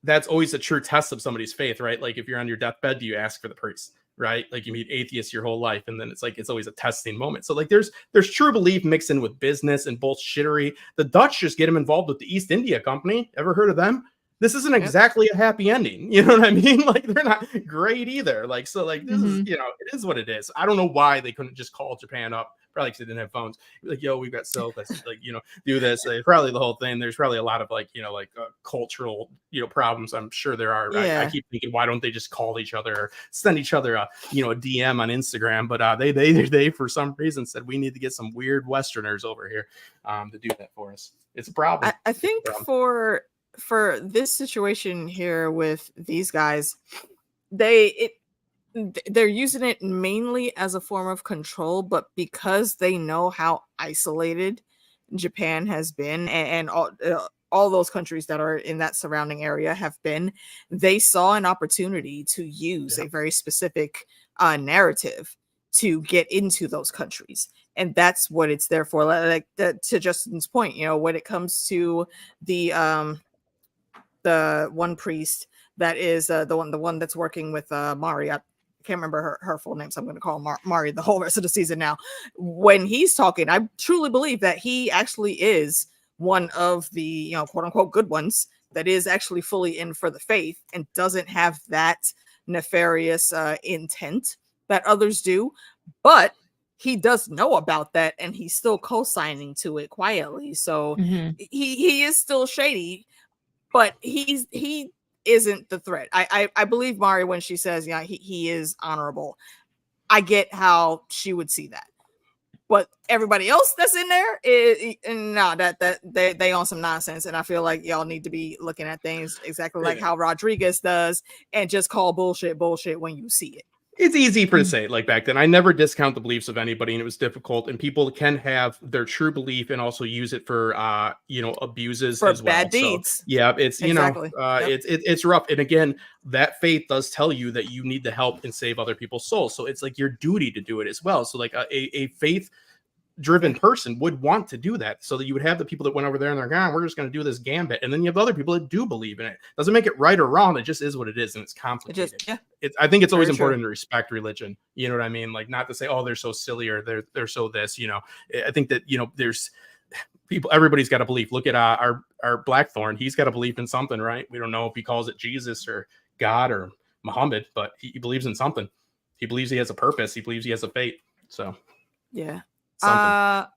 that's always a true test of somebody's faith, right? Like if you're on your deathbed, do you ask for the priest? Right? Like you meet atheists your whole life, and then it's always a testing moment. So like there's true belief mixed in with business and bullshittery. The Dutch just get them involved with the East India Company. Ever heard of them? This isn't exactly a happy ending. You know what I mean? Like they're not great either. Like, so like this is, it is what it is. I don't know why they couldn't just call Japan up. Probably because they didn't have phones. Like, yo, we've got silk. Let's like, do this. Probably the whole thing. There's probably a lot of cultural, problems. I'm sure there are. Yeah. I keep thinking, why don't they just call each other or send each other a DM on Instagram? But they for some reason said we need to get some weird Westerners over here to do that for us. It's a problem. I think for this situation here with these guys, they're using it mainly as a form of control, but because they know how isolated Japan has been and all those countries that are in that surrounding area have been, they saw an opportunity to use a very specific narrative to get into those countries. And that's what it's there for. Like to Justin's point, when it comes to the one priest that is the one that's working with Mari. I can't remember her full name, so I'm going to call him Mari the whole rest of the season now. When he's talking, I truly believe that he actually is one of the quote unquote good ones that is actually fully in for the faith and doesn't have that nefarious intent that others do. But he does know about that, and he's still co-signing to it quietly. So he is still shady. But he isn't the threat. I believe Mari when she says, he is honorable. I get how she would see that. But everybody else that's in there that they on some nonsense. And I feel like y'all need to be looking at things exactly like how Rodriguez does and just call bullshit when you see it. It's easy for to say, like back then. I never discount the beliefs of anybody, and it was difficult. And people can have their true belief and also use it for, abuses for as well. Bad deeds. So, yeah, it's Exactly. it's rough. And again, that faith does tell you that you need to help and save other people's souls. So it's like your duty to do it as well. So like a faith driven person would want to do that, so that you would have the people that went over there and they're like, we're just going to do this gambit, and then you have other people that do believe in it. Doesn't make it right or wrong. It just is what it is, and it's complicated. I think it's always important to respect religion. You know what I mean? Like, not to say, oh, they're so silly or they're so this. I think that there's people. Everybody's got a belief. Look at our Blackthorn. He's got a belief in something, right? We don't know if he calls it Jesus or God or Muhammad, but he believes in something. He believes he has a purpose. He believes he has a fate. So yeah. Something.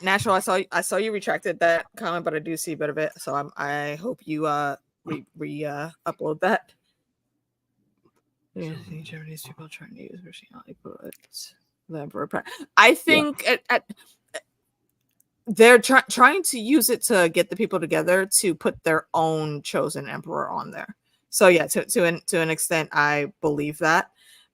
Natural. I saw you retracted that comment, but I do see a bit of it. So I hope you upload that. Yeah, I think Japanese people trying to use personality, but the emperor. I think they're trying to use it to get the people together to put their own chosen emperor on there. So yeah, to an extent, I believe that.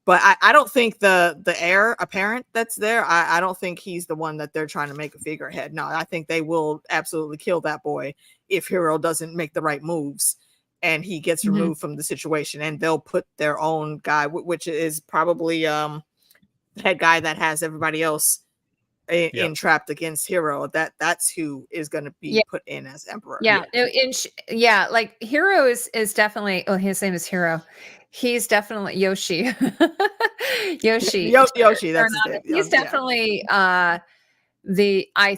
But I don't think the heir apparent that's there, I don't think he's the one that they're trying to make a figurehead. No, I think they will absolutely kill that boy if Hiro doesn't make the right moves and he gets removed from the situation, and they'll put their own guy, which is probably the head guy that has everybody else entrapped against Hiro. That's who is going to be put in as emperor. Like Hiro is definitely, his name is Hiro. He's definitely Yoshi. Yoshi, that's his name. He's definitely I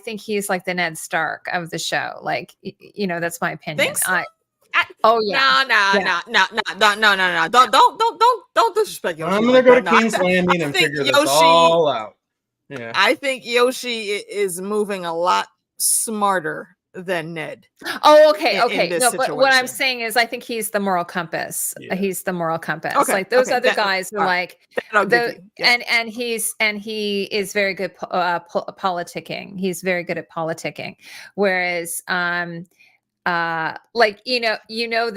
think he's like the Ned Stark of the show. Like, that's my opinion. So? Oh yeah. No. Don't disrespect Yoshi. I'm gonna go to King's Landing and figure this all out. Yeah. I think Yoshi is moving a lot smarter than Ned. Oh, okay. No, but what I'm saying is I think he's the moral compass. Yeah. He's the moral compass. Okay. Like those other guys are like and he is very good politicking. He's very good at politicking. Whereas like that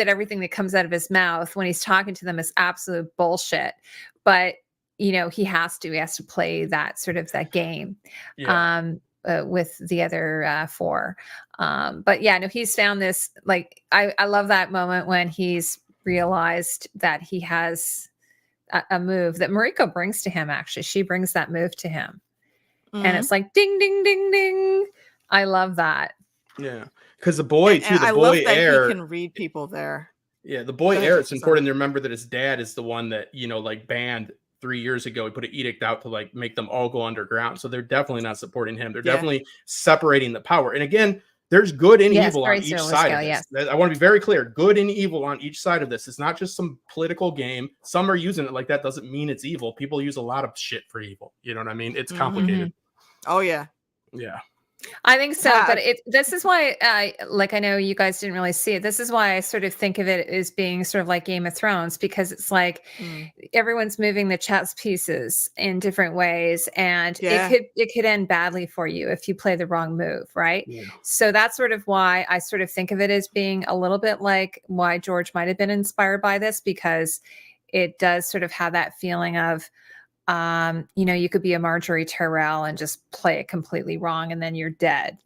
everything that comes out of his mouth when he's talking to them is absolute bullshit. But he has to play that sort of that game. Yeah. With the other four. But yeah, no, he's found this, like, I love that moment when he's realized that he has a move that Mariko brings to him. Actually, she brings that move to him. And it's like, ding, ding, ding, ding. I love that. Yeah. Because the boy, too, the I boy love that heir. He can read people there. Yeah, the boy heir, it's important to remember that his dad is the one that, like, banned 3 years ago. He put an edict out to like make them all go underground. So they're definitely not supporting him. They're definitely separating the power. And again, there's good and evil on each side of this. Yes. I want to be very clear. Good and evil on each side of this. It's not just some political game. Some are using it like that. Doesn't mean it's evil. People use a lot of shit for evil. You know what I mean? It's complicated. Oh yeah. Yeah. I think so, but this is why I know you guys didn't really see it. This is why I sort of think of it as being sort of like Game of Thrones, because it's like everyone's moving the chess pieces in different ways, and it could end badly for you if you play the wrong move, right? Yeah. So that's sort of why I sort of think of it as being a little bit like why George might have been inspired by this, because it does sort of have that feeling of you could be a Marjorie Tyrell and just play it completely wrong, and then you're dead.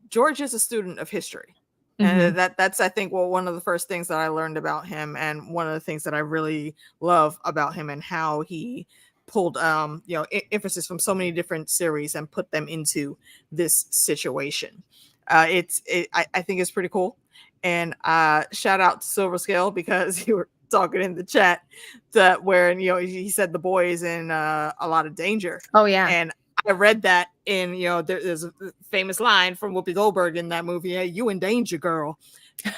George is a student of history, and that's I think one of the first things that I learned about him, and one of the things that I really love about him, and how he pulled emphasis from so many different series and put them into this situation. I think it's pretty cool, and shout out to Silver Scale, because you were talking in the chat that where he said the boy is in a lot of danger. Oh yeah. And I read that in there's a famous line from Whoopi Goldberg in that movie, "Hey, you in danger, girl."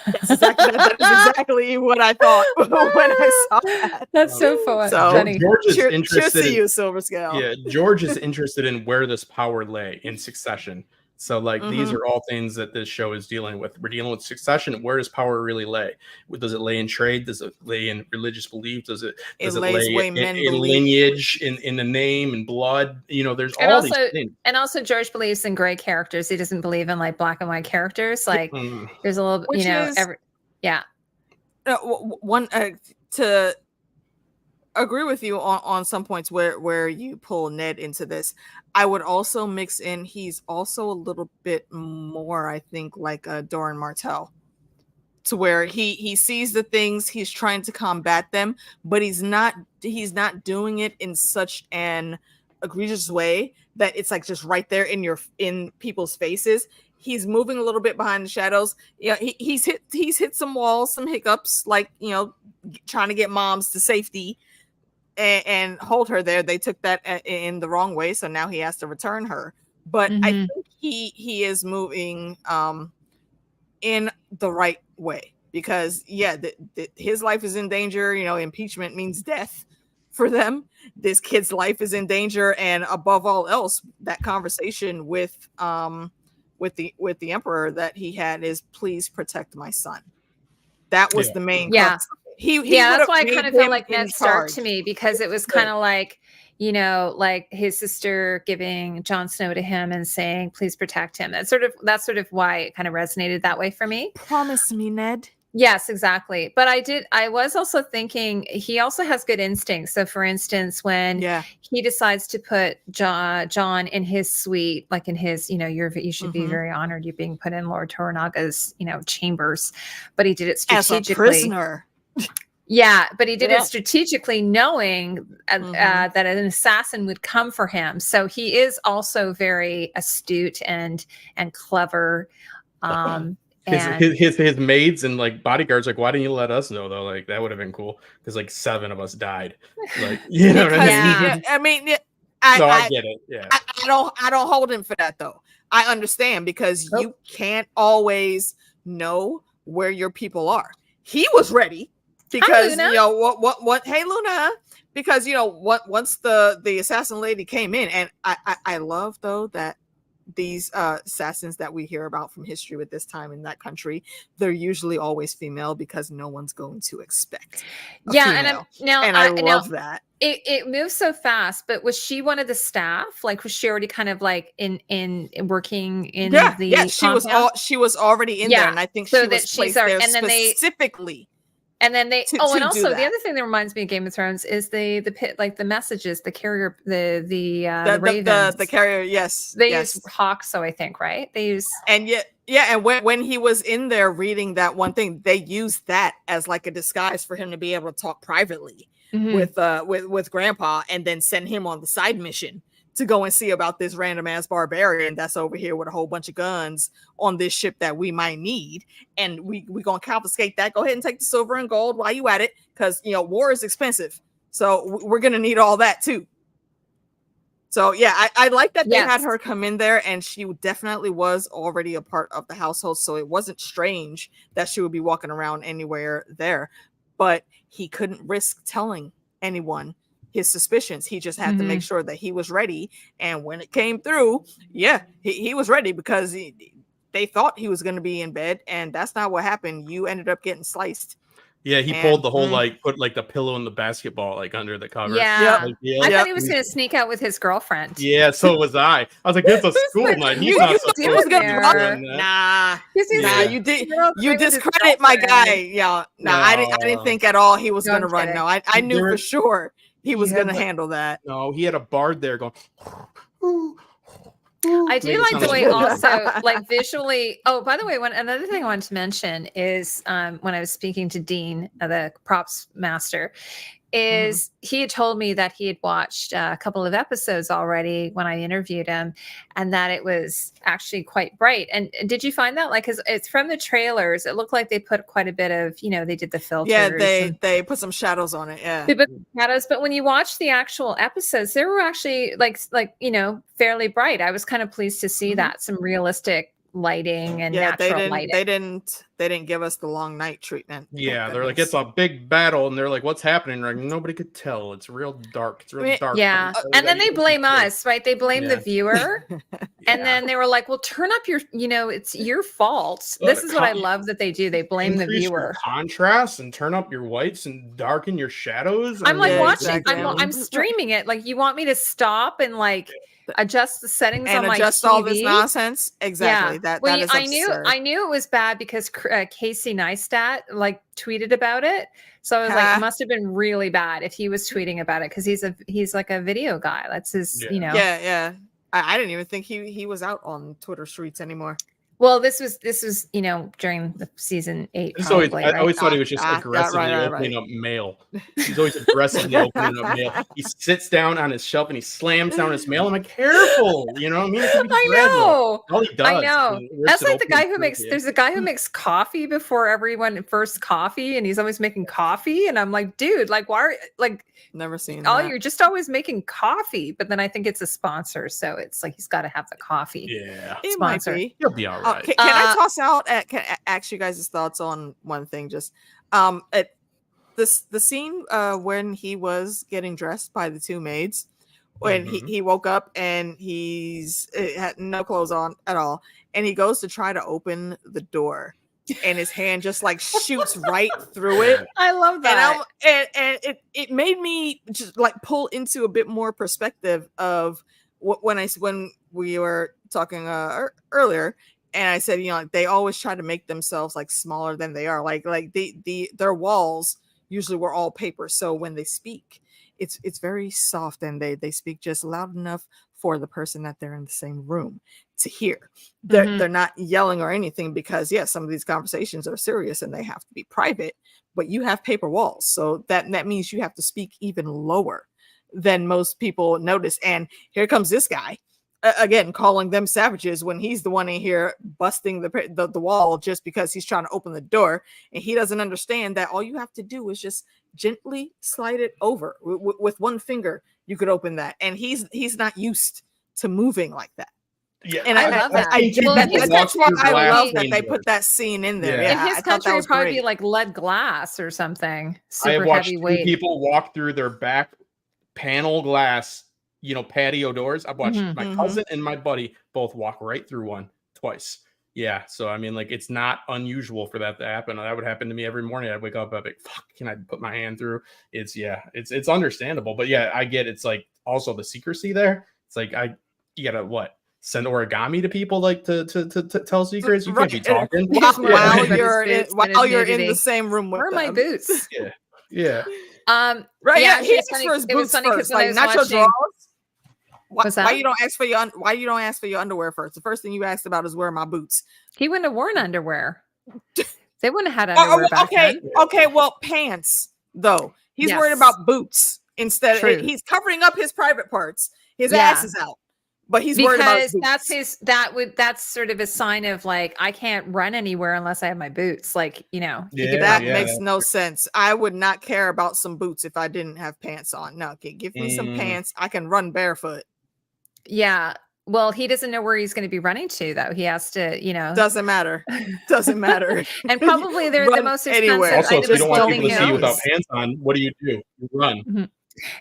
That's exactly what I thought when I saw that. That's so fun. So George is interested cheers to you, Silver Scale. Yeah, George is interested in where this power lay in succession. So like these are all things that this show is dealing with. We're dealing with succession. Where does power really lay? Does it lay in trade? Does it lay in religious belief? Does it lay in lineage, in the name and blood? There's all these things. And also George believes in gray characters. He doesn't believe in like black and white characters. Like there's a little, one to agree with you on some points where you pull Ned into this. I would also mix in, he's also a little bit more, I think, like Doran Martell, to where he sees the things, he's trying to combat them, but he's not doing it in such an egregious way that it's like just right there in people's faces. He's moving a little bit behind the shadows. Yeah, he's hit some walls, some hiccups, like trying to get moms to safety and hold her there. They took that in the wrong way, so now he has to return her. But I think he is moving in the right way, because his life is in danger. Impeachment means death for them. This kid's life is in danger, and above all else, that conversation with the emperor that he had is, please protect my son. That was the main crux. He that's why I kind of felt like Ned Ned Stark to me, because it was kind of like, you know, like his sister giving Jon Snow to him and saying, please protect him. That's sort of why it kind of resonated that way for me. Promise me, Ned. Yes, exactly. But I was also thinking he also has good instincts. So for instance, when he decides to put John in his suite, like in his, you know, you should be very honored you're being put in Lord Toranaga's, you know, chambers, but he did it strategically. As a prisoner. Yeah, but he did it strategically, knowing that an assassin would come for him. So he is also very astute and clever. His maids and like bodyguards like, why didn't you let us know though? Like that would have been cool because like 7 of us died. Like, you know what I mean? Yeah. I mean, I get it. Yeah, I don't hold him for that though. I understand because you can't always know where your people are. He was ready because you know what? Hey, Luna. Because you know what? Once the assassin lady came in, and I love though that these assassins that we hear about from history with this time in that country, they're usually always female because no one's going to expect female. And I love that. It moves so fast, but was she one of the staff? Like, was she already kind of like in working in the she was already in there, and I think she was placed there specifically. And then and also the other thing that reminds me of Game of Thrones is the pit, like the messages, the carrier, the ravens, the carrier. Yes, they use hawks. So I think they use and when he was in there reading that one thing, they used that as like a disguise for him to be able to talk privately with Grandpa, and then send him on the side mission to go and see about this random ass barbarian that's over here with a whole bunch of guns on this ship that we might need. And we gonna confiscate that. Go ahead and take the silver and gold while you at it. Cause you know, war is expensive. So we're going to need all that too. So yeah, I like that they had her come in there, and she definitely was already a part of the household. So it wasn't strange that she would be walking around anywhere there, but he couldn't risk telling anyone his suspicions. He just had to make sure that he was ready. And when it came through, he was ready, because they thought he was going to be in bed, and that's not what happened. You ended up getting sliced. Yeah, he pulled the whole like put like the pillow and the basketball like under the cover. Yeah, I thought he was going to sneak out with his girlfriend. Yeah, so was I. I was like, "It's a school night. He's not supposed to be doing that." Nah. You discredit my guy. Yeah, I didn't think at all he was going to run. No, I knew for sure he was going to handle that. No, he had a bard there going. I do like the way also like visually. Oh, by the way, another thing I wanted to mention is when I was speaking to Dean, the props master, is he had told me that he had watched a couple of episodes already when I interviewed him, and that it was actually quite bright. And did you find that? Like, because it's from the trailers, it looked like they put quite a bit of, they did the filters. Yeah, they put some shadows on it. Yeah, they put shadows. But when you watch the actual episodes, they were actually like fairly bright. I was kind of pleased to see that, some realistic lighting and natural lighting. They didn't give us the long night treatment. Yeah, they're like, it's a big battle, and they're like, what's happening? Like, nobody could tell. It's real dark. It's real dark. Yeah, and then they blame us, right? They blame the viewer, and then they were like, well, turn up your, it's your fault. This is what I love that they do. They blame the viewer. Contrast and turn up your whites and darken your shadows. I'm like watching. I'm streaming it. Like, you want me to stop and like adjust the settings and on my adjust TV? All this nonsense. Exactly. That is absurd. I knew it was bad because Casey Neistat like tweeted about it. So I was like, it must have been really bad if he was tweeting about it, because he's like a video guy. That's his, Yeah. I didn't even think he was out on Twitter streets anymore. Well, this was during the season 8. I always thought he was just aggressively opening up mail. He's always aggressively opening up mail. He sits down on his shelf and he slams down his mail. I'm like, careful, I mean, I know. All he does. I know. That's like the guy who makes. There's a guy who makes coffee before everyone first coffee, and he's always making coffee. And I'm like, dude, like, why? Never seen. Oh, you're just always making coffee. But then I think it's a sponsor, so it's like he's got to have the coffee. Yeah, sponsor. Might be. He'll be all right. Can I toss out? Can I ask you guys' thoughts on one thing? Just at the scene when he was getting dressed by the two maids, when he woke up and he's had no clothes on at all, and he goes to try to open the door and his hand just like shoots right through it. I love that. And it made me just like pull into a bit more perspective of when we were talking earlier, and I said, they always try to make themselves like smaller than they are. Like their walls usually were all paper, so when they speak, it's very soft, and they speak just loud enough for the person that they're in the same room to hear. They're not yelling or anything, because some of these conversations are serious and they have to be private, but you have paper walls, so that means you have to speak even lower than most people notice. And here comes this guy again calling them savages when he's the one in here busting the wall just because he's trying to open the door, and he doesn't understand that all you have to do is just gently slide it over with one finger. You could open that, and he's not used to moving like that. Yeah, and I love that. That's why I love that they put that scene in there. In his country, it would probably be like lead glass or something. Super I have watched heavyweight. people walk through their back panel glass, patio doors. I've watched my cousin and my buddy both walk right through one twice. Yeah, so I mean, like, it's not unusual for that to happen. That would happen to me every morning. I'd wake up, I'd be like, "Fuck, can I put my hand through?" It's understandable, but I get it's like also the secrecy there. It's like you gotta send origami to people like to tell secrets. You can't be talking while you're in the same room with them. Where are my boots? Yeah. Right. Yeah. He asked for his boots first, like not your drawers. Why you don't ask for your underwear first? The first thing you asked about is where are my boots. He wouldn't have worn underwear. They wouldn't have had underwear back then. Okay. Well, pants though. He's worried about boots instead. He's covering up his private parts. His ass is out. But he's worried about his boots. That's sort of a sign of like, I can't run anywhere unless I have my boots. Like, that makes no sense. I would not care about some boots if I didn't have pants on. No, give me some pants. I can run barefoot. Yeah. Well, he doesn't know where he's going to be running to, though. He has to, Doesn't matter. Doesn't matter. And probably they're the most expensive. Anywhere. Also, if you don't want people to see you without pants on, what do? You run. Mm-hmm.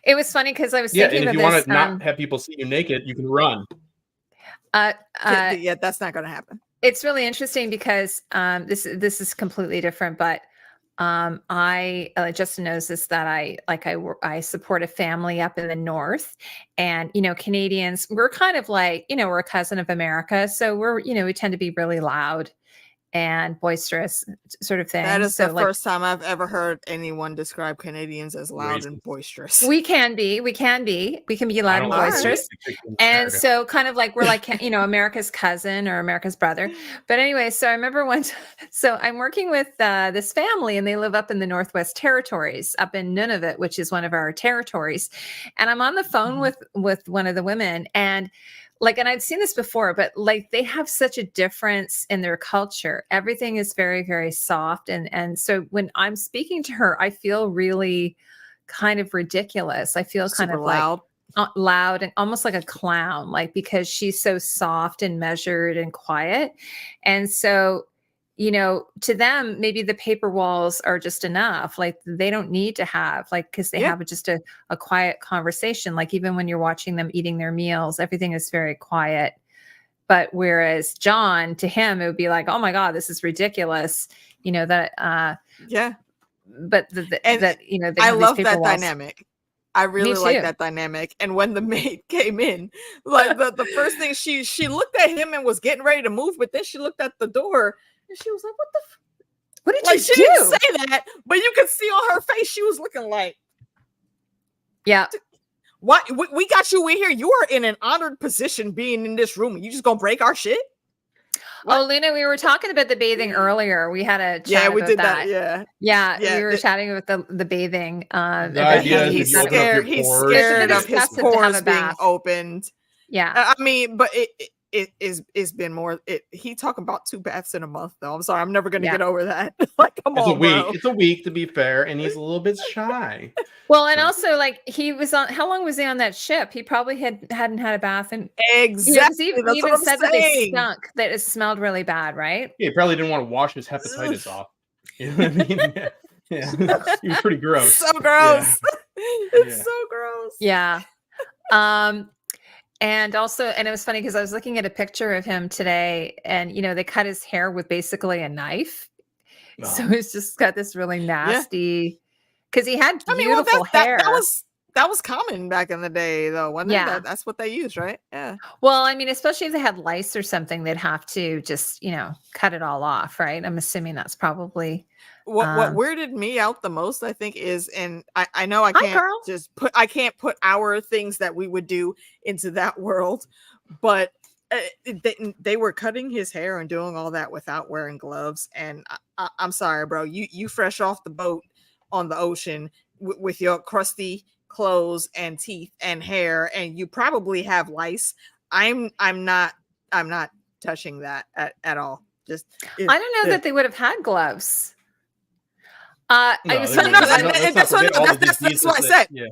It was funny because I was thinking and if you want to not have people see you naked, you can run. That's not going to happen. It's really interesting because this is completely different, but I Justin knows this, that I support a family up in the north, and Canadians, we're kind of like we're a cousin of America, so we're we tend to be really loud and boisterous sort of thing. That is the first time I've ever heard anyone describe Canadians as loud and boisterous. We can be loud and boisterous. And so kind of like, we're like, America's cousin or America's brother. But anyway, so I remember so I'm working with this family, and they live up in the Northwest Territories, up in Nunavut, which is one of our territories. And I'm on the phone with one of the women, and I've seen this before, but they have such a difference in their culture. Everything is very, very soft. And so when I'm speaking to her, I feel really kind of ridiculous. I feel kind of loud. Loud and almost like a clown, because she's so soft and measured and quiet. And so, to them, maybe the paper walls are just enough. They don't need to have, because they have just a quiet conversation. Even when you're watching them eating their meals, everything is very quiet. But whereas John, to him, it would be like, oh my God, this is ridiculous. But I love that dynamic. I really like that dynamic. And when the maid came in, the first thing she looked at him and was getting ready to move, but then she looked at the door. And she was like, what did you do? She didn't say that, but you could see on her face, she was looking like, yeah. What? We got you in here. You are in an honored position being in this room. You just gonna break our shit? What? Oh, Luna, we were talking about the bathing earlier. We had a chat we about did that. Yeah. We were chatting about the bathing. He's scared. He's scared of his pores being opened. Yeah. I mean, but it's been more. He talking about 2 baths in a month, though. I'm sorry, I'm never gonna get over that. Come on, bro. It's a week, to be fair, and he's a little bit shy. Well, and also, he was on. How long was he on that ship? He probably hadn't had a bath, and exactly. He even said that they stunk. That it smelled really bad, right? Yeah, he probably didn't want to wash his hepatitis off. You know what I mean? Yeah. He was pretty gross. So gross. It's so gross. Yeah. And also, and it was funny because I was looking at a picture of him today, and they cut his hair with basically a knife. So he's just got this really Yeah. nasty, because he had I mean, well, beautiful hair. that was common back in the day, though, wasn't it? Yeah. That's what they used, right? Yeah. Well, I mean, especially if they had lice or something, they'd have to just, cut it all off, right? I'm assuming that's probably. What Um, weirded me out the most, I think, is, and I know I Hi, can't girl. I can't put our things that we would do into that world, but they were cutting his hair and doing all that without wearing gloves. And I'm sorry, bro, you fresh off the boat on the ocean with your crusty clothes and teeth and hair, and you probably have lice. I'm not touching that at all. Just I don't know that they would have had gloves. No, that's let's not forget all the that's diseases what I that- said. Yeah.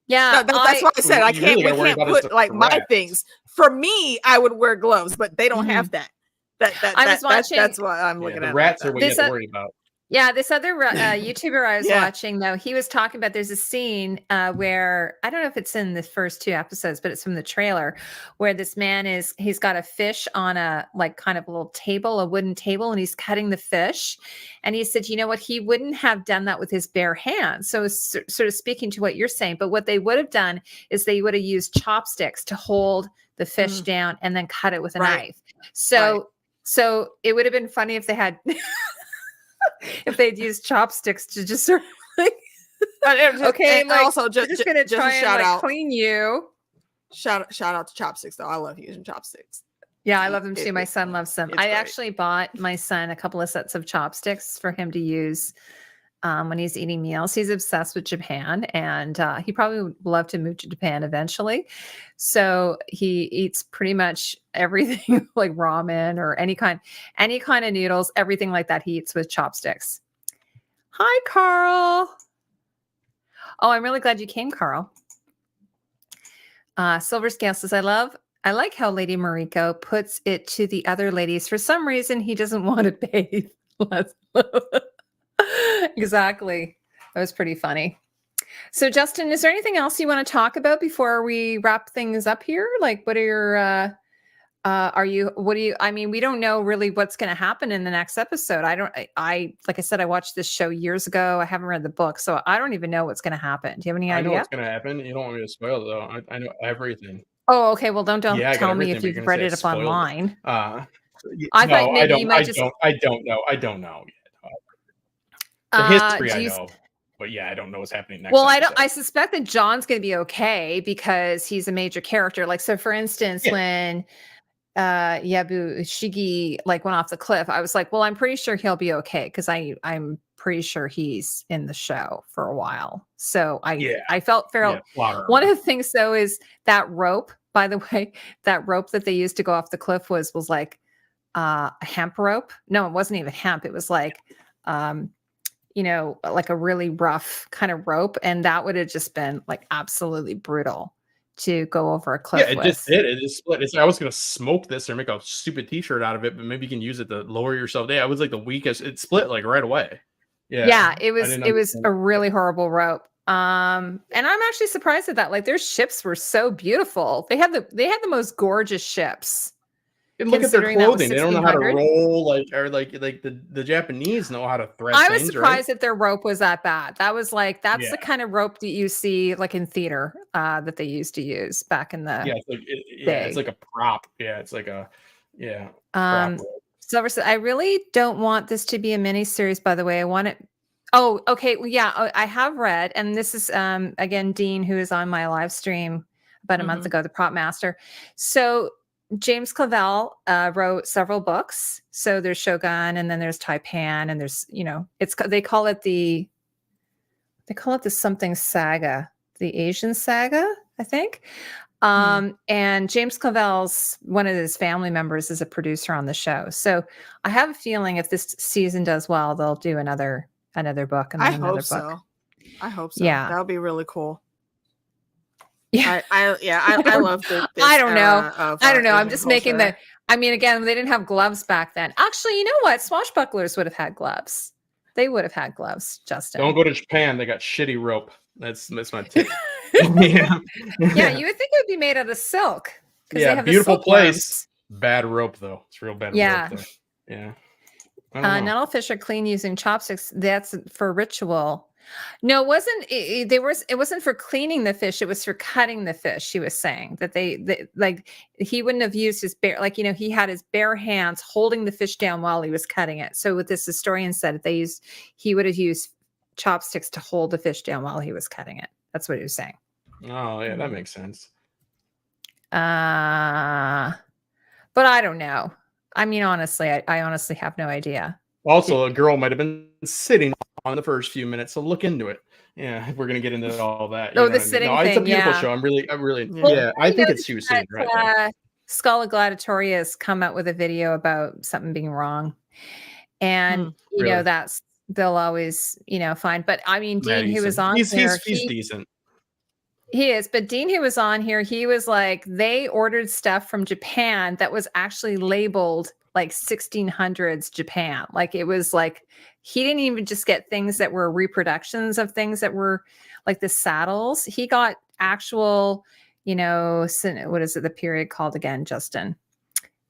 Yeah, That's why I said You really we gotta worry can't about is put the like my rats. things. For me, I would wear gloves, but they don't Mhm. have that. I was watching. That's what I'm looking The at. rats like are what that. you have to worry about. Yeah, this other YouTuber I was Yeah. watching, though, he was talking about there's a scene where I don't know if it's in the first 2 episodes, but it's from the trailer where this man he's got a fish on a like kind of a little table, a wooden table, and he's cutting the fish. And he said, you know what, he wouldn't have done that with his bare hands. So it's sort of speaking to what you're saying, but what they would have done is they would have used chopsticks to hold the fish down and then cut it with a Right. knife. So it would have been funny if they had if they'd used chopsticks to just sort of like, okay, and like, also we're just gonna just a try and shout like out. clean you. Shout out to chopsticks, though. I love using chopsticks. Yeah, I love them too. My son loves them. it's I great. actually bought my son a couple of sets of chopsticks for him to use when he's eating meals. He's obsessed with Japan, and he probably would love to move to Japan eventually. So he eats pretty much everything like ramen or any kind of noodles, everything like that he eats with chopsticks. Hi, Carl. Oh, I'm really glad you came, Carl. Silver Scale says, I like how Lady Mariko puts it to the other ladies. For some reason, he doesn't want to bathe. Exactly. That was pretty funny. So, Justin, is there anything else you want to talk about before we wrap things up here? Like, what are your, I mean, we don't know really what's going to happen in the next episode. Like I said, I watched this show years ago. I haven't read the book, so I don't even know what's going to happen. Do you have any I idea? know what's going to happen. You don't want me to spoil it, though. I know everything. Oh, okay. Well, don't Yeah, I got tell me everything, if but you've you're read gonna it say up I spoiled it. online. I I thought no, maybe I you don't. might just. I don't know. I don't know yet. The history I know, but yeah, I don't know what's happening next. Well, episode. I suspect that John's going to be okay because he's a major character. Like, so for instance, when Yabu Shigi like went off the cliff, I was like, well, I'm pretty sure he'll be okay because I'm pretty sure he's in the show for a while. So I felt fair. One of the things though is that rope, by the way, that rope that they used to go off the cliff was like a hemp rope. No, it wasn't even hemp. It was like like a really rough kind of rope, and that would have just been like absolutely brutal to go over a cliff. Yeah, it just did. It just split. I was gonna smoke this or make a stupid T-shirt out of it, but maybe you can use it to lower yourself down. I was like the weakest. It split like right away. Yeah, it was a really horrible rope. And I'm actually surprised at that. Like their ships were so beautiful. They had the most gorgeous ships. And look at their clothing. They don't know how to roll like the Japanese know how to thread things. I was surprised that their rope was that bad. That was like the kind of rope that you see like in theater that they used to use back in the it's like a prop. Yeah, it's like a prop rope. Silver said, I really don't want this to be a mini series, by the way. I want it. Oh, okay. Well, yeah, I have read, and this is again Dean, who is on my live stream about a month ago, the prop master. So James Clavell wrote several books. So there's Shōgun, and then there's Taipan, and there's they call it the something saga, the Asian saga, I think. And James Clavell's one of his family members is a producer on the show. So I have a feeling if this season does well, they'll do another book. And then another book. So. I hope so. Yeah, that would be really cool. Yeah, I love this. I don't know. I'm Asian just making culture. I mean, again, they didn't have gloves back then. Actually, you know what? Swashbucklers would have had gloves. They would have had gloves, Justin. Don't go to Japan. They got shitty rope. That's my tip. Yeah, you would think it would be made out of silk. Yeah, they have beautiful the place. Bad rope though. It's real bad rope there. Yeah. I don't know. Not all fish are clean using chopsticks. That's for ritual. No, it wasn't. It wasn't for cleaning the fish. It was for cutting the fish. She was saying that they like he wouldn't have used his bare, like, he had his bare hands holding the fish down while he was cutting it. So what this historian said, he would have used chopsticks to hold the fish down while he was cutting it. That's what he was saying. Oh yeah, that makes sense. But I don't know. I mean, honestly, I honestly have no idea. Also, a girl might have been sitting on the first few minutes, so look into it. Yeah, we're gonna get into all that. Oh, the sitting It's a thing, beautiful yeah. show. I'm really, Well, yeah. I think it's she was sitting right there. Scala Gladiatoria has come out with a video about something being wrong, and Really? they'll always find. But I mean, Dean, who was on he's here, he's decent. He is, but Dean, who was on here, he was like, they ordered stuff from Japan that was actually labeled like 1600s Japan. Like it was like, he didn't even just get things that were reproductions of things that were like the saddles. He got actual, what is it, the period called again, Justin?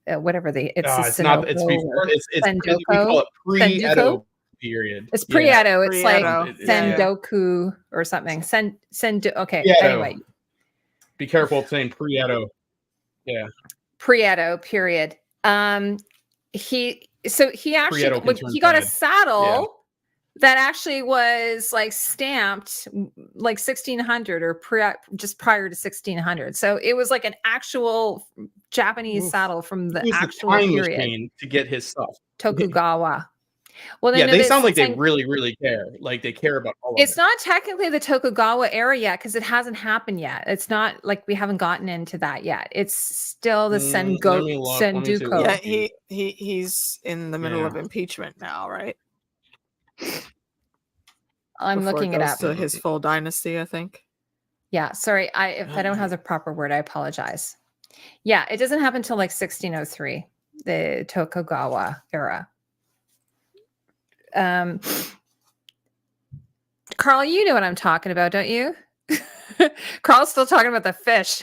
Whatever it's not, it's before, it's we call it pre-Edo period. It's pre-Edo. It's like pre-Edo. Sendoku or something. Okay. Pre-Edo. Anyway. Be careful of saying pre-Edo. Yeah. Pre-Edo period. He actually he got a saddle that actually was like stamped like 1600 or just prior to 1600. So it was like an actual Japanese saddle from the actual period to get his stuff. Tokugawa. Well, they sound like they really, really care. Like they care about all of it. It's not technically the Tokugawa era yet because it hasn't happened yet. It's not like we haven't gotten into that yet. It's still the Senduko. Yeah, he's in the middle of impeachment now, right? I'm looking it up. To his full dynasty, I think. Yeah, sorry. If I don't have the proper word, I apologize. Yeah, it doesn't happen until like 1603, the Tokugawa era. Carl, you know what I'm talking about, don't you? Carl's still talking about the fish.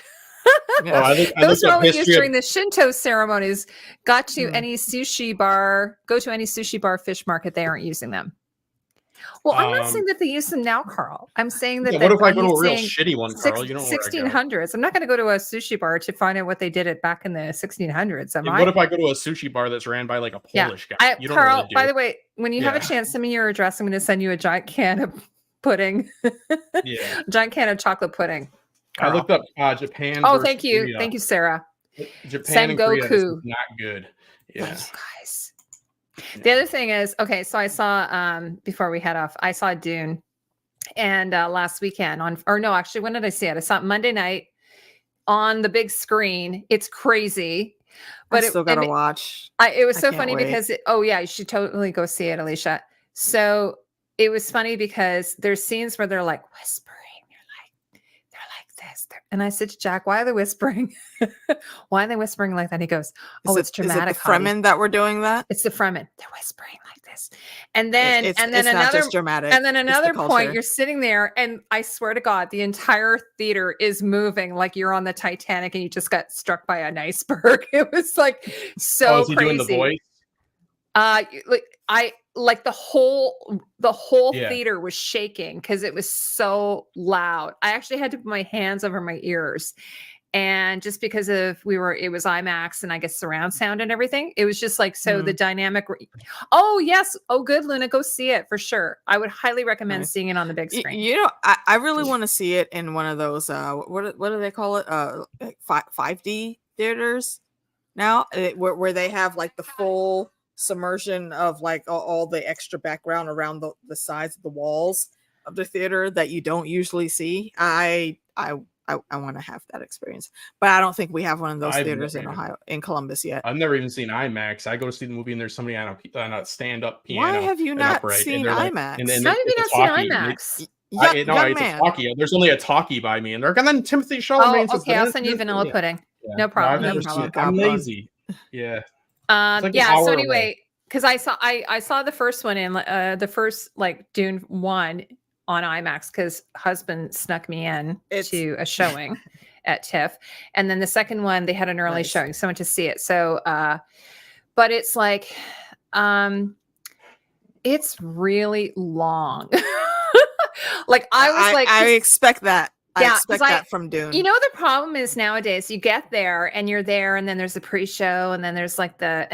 Those were only used during the Shinto ceremonies. Go to any sushi bar, fish market, they aren't using them. Well, I'm not saying that they use them now, Carl. I'm saying that. What if I go to a real shitty one, Carl? You don't 1600s. I'm not going to go to a sushi bar to find out what they did back in the 1600s. What if I go to a sushi bar that's ran by like a Polish guy? Carl, by the way, when you have a chance, send me your address. I'm going to send you a giant can of pudding. Giant can of chocolate pudding. Carl. I looked up Japan. Oh, thank you. Korea. Thank you, Sarah. Japan and Korea is not good. Yeah. Guys. The other thing is, okay, so I saw before we head off, I saw Dune, and last weekend when did I see it? I saw it Monday night on the big screen. It's crazy, but I still gotta watch. It was so funny because you should totally go see it, Alicia. So it was funny because there's scenes where they're like whispering. They're like this. And I said to Jack, why are they whispering? Why are they whispering like that? He goes, it's dramatic. Is it the Fremen that were doing that? It's the Fremen. They're whispering like this. And then it's not just dramatic. And then another point, you're sitting there and I swear to God, the entire theater is moving like you're on the Titanic and you just got struck by an iceberg. It was like so is he crazy. Doing the voice? The whole theater was shaking because it was so loud. I actually had to put my hands over my ears, and just because it was IMAX and I guess surround sound and everything, it was just like the dynamic. Oh yes, good, Luna, go see it for sure. I would highly recommend seeing it on the big screen. I really want to see it in one of those what do they call it 5D theaters now, where they have like the full submersion of like all the extra background around the sides of the walls of the theater that you don't usually see. I want to have that experience, but I don't think we have one of those theaters in Columbus yet. I've never even seen IMAX. I go to see the movie and there's somebody on a stand-up piano. Why have you not seen IMAX? How have you not seen IMAX? It's a talkie. There's only a talkie by me, and then Timothy Chalamet. Oh, okay. I'll send you vanilla pudding. Yeah. No problem. I'm lazy. Yeah. So anyway, because I saw the first one in the first like Dune 1 on IMAX because husband snuck me in to a showing at TIFF, and then the second one they had an early showing, so I went to see it. So, but it's like, it's really long. Like I was like, I expect that. I Yeah, 'cause expect that from Dune. you know, the problem is nowadays you get there and you're there, and then there's the pre-show, and then there's like the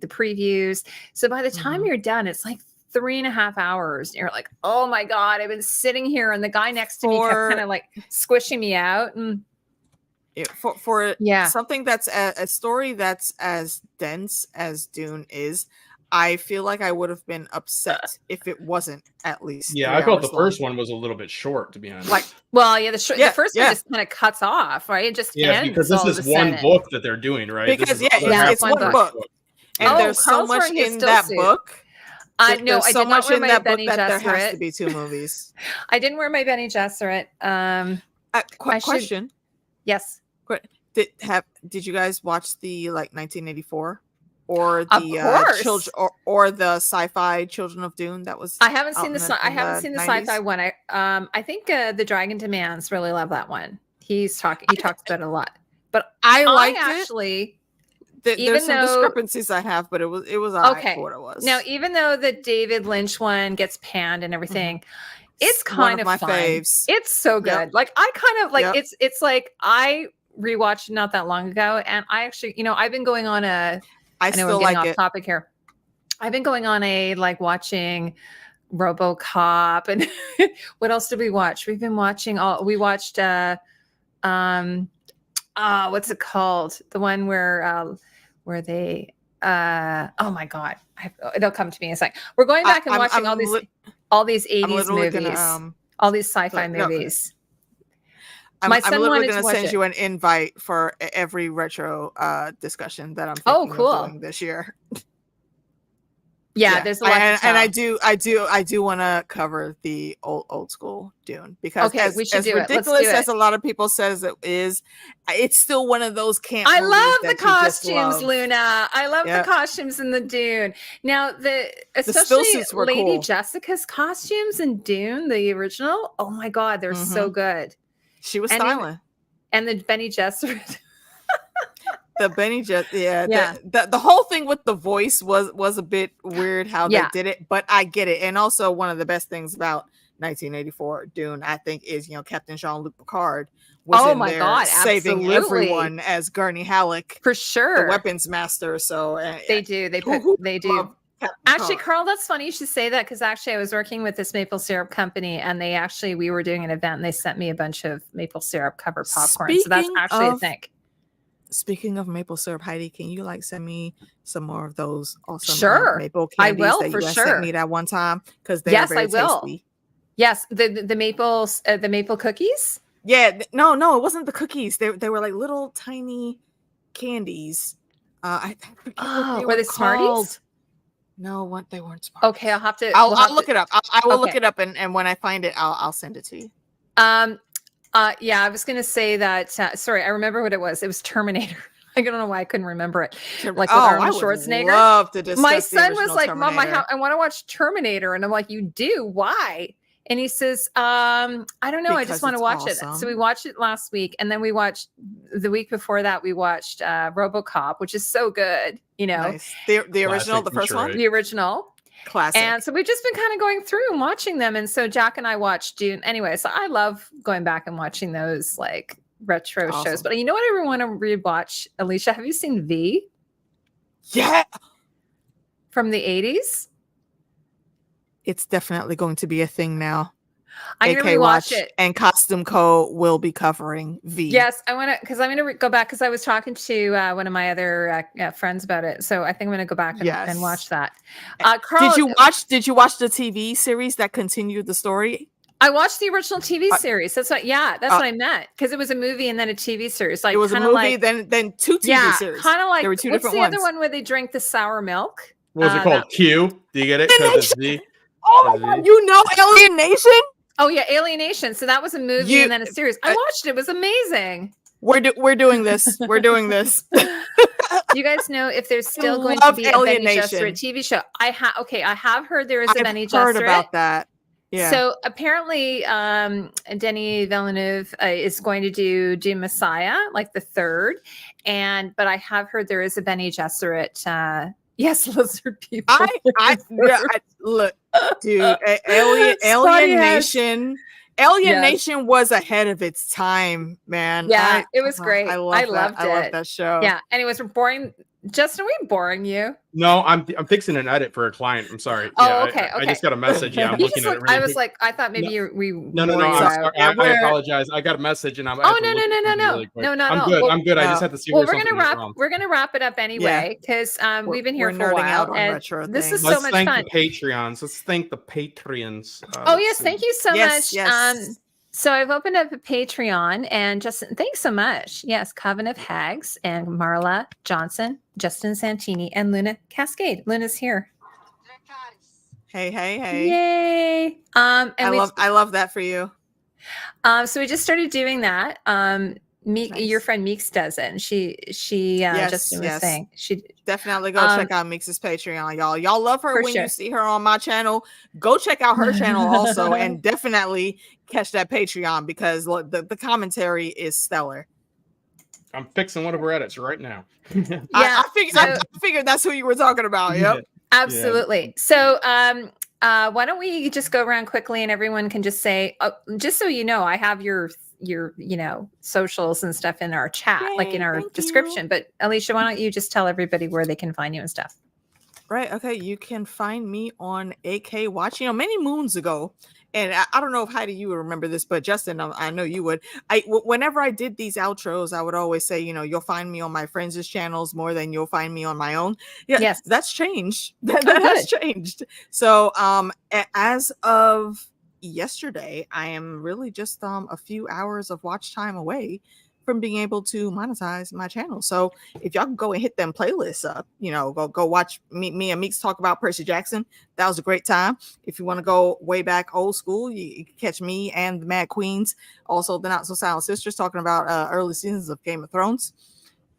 previews. So by the time Mhm. you're done, it's like 3.5 hours. And you're like, oh my God, I've been sitting here, and the guy next to me kept For- kind of like squishing me out. And for Yeah. something that's a story that's as dense as Dune is, I feel like I would have been upset if it wasn't at least. Yeah, 3 I felt hours the first long. one was a little bit short, to be honest. Like, well, yeah, the Yeah, first one yeah. just kind of cuts off, right? It just yeah, ends because all this of is a one sudden. book that they're doing, right? Because This is yeah, other Yeah, it's one one book. book, and Oh, there's so Carl's much wearing his in still that suit. book. No, There's I so did not much wear in my that book Benny that there has Gesserit. to be 2 movies. I didn't wear my Benny Gesserit. I should- Question: Yes. Did you guys watch the 1984 or Of the course. children or the sci-fi Children of Dune that was? I haven't out seen in I haven't seen the 90s? sci-fi one. I think the Dragon Demands really love that one. He talks about it a lot. But I I liked actually it. even There's some though- discrepancies I have, but it was alright Okay. for what it was. now, even though the David Lynch one gets panned and everything, it's One kind of of my fun. faves. It's so good. Yep. Like I kind of like Yep. it's like I rewatched it not that long ago, and I actually, I've been going on I I know still we're getting like off it. topic here. I've been going on a watching RoboCop, and what else did we watch? We watched what's it called? The one where they oh my God, it'll come to me in a second. We're going back and watching all these 80s literally movies, gonna, all these sci-fi no, movies. I'm My son literally wanted to gonna watch send it. you an invite for every retro discussion that I'm Oh, thinking cool. of doing this year. Yeah, there's a lot to tell. and I do want to cover the old school Dune, because Okay, we should as do it. Let's ridiculous do it. as a lot of people says it is, it's still one of those camp I movies love the that you just costumes, love. Luna. I love Yep. the costumes in the Dune. Now, still especially suits were Lady cool. Jessica's costumes in Dune, the original. Oh my God, they're so good. She was And even- styling. And the Benny Gesserit. The Benny Jet, Yeah. The whole thing with the voice was a bit weird how Yeah. they did it, but I get it. And also, one of the best things about 1984 Dune, I think, is Captain Jean-Luc Picard was Oh in my there God, saving absolutely. everyone as Gurney Halleck, For the sure. weapons master. So They do. who They do. loved Captain Actually, Picard? Carl, that's funny you should say that, because actually I was working with this maple syrup company, and we were doing an event, and they sent me a bunch of maple syrup covered popcorn. So that's Speaking actually a of- thing. Speaking of maple syrup, Heidi, can you send me some more of those awesome Sure. maple I candies will, that you for guys sure. sent me that one time? Because they're Yes, very I will. tasty. Yes, the maple cookies. Yeah, no, it wasn't the cookies. They were like little tiny candies. I forget what they were they called. Smarties? No, what they weren't Smarties. Okay, I'll have to. I'll look it up. I will look Okay. it up, and when I find it, I'll send it to you. Yeah, I was going to say that. Sorry, I remember what it was. It was Terminator. I don't know why I couldn't remember it. Like with Arnold I would Schwarzenegger. love to discuss My the son was original like, "Mom, Terminator. I want to watch Terminator," and I'm like, "You do? Why?" And he says, "I don't know. I just Because want to it's watch it." So awesome. we watched it last week, and then we watched the week before that. We watched RoboCop, which is so good. Nice. The original, Classic the first feature, one, right? The original. classic. And so we've just been kind of going through and watching them. And so Jack and I watched Dune. Anyway, so I love going back and watching those retro shows. Awesome. But you know what I want to rewatch? Alicia, have you seen V Yeah, from the 80s? it's definitely going to be a thing now. I'm going to rewatch it. And Costumeco will be covering V. Yes, I want to, because I'm going to go back, because I was talking to one of my other friends about it. So I think I'm going to go back and watch that. Carl, Did you watch the TV series that continued the story? I watched the original TV series. That's what I meant, because it was a movie and then a TV series. Like, it was a movie, then two TV series. Kind of like, there were two what's different the ones. other one where they drink the sour milk? What was it called? Q? Do you get it? 'Cause it's Z. Oh my God, you know Alien Nation? Oh yeah, Alienation. So that was a movie and then a series. I watched it. It was amazing. We're doing this. We're doing this. You guys know if there's still going love to be a Benny Alienation. Gesserit TV show? I have heard there is a Benny I've heard Gesserit. about that. Yeah. So apparently, Denis Villeneuve is going to do Dune Messiah, like the third, but I have heard there is a Benny Gesserit. Yes, lizard people. Look, dude, Alien Scotty has- Nation. Alien Yes. Nation was ahead of its time, man. Yeah, it was great. I loved love it. that show. Yeah. Anyways, we're boring. Justin, are we boring you? No, I'm fixing an edit for a client. I'm sorry. Oh, okay, I just got a message. Yeah, I'm You looking just at it. look, Really I was quick. like, I thought maybe we. No. wore you I'm out. sorry. Yeah, I apologize. I got a message and I'm. I have to No. look at it really quick. No. I'm good. Well, I'm good. I just had to see Well, where we're something gonna went wrap. wrong. We're gonna wrap it up anyway because we've been here we're for a nerding while, out on and retro this is things. so much thank fun. the Patreons. Let's thank the Patreons. Oh yes, thank you so Yes, much. yes. So I've opened up a Patreon, and Justin, thanks so much. Yes, Coven of Hags and Marla Johnson, Justin Santini, and Luna Cascade. Luna's here. Hey. Yay! And I love that for you. so we just started doing that. Meek, Nice. your friend Meeks does it, and she Justin was saying she Definitely go check out Meeks' Patreon, y'all. Y'all love her For when sure. you see her on my channel. Go check out her channel also, and definitely catch that Patreon because look, the commentary is stellar. I'm fixing one of her edits right now. I figured that's who you were talking about. Yep. Absolutely. So, why don't we just go around quickly and everyone can just say, just so you know, I have your socials and stuff in our chat, like in our description. But Alicia, why don't you just tell everybody where they can find you and stuff? Right. Okay. You can find me on AK Watch. Many moons ago, and I don't know if Heidi, you would remember this, but Justin, I know you would. Whenever I did these outros, I would always say, you'll find me on my friends' channels more than you'll find me on my own. Yeah, yes, that's changed. That has changed. So, as of yesterday, I am really just a few hours of watch time away from being able to monetize my channel. So if y'all can go and hit them playlists up, go watch me and Meeks talk about Percy Jackson. That was a great time. If you want to go way back old school, you can catch me and the Mad Queens, also the Not So Silent Sisters, talking about early seasons of Game of Thrones.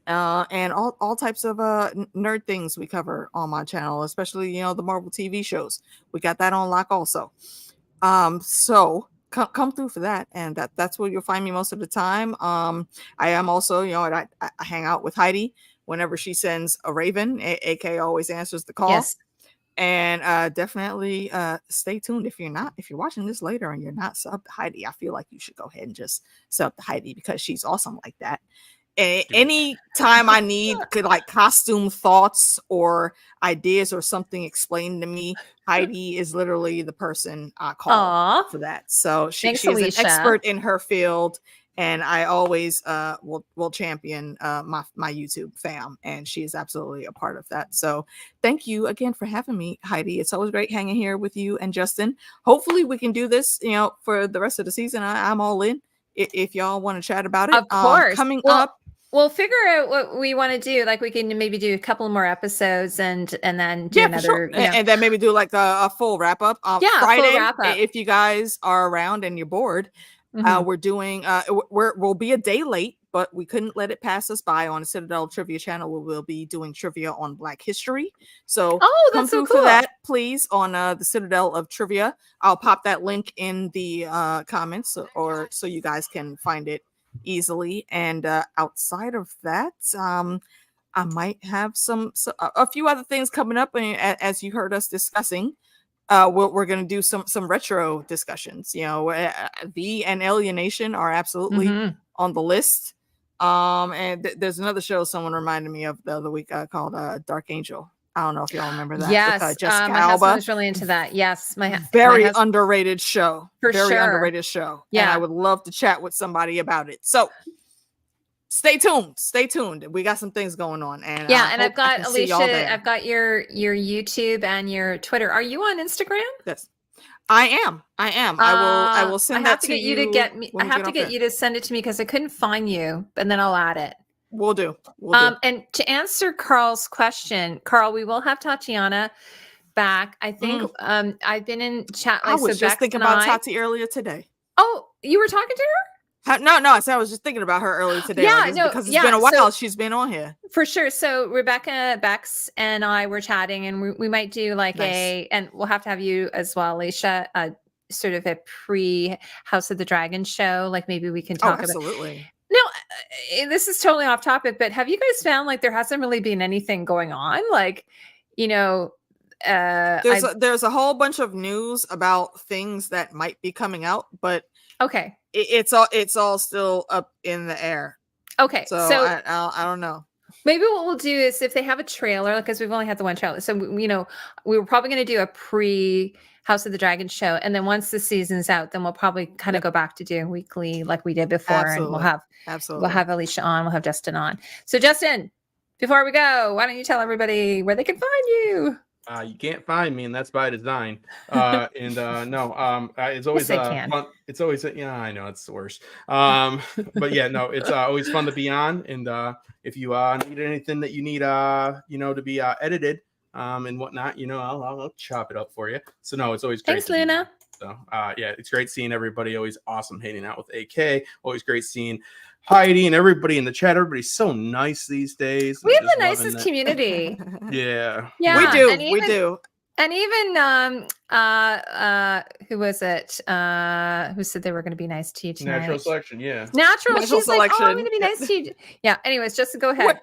And all types of nerd things we cover on my channel, especially the Marvel TV shows. We got that on lock also. So come through for that, and that's where you'll find me most of the time. I am also, I hang out with Heidi whenever she sends a raven. AK always answers the call. Yes. And definitely stay tuned. If you're watching this later and you're not subbed to Heidi, I feel like you should go ahead and just sub to Heidi because she's awesome like that. Any time I need like costume thoughts or ideas or something explained to me, Heidi is literally the person I call for that. So she's an expert in her field, and I always will champion my YouTube fam, and she is absolutely a part of that. So thank you again for having me, Heidi. It's always great hanging here with you and Justin. Hopefully we can do this, for the rest of the season. I'm all in if y'all want to chat about it. Of course. Coming up. We'll figure out what we want to do. Like we can maybe do a couple more episodes and then do another, sure. And then maybe do like a full wrap up. Friday, full wrap up. If you guys are around and you're bored, we're doing. We'll be a day late, but we couldn't let it pass us by. On the Citadel Trivia channel, we'll be doing trivia on Black history. So come through for that, please, on the Citadel of Trivia. I'll pop that link in the comments, or so you guys can find it easily. And outside of that, I might have a few other things coming up, and as you heard us discussing, we're going to do some retro discussions. V and Alienation are absolutely on the list. And there's another show someone reminded me of the other week called Dark Angel. I don't know if y'all remember that. Yes, with, Jessica my Alba. husband was really into that. Yes, my underrated show. Very underrated show. Yeah, and I would love to chat with somebody about it. So stay tuned. We got some things going on, and and I've got Alicia. I've got your YouTube and your Twitter. Are you on Instagram? Yes, I am. I will send that to you. I have to get you to send it to me because I couldn't find you, and then I'll add it. We'll do. And to answer Carl's question, Carl, we will have Tatiana back. I think I've been in chat. I was just thinking about Tati earlier today. Oh, you were talking to her? No, I said I was just thinking about her earlier today. Because it's been a while she's been on here. For sure. So Rebecca, Bex, and I were chatting, and we might do like and we'll have to have you as well, Alicia, sort of a pre-House of the Dragon show. Like maybe we can talk about. Absolutely. No, this is totally off topic, but have you guys found like there hasn't really been anything going on? Like, you know, there's a whole bunch of news about things that might be coming out, but okay. it's all still up in the air. Okay. So I don't know. Maybe what we'll do is if they have a trailer, because we've only had the one trailer. So, you know, we were probably going to do a pre House of the Dragon show. And then once the season's out, then we'll probably kind of go back to doing weekly like we did before. Absolutely. And we'll have Alicia on, we'll have Justin on. So Justin, before we go, why don't you tell everybody where they can find you? You can't find me, and that's by design. It's always fun. It's always I know it's the worst. But yeah, no, it's always fun to be on. And if you need anything that you need, to be edited, and whatnot, I'll chop it up for you. So no, it's always great. Thanks, Luna. So it's great seeing everybody. Always awesome hanging out with AK. Always great seeing Heidi and everybody in the chat. Everybody's so nice these days. We have the nicest community. Yeah, we do. We do. And even who was it? Who said they were going to be nice to you tonight? Natural selection, yeah. Natural She's selection. Like, oh, I'm going to be nice to you. Yeah. Anyways, just go ahead.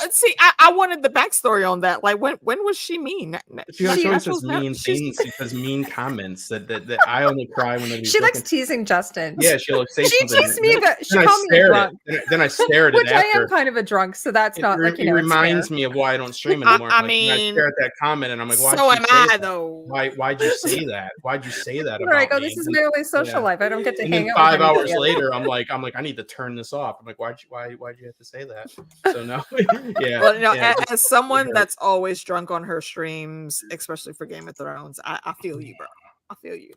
See, I wanted the backstory on that. Like, when was she mean? She always says mean things. She says mean comments that I only cry when she likes teasing Justin. Yeah, she'll say she something. She teased me, but she called me a drunk. Then I stare at it Which after. I am kind of a drunk, so that's not like it reminds me of why I don't stream anymore. I stare at that comment and I'm like, why? So am I though. Why'd you say that? Why'd you say that about right, me? This is merely social life. I don't get to and hang then out. 5 hours later, I'm like, I need to turn this off. I'm like, why'd you have to say that? So no, yeah. Well, as someone that's always drunk on her streams, especially for Game of Thrones, I feel you, bro. I feel you.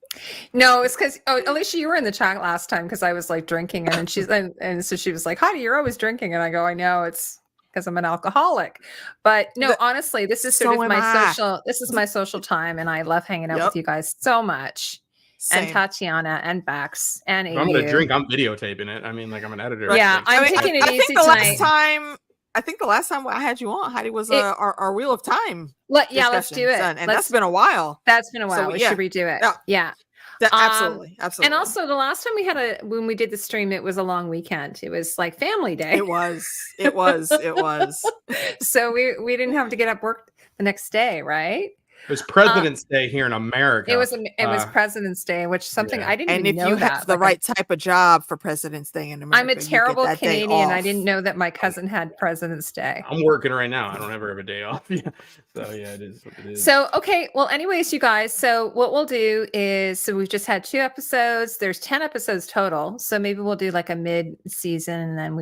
No, it's because Alicia, you were in the chat last time because I was like drinking, and she's and so she was like, "Heidi, you're always drinking," and I go, "I know it's." Because I'm an alcoholic, but no, honestly, this is sort of my social. This is my social time, and I love hanging out with you guys so much. Same. And Tatiana and Bex and if I'm gonna drink, I'm videotaping it. I mean, like I'm an editor. Yeah, I'm taking it easy tonight. I think the last time I had you on, Heidi, was our Wheel of Time. Let's do it. And that's been a while. That's been a while. So, we should redo it. Yeah. Absolutely. And also the last time when we did the stream, it was a long weekend. It was like family day. It was. So we didn't have to get up work the next day, right? It was President's Day here in America. It was President's Day, which something I didn't even know. And if you have the right type of job for President's Day in America, I'm a terrible Canadian. I didn't know that my cousin had President's Day. I'm working right now. I don't ever have a day off. So yeah, it is what it is. So okay, well, anyways, you guys. So what we'll do is, we've just had 2 episodes. There's 10 episodes total. So maybe we'll do like a mid-season, and then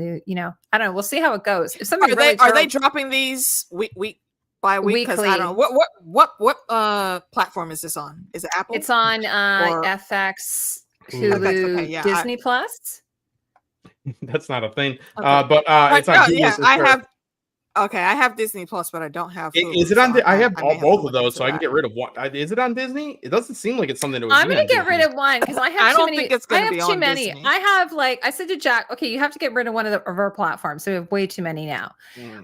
I don't know. We'll see how it goes. If somebody are they dropping these week by week? Because I don't know what platform is this on? Is it Apple? It's on FX, Hulu, Disney Plus. That's not a thing. But it's on Hulu. Yeah, I have Disney Plus, but I don't have Hulu. Is it on? I have both of those, so I can get rid of one. Is it on Disney? It doesn't seem like it's something that I'm going to get rid of one because I have too many. Think it's going to be on many. Disney. I have I said to Jack, okay, you have to get rid of one of our platforms. So we have way too many now.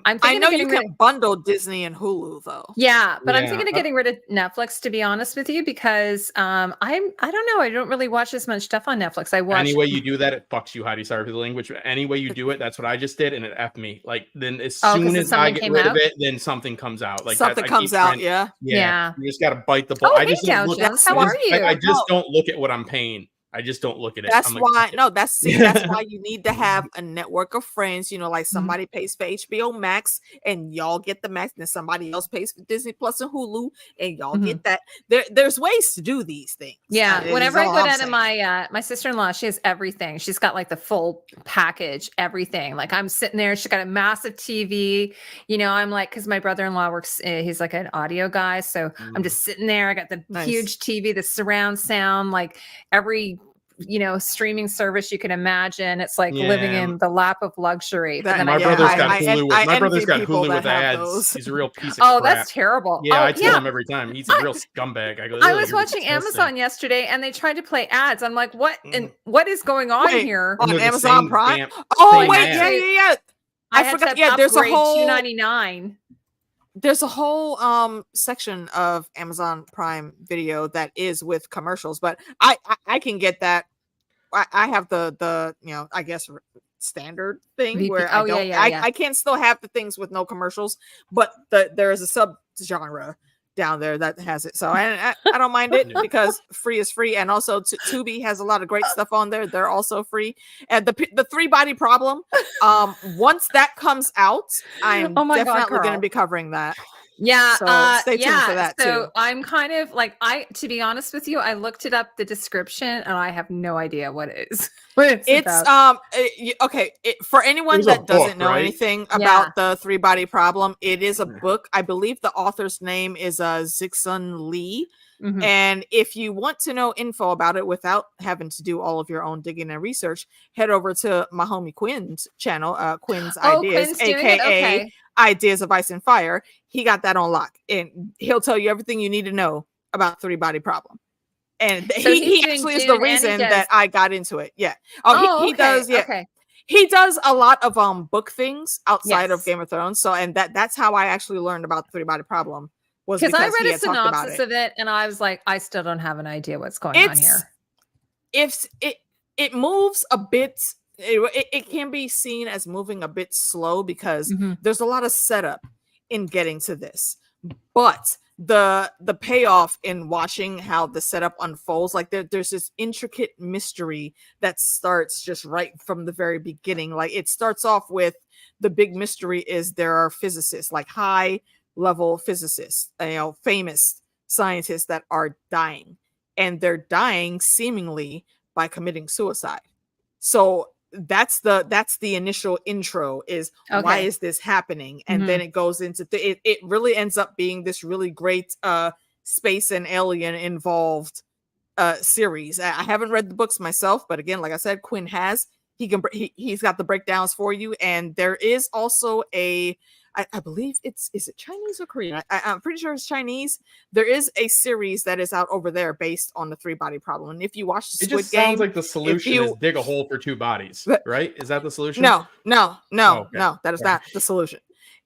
I know you can bundle Disney and Hulu though. Yeah, but I'm thinking of getting rid of Netflix, to be honest with you, because I don't know. I don't really watch as much stuff on Netflix. I watch. Any way you do that, it fucks you, Heidi. Sorry for the language. Any way you do it, that's what I just did, and it effed me. Like then as soon as I get rid of it, then something comes out. Like something comes out. Yeah. You just got to bite the bullet. I just don't look. How are you? I just don't look at what I'm paying. I just don't look at it. That's why. That's why you need to have a network of friends. Like somebody pays for HBO Max, and y'all get the Max, and then somebody else pays for Disney Plus and Hulu, and y'all get that. There's ways to do these things. Yeah. Whenever I go down to my sister-in-law, she has everything. She's got like the full package, everything. Like I'm sitting there, she's got a massive TV. I'm like, because my brother-in-law works. He's like an audio guy, so I'm just sitting there. I got the huge TV, the surround sound, like every streaming service you can imagine. It's like living in the lap of luxury. My brother's got Hulu. My brother's got Hulu with ads. He's a real piece of crap. That's terrible. Yeah, I tell him every time. He's a real scumbag. I was watching Amazon yesterday, and they tried to play ads. I'm like, what? And what is going on here on Amazon Prime? Yeah. I forgot. Yeah, there's a whole $2.99. There's a whole section of Amazon Prime Video that is with commercials, but I can get that. I have the I guess standard thing VP. where Oh, yeah. I can't still have the things with no commercials, but there is a sub genre down there that has it. So I don't mind it because free is free, and also Tubi has a lot of great stuff on there. They're also free. And the 3-body problem, once that comes out, I'm definitely going to be covering that. Yeah. So stay tuned for that so too. I'm kind of like, to be honest with you, I looked it up, the description, and I have no idea what it is. Okay. For anyone that doesn't know anything about the 3-body problem, it is a book. I believe the author's name is Zixun Lee. Mm-hmm. And if you want to know info about it without having to do all of your own digging and research, head over to my homie Quinn's channel, Quinn's Ideas, Quinn's aka Ideas of Ice and Fire. He got that on lock, and he'll tell you everything you need to know about 3-body problem. And so he actually is the reason that I got into it. Yeah. He does. Yeah. Okay. He does a lot of book things outside of Game of Thrones. So, and that's how I actually learned about the 3-body problem. Because I read a synopsis of it, and I was like, I still don't have an idea what's going on here. It moves a bit. It can be seen as moving a bit slow because there's a lot of setup in getting to this, but the payoff in watching how the setup unfolds, like there's this intricate mystery that starts just right from the very beginning. Like it starts off with the big mystery is there are physicists, like high level physicists, famous scientists that are dying, and they're dying seemingly by committing suicide. So that's the initial intro is why is this happening, and then it goes into it really ends up being this really great space and alien involved series. I haven't read the books myself, but again, like I said, Quinn has. He's got the breakdowns for you, and there is also I believe is it Chinese or Korean? I'm pretty sure it's Chinese. There is a series that is out over there based on the 3-body problem. And if you watch the Squid Game, it just sounds like the solution is dig a hole for 2 bodies, right? Is that the solution? No, that is not the solution.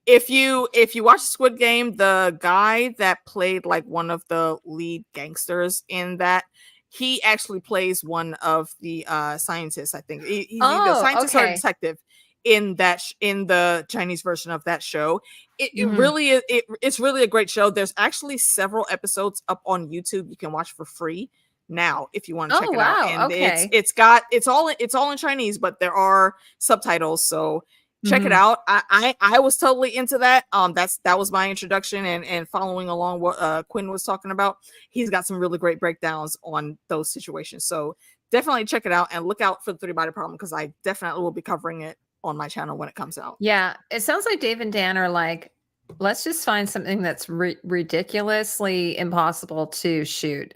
If you watch Squid Game, the guy that played like one of the lead gangsters in that, he actually plays one of the scientists. I think he's either scientist or detective in the Chinese version of that show. It's really a great show. There's actually several episodes up on YouTube you can watch for free now if you want to check it out. And it's all in Chinese, but there are subtitles, so check it out. I was totally into that. That was my introduction, and following along what Quinn was talking about. He's got some really great breakdowns on those situations, so definitely check it out and look out for the 3-body problem, because I definitely will be covering it on my channel when it comes out. Yeah, it sounds like Dave and Dan are like, let's just find something that's ridiculously impossible to shoot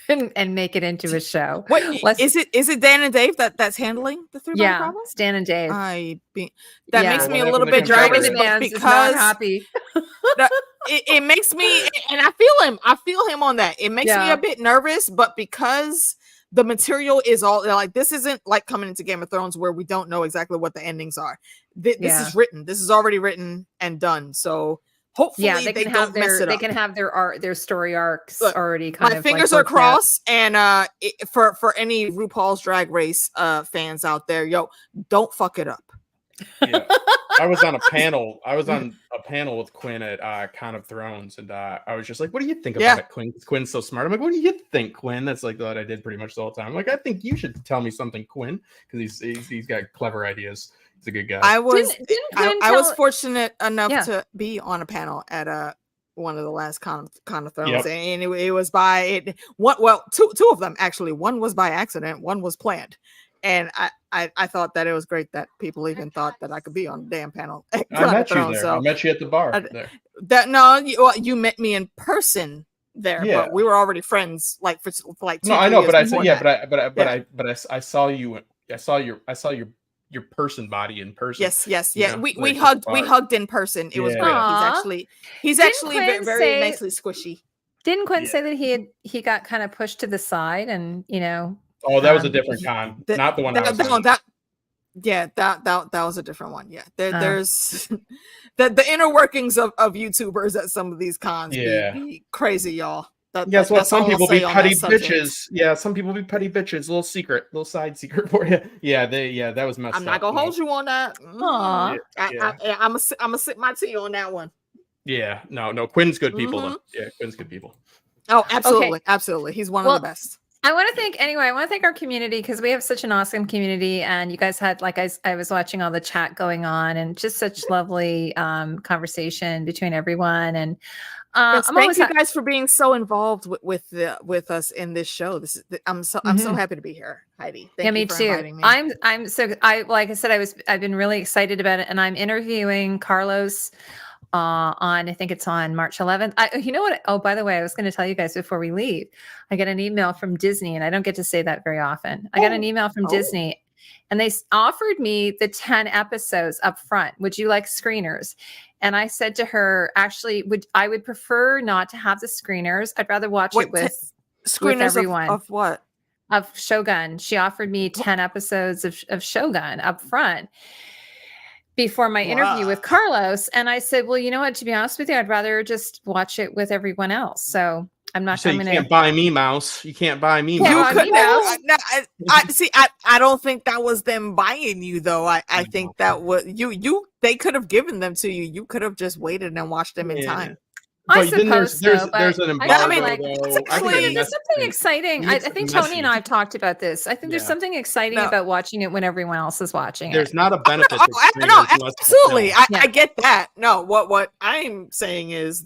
and make it into a show. Wait, is it Dan and Dave that's handling the 3-body problem? It's Dan and Dave. That makes me a little bit nervous because happy. it makes me, and I feel him on that. It makes me a bit nervous, but because the material is all like, this isn't like coming into Game of Thrones where we don't know exactly what the endings are. This is written. This is already written and done. So hopefully they don't mess it up. They can have their story arcs already kind of. My fingers are crossed. And for any RuPaul's Drag Race fans out there, don't fuck it up. Yeah. I was on a panel. With Quinn at Con of Thrones, and I was just like, "What do you think about it, Quinn? Quinn's so smart." I'm like, "What do you think, Quinn?" That's like what I did pretty much the whole time. I'm like, I think you should tell me something, Quinn, because he's got clever ideas. He's a good guy. I was fortunate enough to be on a panel at one of the last Con of Thrones, and it was two of them actually. One was by accident, one was planned. And I thought that it was great that people even thought that I could be on the damn panel. I met you there. So I met you at the bar there. You met me in person there, but we were already friends like for like 2 years. No, I know, but I said I saw you. I saw your person body in person. Yes. We hugged in person. It was great. He's actually very nicely squishy. Didn't Quinn say that he got kind of pushed to the side and Oh, that was a different con, not the one that was on. That was a different one. Yeah, there's the inner workings of YouTubers at some of these cons. Be crazy, y'all. Guess what? That's Some all I'll people say be on petty that subject. bitches. Yeah, some people be petty bitches. Little secret, little side secret for you. Yeah, that was messed up. I'm not gonna hold you on that. Aw. I'm gonna sip my tea on that one. Yeah, no, Quinn's good people though. Yeah, Quinn's good people. Oh, absolutely, absolutely. He's one of the best. I want to thank our community because we have such an awesome community, and you guys had I was watching all the chat going on, and just such lovely conversation between everyone. And Yes, thank you guys for being so involved with us in this show. I'm so happy to be here, Heidi. Thank you me for too. inviting me. Like I said, I've been really excited about it, and I'm interviewing Carlos on, I think it's on March 11th. You know what? Oh, by the way, I was going to tell you guys before we leave, I got an email from Disney, and I don't get to say that very often. I got an email from Disney, and they offered me the 10 episodes up front. Would you like screeners? And I said to her, actually, I would prefer not to have the screeners. I'd rather watch it with everyone. Of what? Of Shōgun. She offered me 10 episodes of Shōgun up front before my interview with Carlos. And I said, well, you know what, to be honest with you, I'd rather just watch it with everyone else. So I'm not coming in. You can't buy me, Mouse. You can't buy me, Mouse. You could. I don't think that was them buying you, though. I think that was they could have given them to you. You could have just waited and watched them in time. I suppose there's an embargo. There's something exciting. I think Tony and I have talked about this. I think there's something exciting about watching it when everyone else is watching it. There's not a benefit. No, absolutely. I get that. No, what I'm saying is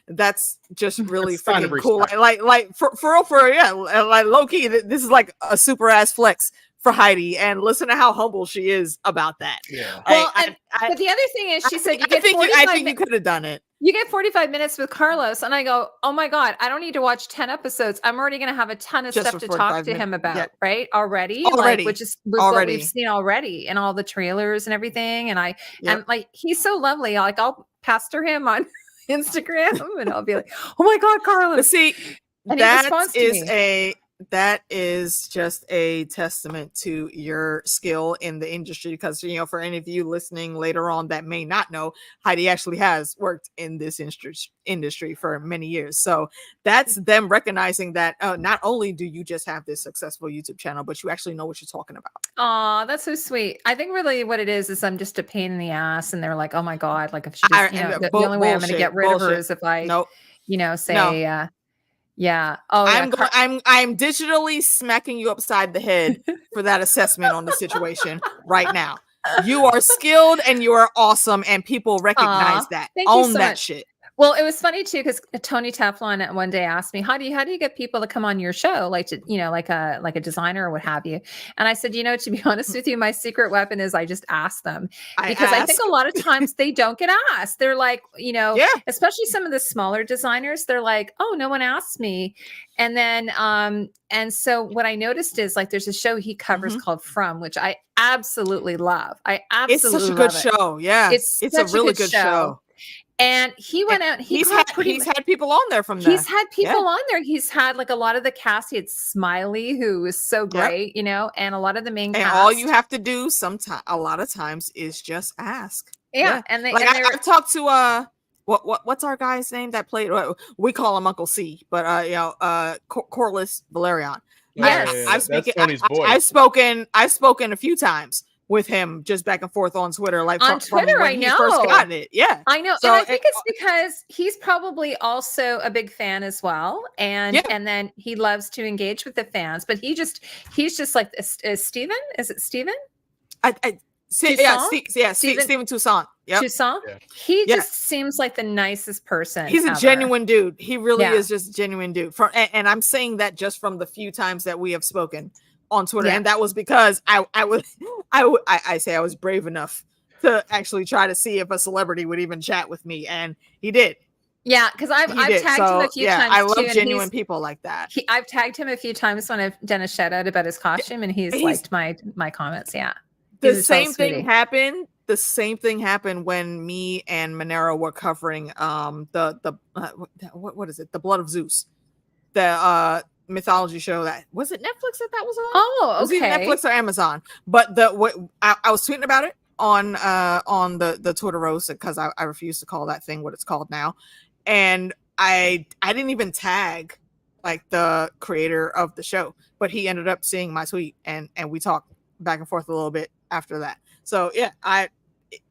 that's just really freaking cool. Like for like Loki. This is like a super ass flex for Heidi, and listen to how humble she is about that. Yeah. Well, but the other thing is, she said you get. I think you could have done it. You get 45 minutes with Carlos, and I go, oh my God, I don't need to watch 10 episodes. I'm already going to have a ton of stuff to talk to him about, right? Already. Which is what we've seen already in all the trailers and everything. And and like, he's so lovely. Like, I'll pester him on Instagram, and I'll be like, oh my God, Carlos. But see, that is just a testament to your skill in the industry, because for any of you listening later on that may not know, Heidi actually has worked in this industry for many years. So that's them recognizing that not only do you just have this successful YouTube channel, but you actually know what you're talking about. Oh, that's so sweet. I think really what it is I'm just a pain in the ass, and they're like, oh my God, like if she just, the only way I'm going to get rid of her is if I say yeah. Oh, I'm digitally smacking you upside the head for that assessment on the situation right now. You are skilled and you are awesome, and people recognize that. Own that shit. Well, it was funny too, because Tony Teflon one day asked me, how do you get people to come on your show, like to, like a designer or what have you? And I said, to be honest with you, my secret weapon is I just ask them, because I think a lot of times they don't get asked. They're like, especially some of the smaller designers, they're like, oh, no one asked me. And then, and so what I noticed is, like, there's a show he covers called From, which I absolutely love. It's such a good show. Yeah. It's a really good show. And he went out. He's had people on there from that. He's had people on there. He's had like a lot of the cast. He had Smiley, who was so great, and a lot of the main cast. And all you have to do a lot of times is just ask. Yeah. And I've talked to what's our guy's name that played? We call him Uncle C, but Corliss Valerian. Yes, that's Tony's boy. I've spoken a few times with him, just back and forth on Twitter, like on Twitter. When he first got it. Yeah, I know. So, and I think it's because he's probably also a big fan as well, and then he loves to engage with the fans. But he's just like Steven. Is it Steven? Steven Toussaint. Yep. Toussaint. Yeah. He just seems like the nicest person. He's a genuine dude. He really is just a genuine dude. And I'm saying that just from the few times that we have spoken on Twitter, and that was because I was brave enough to actually try to see if a celebrity would even chat with me, and he did. Yeah, because I've tagged him a few times. I love genuine people like that. I've tagged him a few times when I've done a shout out about his costume, and he's liked my comments. Yeah, the same thing happened. The same thing happened when me and Monero were covering what is it? The Blood of Zeus. The mythology show that was it Netflix that was on? Oh, okay. Was it Netflix or Amazon? But I was tweeting about it on the Twitter roast, because I refuse to call that thing what it's called now, and I didn't even tag like the creator of the show, but he ended up seeing my tweet and we talked back and forth a little bit after that. So yeah,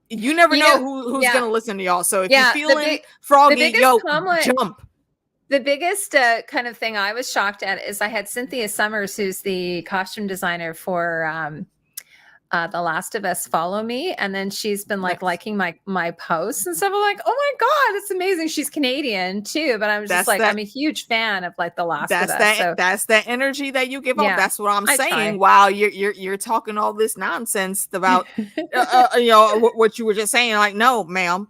you never know who's gonna listen to y'all. So if you're feeling froggy, jump. The biggest kind of thing I was shocked at is I had Cynthia Summers, who's the costume designer for The Last of Us, follow me, and then she's been like liking my posts and stuff. I'm like, oh my god, it's amazing. She's Canadian too, but I'm just I'm a huge fan of like The Last of Us. That's that energy that you give off. That's what I'm saying. Wow, you're talking all this nonsense about what you were just saying. Like, no, ma'am,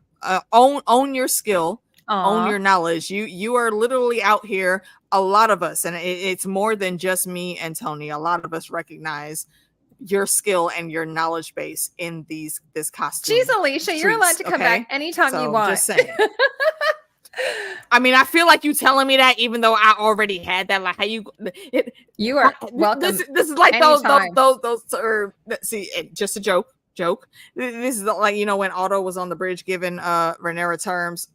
own your skill. Own your knowledge. You are literally out here. A lot of us, and it's more than just me and Tony. A lot of us recognize your skill and your knowledge base in this costume. Jeez, Alicia, you're allowed to come back anytime you want. Just saying. I mean, I feel like you telling me that even though I already had that. Like, how you are welcome. This is like those. Or see, just a joke. This is like, when Otto was on the bridge giving Rhaenyra terms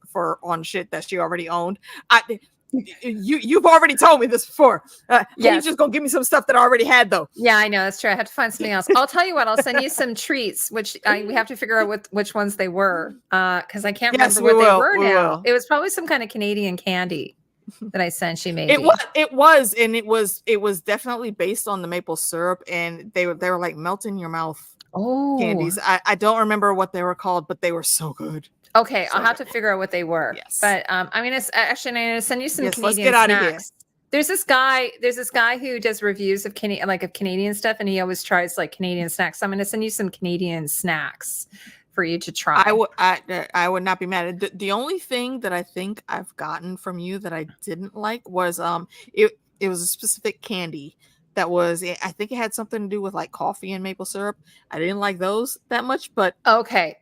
on shit that she already owned. You've already told me this before. You just gonna give me some stuff that I already had though. Yeah, I know, that's true. I have to find something else. I'll tell you what, I'll send you some treats, which we have to figure out which ones they were, because I can't remember what they were now. It was probably some kind of Canadian candy that I sent you. Maybe it was definitely based on the maple syrup, and they were like melt in your mouth candies. I don't remember what they were called, but they were so good. Okay, I'll have to figure out what they were. Yes. But I'm gonna send you some Canadian let's get out snacks. Of here. There's this guy who does reviews of Canadian stuff, and he always tries like Canadian snacks. So I'm gonna send you some Canadian snacks for you to try. I would not be mad. The only thing that I think I've gotten from you that I didn't like was it was a specific candy that was, I think it had something to do with like coffee and maple syrup. I didn't like those that much, but okay.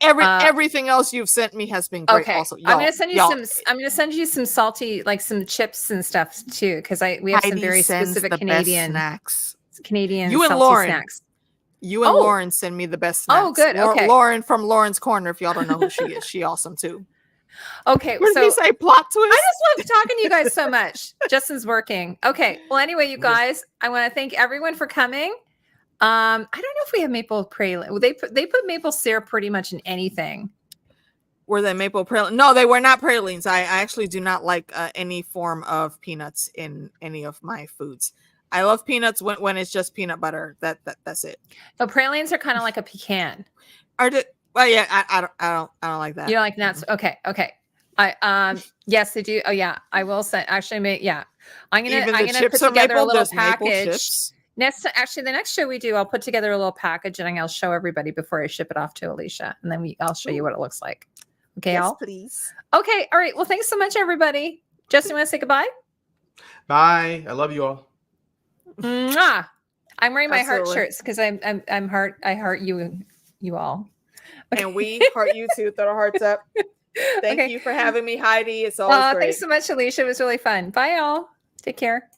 Everything else you've sent me has been great. Okay. Also, I'm gonna send you some salty, like some chips and stuff too, because we have some very specific Canadian snacks. Canadian you and salty Lauren snacks. You and Lauren send me the best snacks. Oh, good. Okay. Lauren from Lauren's Corner. If y'all don't know who she is, she awesome too. Okay. What did he say? Plot twist. I just love talking to you guys so much. Justin's working. Okay. Well, anyway, you guys, I want to thank everyone for coming. I don't know if we have maple praline. They put maple syrup pretty much in anything. Were they maple praline? No, they were not pralines. I actually do not like any form of peanuts in any of my foods. I love peanuts when it's just peanut butter. That's it. So pralines are kind of like a pecan. Well, yeah, I don't like that. You don't like nuts? Okay. Yes, they do. Oh yeah, I will say. Actually, yeah, I'm gonna put together a little package. The next show we do, I'll put together a little package and I'll show everybody before I ship it off to Alicia, and then I'll show you what it looks like. Okay, yes, please. Okay, all right. Well, thanks so much, everybody. Justin, want to say goodbye? Bye. I love you all. Mwah. I'm wearing my heart shirts because I'm heart. I heart you all. Okay. And we heart you too. Throw our hearts up. Thank you for having me, Heidi. It's always great. Thanks so much, Alicia. It was really fun. Bye, y'all. Take care.